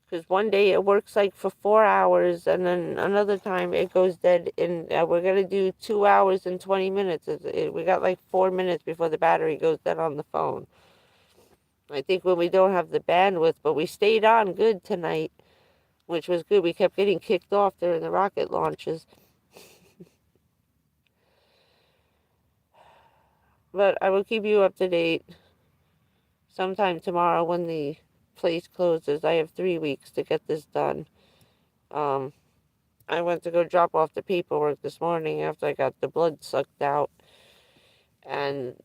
Because one day it works like for 4 hours, and then another time it goes dead. And we're going to do 2 hours and 20 minutes. We got like 4 minutes before the battery goes dead on the phone. I think when we don't have the bandwidth, but we stayed on good tonight, which was good. We kept getting kicked off during the rocket launches. But I will keep you up to date sometime tomorrow when the place closes. I have 3 weeks to get this done. I went to go drop off the paperwork this morning after I got the blood sucked out, and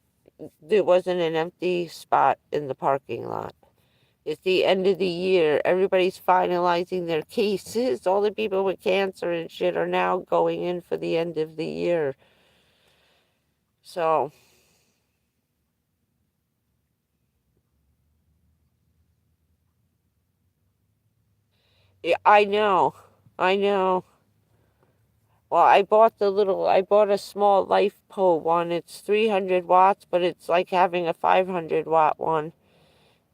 there wasn't an empty spot in the parking lot. It's the end of the year. Everybody's finalizing their cases. All the people with cancer and shit are now going in for the end of the year. So, yeah, I know. I know. Well, I bought a small LifePo one. It's 300 watts, but it's like having a 500 watt one.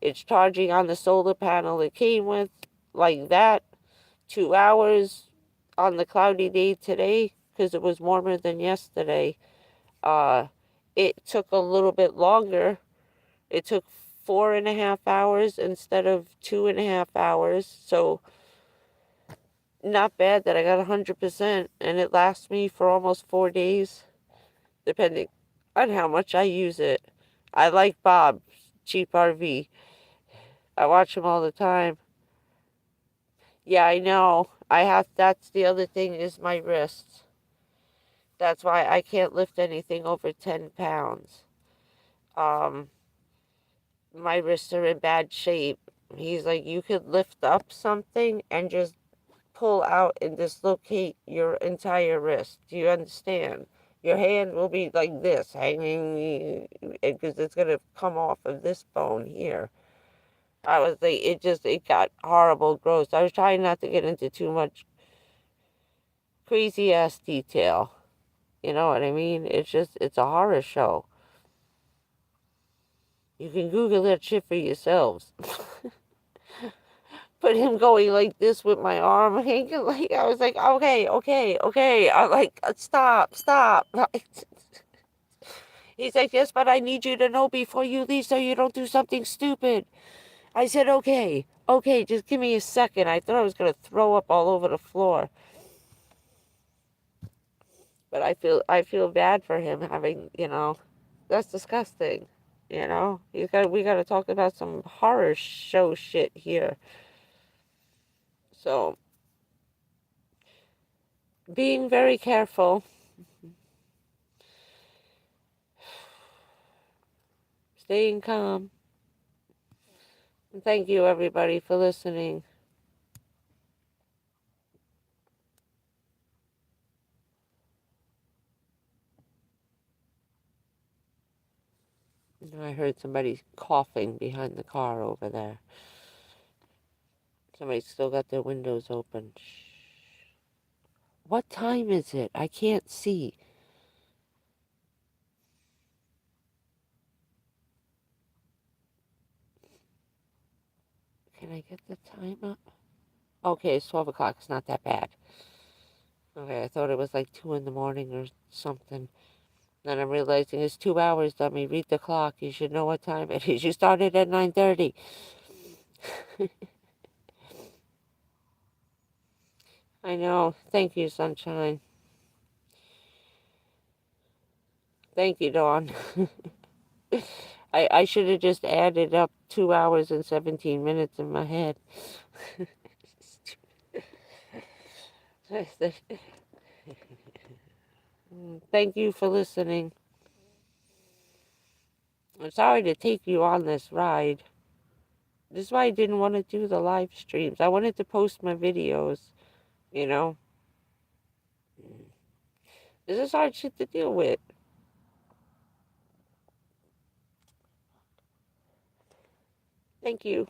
It's charging on the solar panel it came with, like that. 2 hours on the cloudy day today, because it was warmer than yesterday. It took a little bit longer. It took 4.5 hours instead of 2.5 hours. So not bad that I got 100%, and it lasts me for almost 4 days, depending on how much I use it. I like Bob, Cheap RV. I watch him all the time. Yeah, I know. That's the other thing is my wrists. That's why I can't lift anything over 10 pounds. Um, my wrists are in bad shape. He's like, you could lift up something and just pull out and dislocate your entire wrist. Do you understand? Your hand will be like this, hanging, because it's going to come off of this bone here. I was like, it got horrible, gross. I was trying not to get into too much crazy ass detail. You know what I mean? It's a horror show. You can Google that shit for yourselves. But him going like this with my arm hanging, like, I was like, okay, okay, okay. I'm like, stop, stop. He's like, yes, but I need you to know before you leave so you don't do something stupid. I said, okay, okay, just give me a second. I thought I was going to throw up all over the floor. But I feel bad for him having, that's disgusting. We got to talk about some horror show shit here. So, being very careful. Staying calm. And thank you, everybody, for listening. I heard somebody coughing behind the car over there. Somebody's still got their windows open. Shh. What time is it? I can't see. Can I get the time up? Okay, it's 12 o'clock. It's not that bad. Okay, I thought it was like 2 in the morning or something. Then I'm realizing it's 2 hours, dummy. Read the clock. You should know what time it is. You started at 9:30. I know. Thank you, sunshine. Thank you, Dawn. I should have just added up 2 hours and 17 minutes in my head. Thank you for listening. I'm sorry to take you on this ride. This is why I didn't want to do the live streams. I wanted to post my videos, you know. This is hard shit to deal with. Thank you.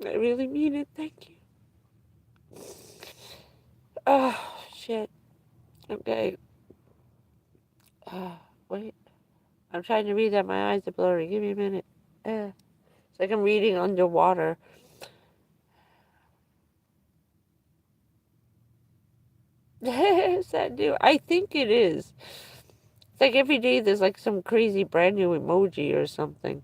I really mean it. Thank you. Oh, shit. Okay. Wait. I'm trying to read that. My eyes are blurry. Give me a minute. It's like I'm reading underwater. Is that new? I think it is. It's like every day there's like some crazy brand new emoji or something.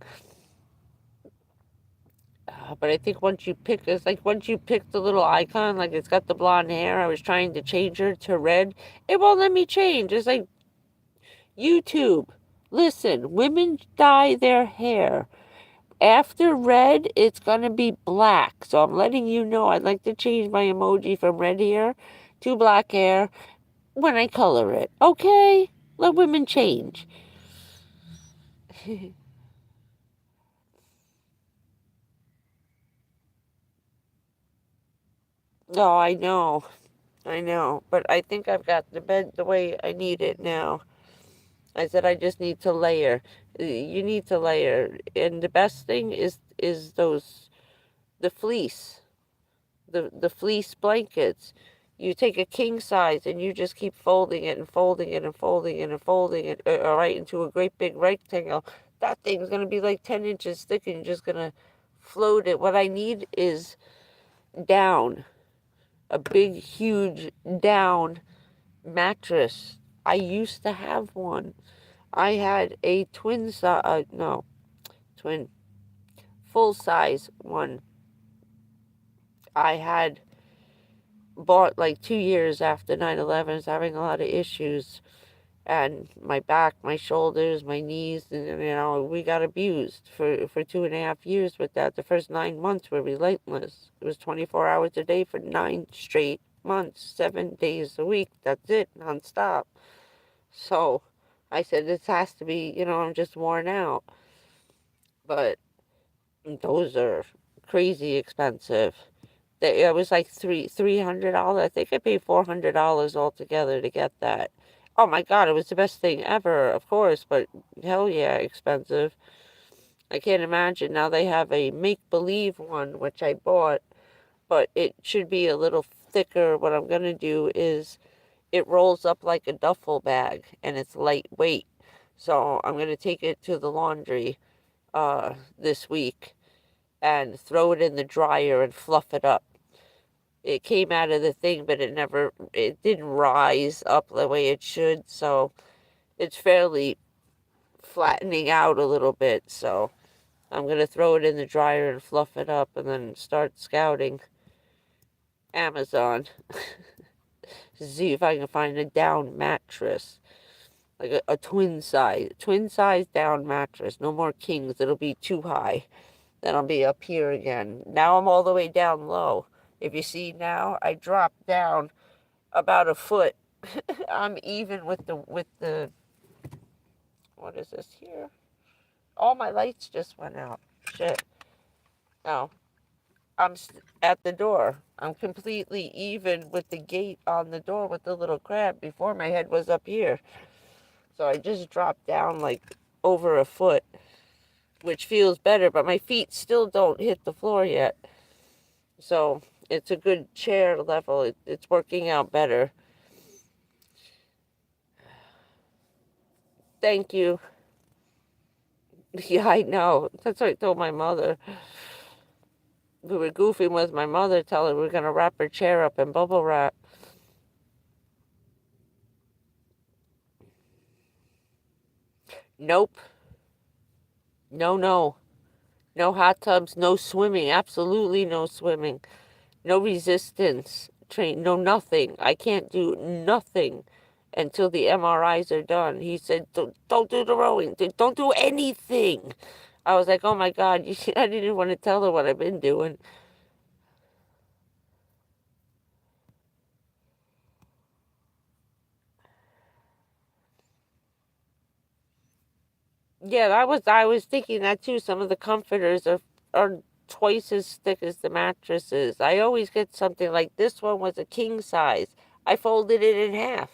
But I think it's like once you pick the little icon, like it's got the blonde hair, I was trying to change her to red. It won't let me change. It's like, YouTube, listen, women dye their hair. After red, it's going to be black. So I'm letting you know I'd like to change my emoji from red hair to black hair when I color it. Okay? Let women change. No, I know. I know. But I think I've got the bed the way I need it now. I said I just need to layer. You need to layer. And the best thing is the fleece. The fleece blankets. You take a king size and you just keep folding it and folding it and folding it and folding it, right into a great big rectangle. That thing's gonna be like 10 inches thick and you're just gonna float it. What I need is down, a big, huge down mattress. I used to have one. I had a twin, full size one. I had bought like 2 years after 9/11. I was having a lot of issues. And my back, my shoulders, my knees, and we got abused for 2.5 years with that. The first 9 months were relentless. It was 24 hours a day for 9 straight months, 7 days a week. That's it, nonstop. So I said, this has to be, I'm just worn out. But those are crazy expensive. It was like $300. I think I paid $400 altogether to get that. Oh my God, it was the best thing ever, of course, but hell yeah, expensive. I can't imagine. Now they have a make-believe one, which I bought, but it should be a little thicker. What I'm gonna do is it rolls up like a duffel bag and it's lightweight. So I'm gonna take it to the laundry this week and throw it in the dryer and fluff it up. It came out of the thing, but it didn't rise up the way it should. So it's fairly flattening out a little bit. So I'm going to throw it in the dryer and fluff it up and then start scouting Amazon to see if I can find a down mattress. Like a twin size down mattress. No more kings. It'll be too high. Then I'll be up here again. Now I'm all the way down low. If you see now, I dropped down about a foot. I'm even with the what is this here? All my lights just went out. Shit. No, I'm at the door. I'm completely even with the gate on the door with the little crab. Before my head was up here. So I just dropped down like over a foot, which feels better, but my feet still don't hit the floor yet. So it's a good chair level. It's working out better. Thank you. Yeah, I know. That's what I told my mother. We were goofing with my mother, telling her we are going to wrap her chair up in bubble wrap. Nope. No, no. No hot tubs, no swimming. Absolutely no swimming. No resistance train, no nothing. I can't do nothing until the MRIs are done. He said, don't do the rowing. Don't do anything. I was like, oh my God, I didn't want to tell her what I've been doing. Yeah, I was thinking that too. Some of the comforters are twice as thick as the mattresses. I always get something like this one was a king size. I folded it in half.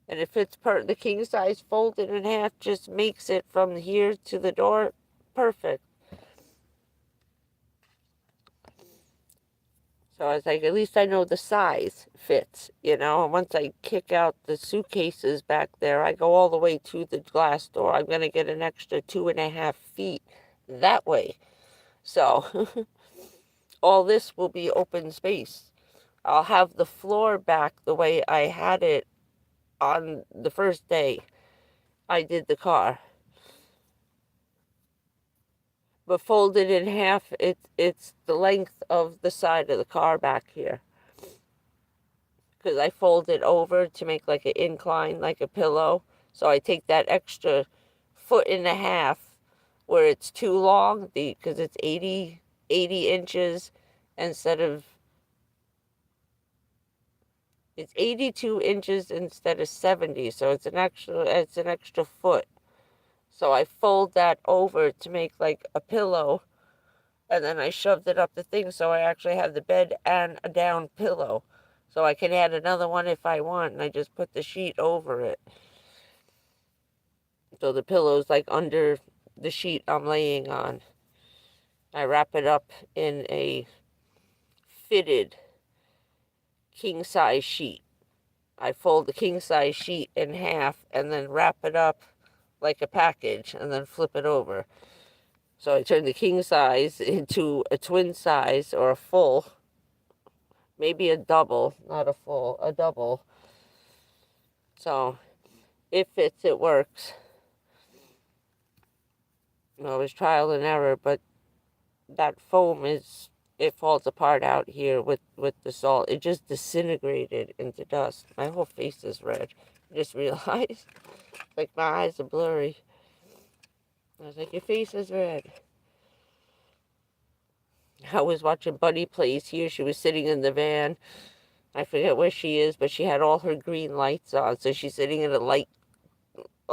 And if it's the king size folded in half just makes it from here to the door perfect. So I was like, at least I know the size fits, And once I kick out the suitcases back there, I go all the way to the glass door. I'm going to get an extra 2.5 feet that way. So all this will be open space. I'll have the floor back the way I had it on the first day I did the car. But folded in half, it's the length of the side of the car back here. Because I fold it over to make like an incline, like a pillow. So I take that extra 1.5 feet where it's too long, because it's 80 inches instead of, it's 82 inches instead of 70. So it's an extra foot. So I fold that over to make like a pillow. And then I shoved it up the thing so I actually have the bed and a down pillow. So I can add another one if I want, and I just put the sheet over it. So the pillow's like under the sheet I'm laying on. I wrap it up in a fitted king size sheet. I fold the king size sheet in half and then wrap it up like a package and then flip it over. So I turn the king size into a twin size or a full, maybe a double, not a full, a double. So it fits, it works. It was trial and error, but that foam is it falls apart out here with the salt. It just disintegrated into dust. My whole face is red. I just realized, like, my eyes are blurry. I was like, your face is red. I was watching Bunny Plays here. She was sitting in the van. I forget where she is, but she had all her green lights on. So she's sitting in a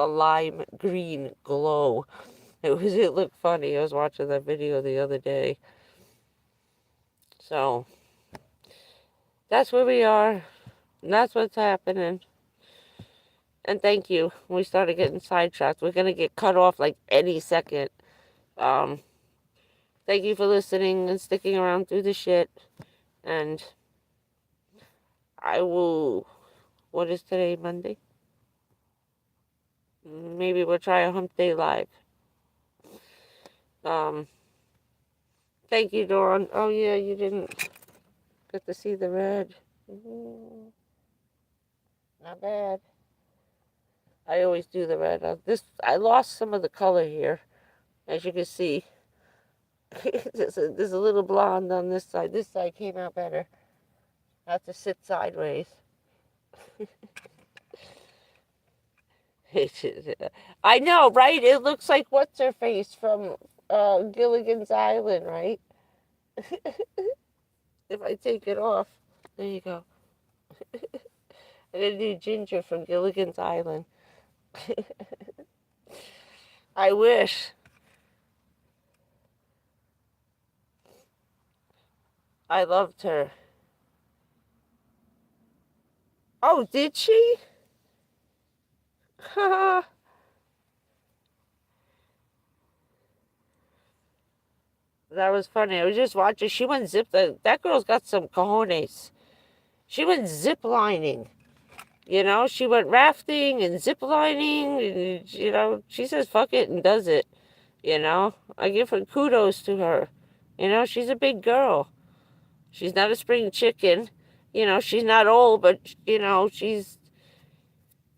lime green glow. It looked funny. I was watching that video the other day. So that's where we are. And that's what's happening. And thank you. We started getting sidetracked. We're gonna get cut off like any second. Thank you for listening and sticking around through the shit. And I will. What is today? Monday? Maybe we'll try a hump day live. Thank you, Dawn. Oh yeah, you didn't get to see the red. Not bad. I always do the red. I lost some of the color here, as you can see. there's a little blonde on this side. This side came out better. I have to sit sideways. I know, right? It looks like what's her face from Gilligan's Island, right? If I take it off, there you go. I'm gonna do Ginger from Gilligan's Island. I wish. I loved her. Oh, did she? That was funny. I was just watching. She went that girl's got some cojones. She went zip lining. You know, she went rafting and zip lining. And, you know, she says fuck it and does it. You know, I give her kudos to her. You know, she's a big girl. She's not a spring chicken. You know, she's not old, but, you know, she's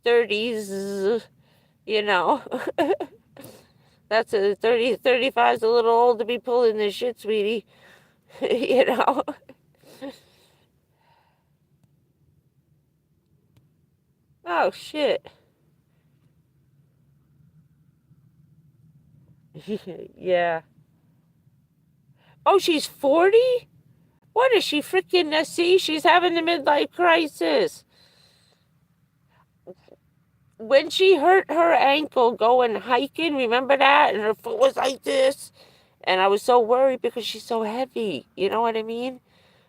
30s, you know. That's a 35 is a little old to be pulling this shit, sweetie. You know. Oh, shit. Yeah. Oh, she's 40? What is she freaking, see? She's having the midlife crisis. When she hurt her ankle going hiking, remember that? And her foot was like this. And I was so worried because she's so heavy. You know what I mean?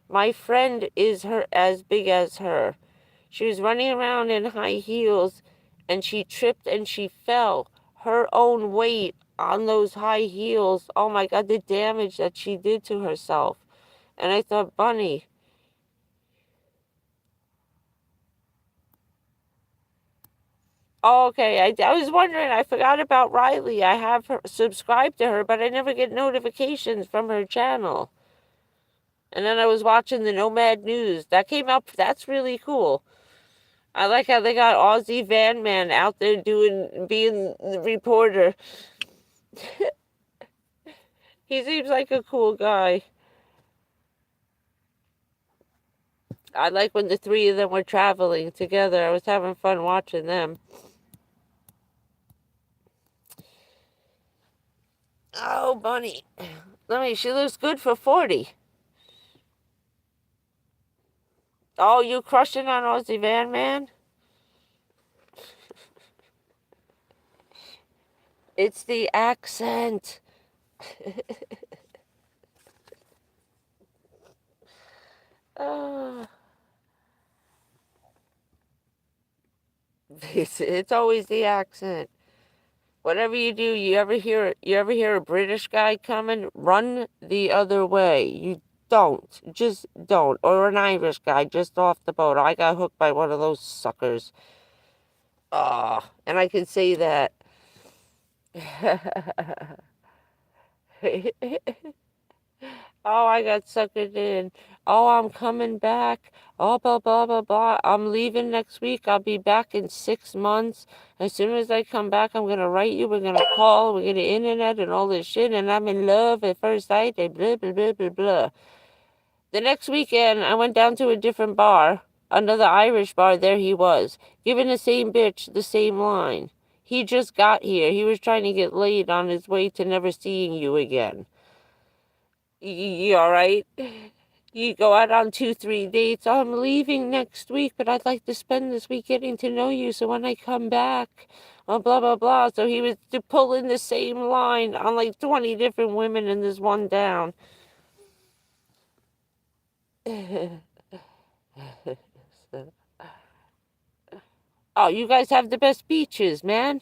My friend is as big as her. She was running around in high heels and she tripped and she fell. Her own weight on those high heels. Oh my God, the damage that she did to herself. And I thought, Bunny. Oh, okay. I was wondering. I forgot about Riley. I have her subscribed to her, but I never get notifications from her channel. And then I was watching the Nomad News. That came up. That's really cool. I like how they got Aussie Van Man out there being the reporter. He seems like a cool guy. I like when the three of them were traveling together. I was having fun watching them. Oh, Bunny. She looks good for 40. Oh, you crushing on Aussie Van Man? It's the accent. It's always the accent. Whatever you do, you ever hear a British guy coming, run the other way. You don't. Just don't. Or an Irish guy just off the boat. I got hooked by one of those suckers. And I can say that. Oh, I got suckered in. Oh, I'm coming back. Oh, blah, blah, blah, blah. I'm leaving next week. I'll be back in 6 months. As soon as I come back, I'm going to write you. We're going to call. We're going to internet and all this shit. And I'm in love at first sight and blah, blah, blah, blah, blah. The next weekend, I went down to a different bar, another Irish bar. There he was, giving the same bitch the same line. He just got here. He was trying to get laid on his way to never seeing you again. You all right? You go out on 2, 3 dates. Oh, I'm leaving next week, but I'd like to spend this week getting to know you. So when I come back, blah, blah, blah. So he was pulling the same line on like 20 different women in this one down. Oh, you guys have the best beaches, man.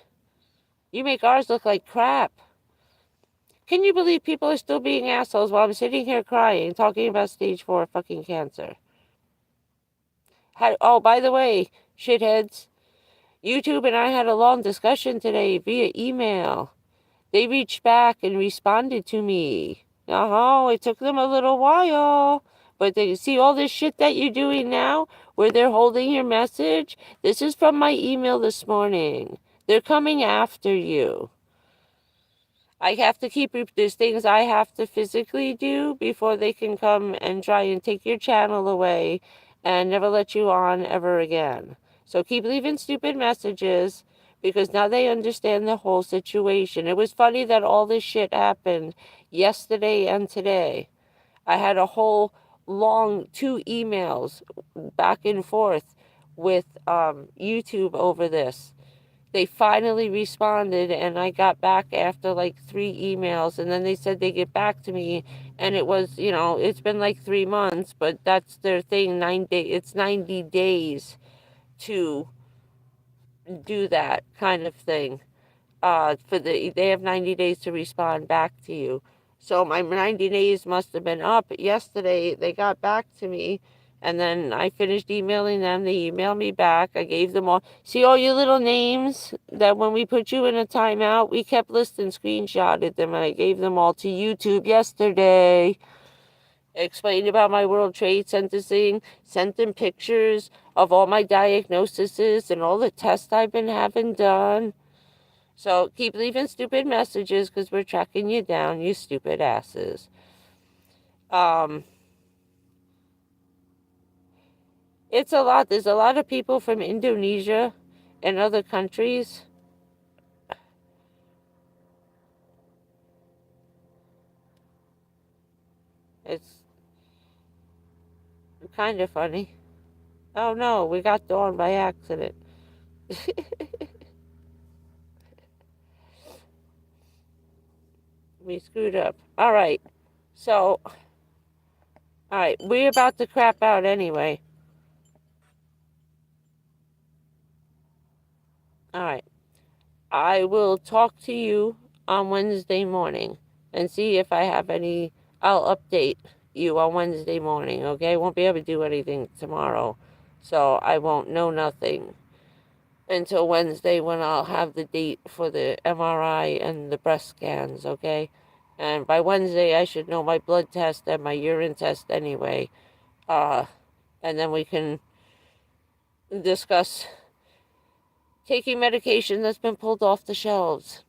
You make ours look like crap. Can you believe people are still being assholes while I'm sitting here crying, talking about stage 4 fucking cancer? Oh, by the way, shitheads, YouTube and I had a long discussion today via email. They reached back and responded to me. It took them a little while. But they see all this shit that you're doing now, where they're holding your message. This is from my email this morning. They're coming after you. I have to keep, there's things I have to physically do before they can come and try and take your channel away and never let you on ever again. So keep leaving stupid messages because now they understand the whole situation. It was funny that all this shit happened yesterday and today. I had a whole long 2 emails back and forth with YouTube over this. They finally responded, and I got back after like 3 emails, and then they said they get back to me, and it was, it's been like 3 months, but that's their thing. It's 90 days to do that kind of thing. They have 90 days to respond back to you. So my 90 days must have been up. Yesterday, they got back to me, and then I finished emailing them. They emailed me back. I gave them all. See all your little names that when we put you in a timeout, we kept listing, screenshotted them, and I gave them all to YouTube yesterday. Explained about my World Trade Center thing, sent them pictures of all my diagnoses and all the tests I've been having done. So keep leaving stupid messages because we're tracking you down, you stupid asses. It's a lot. There's a lot of people from Indonesia and other countries. It's kind of funny. Oh no, we got Dawn by accident. We screwed up. All right. So, all right, we're about to crap out anyway. All right. I will talk to you on Wednesday morning and see if I have any. I'll update you on Wednesday morning, okay? I won't be able to do anything tomorrow, so I won't know nothing until Wednesday when I'll have the date for the MRI and the breast scans, okay? And by Wednesday, I should know my blood test and my urine test anyway. And then we can discuss taking medication that's been pulled off the shelves.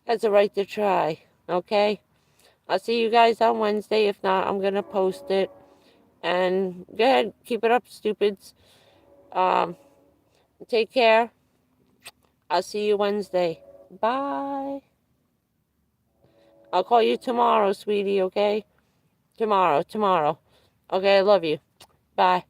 Has a right to try, okay? I'll see you guys on Wednesday. If not, I'm going to post it. And go ahead, keep it up, stupids. Take care. I'll see you Wednesday. Bye. I'll call you tomorrow, sweetie, okay? Tomorrow. Okay, I love you. Bye.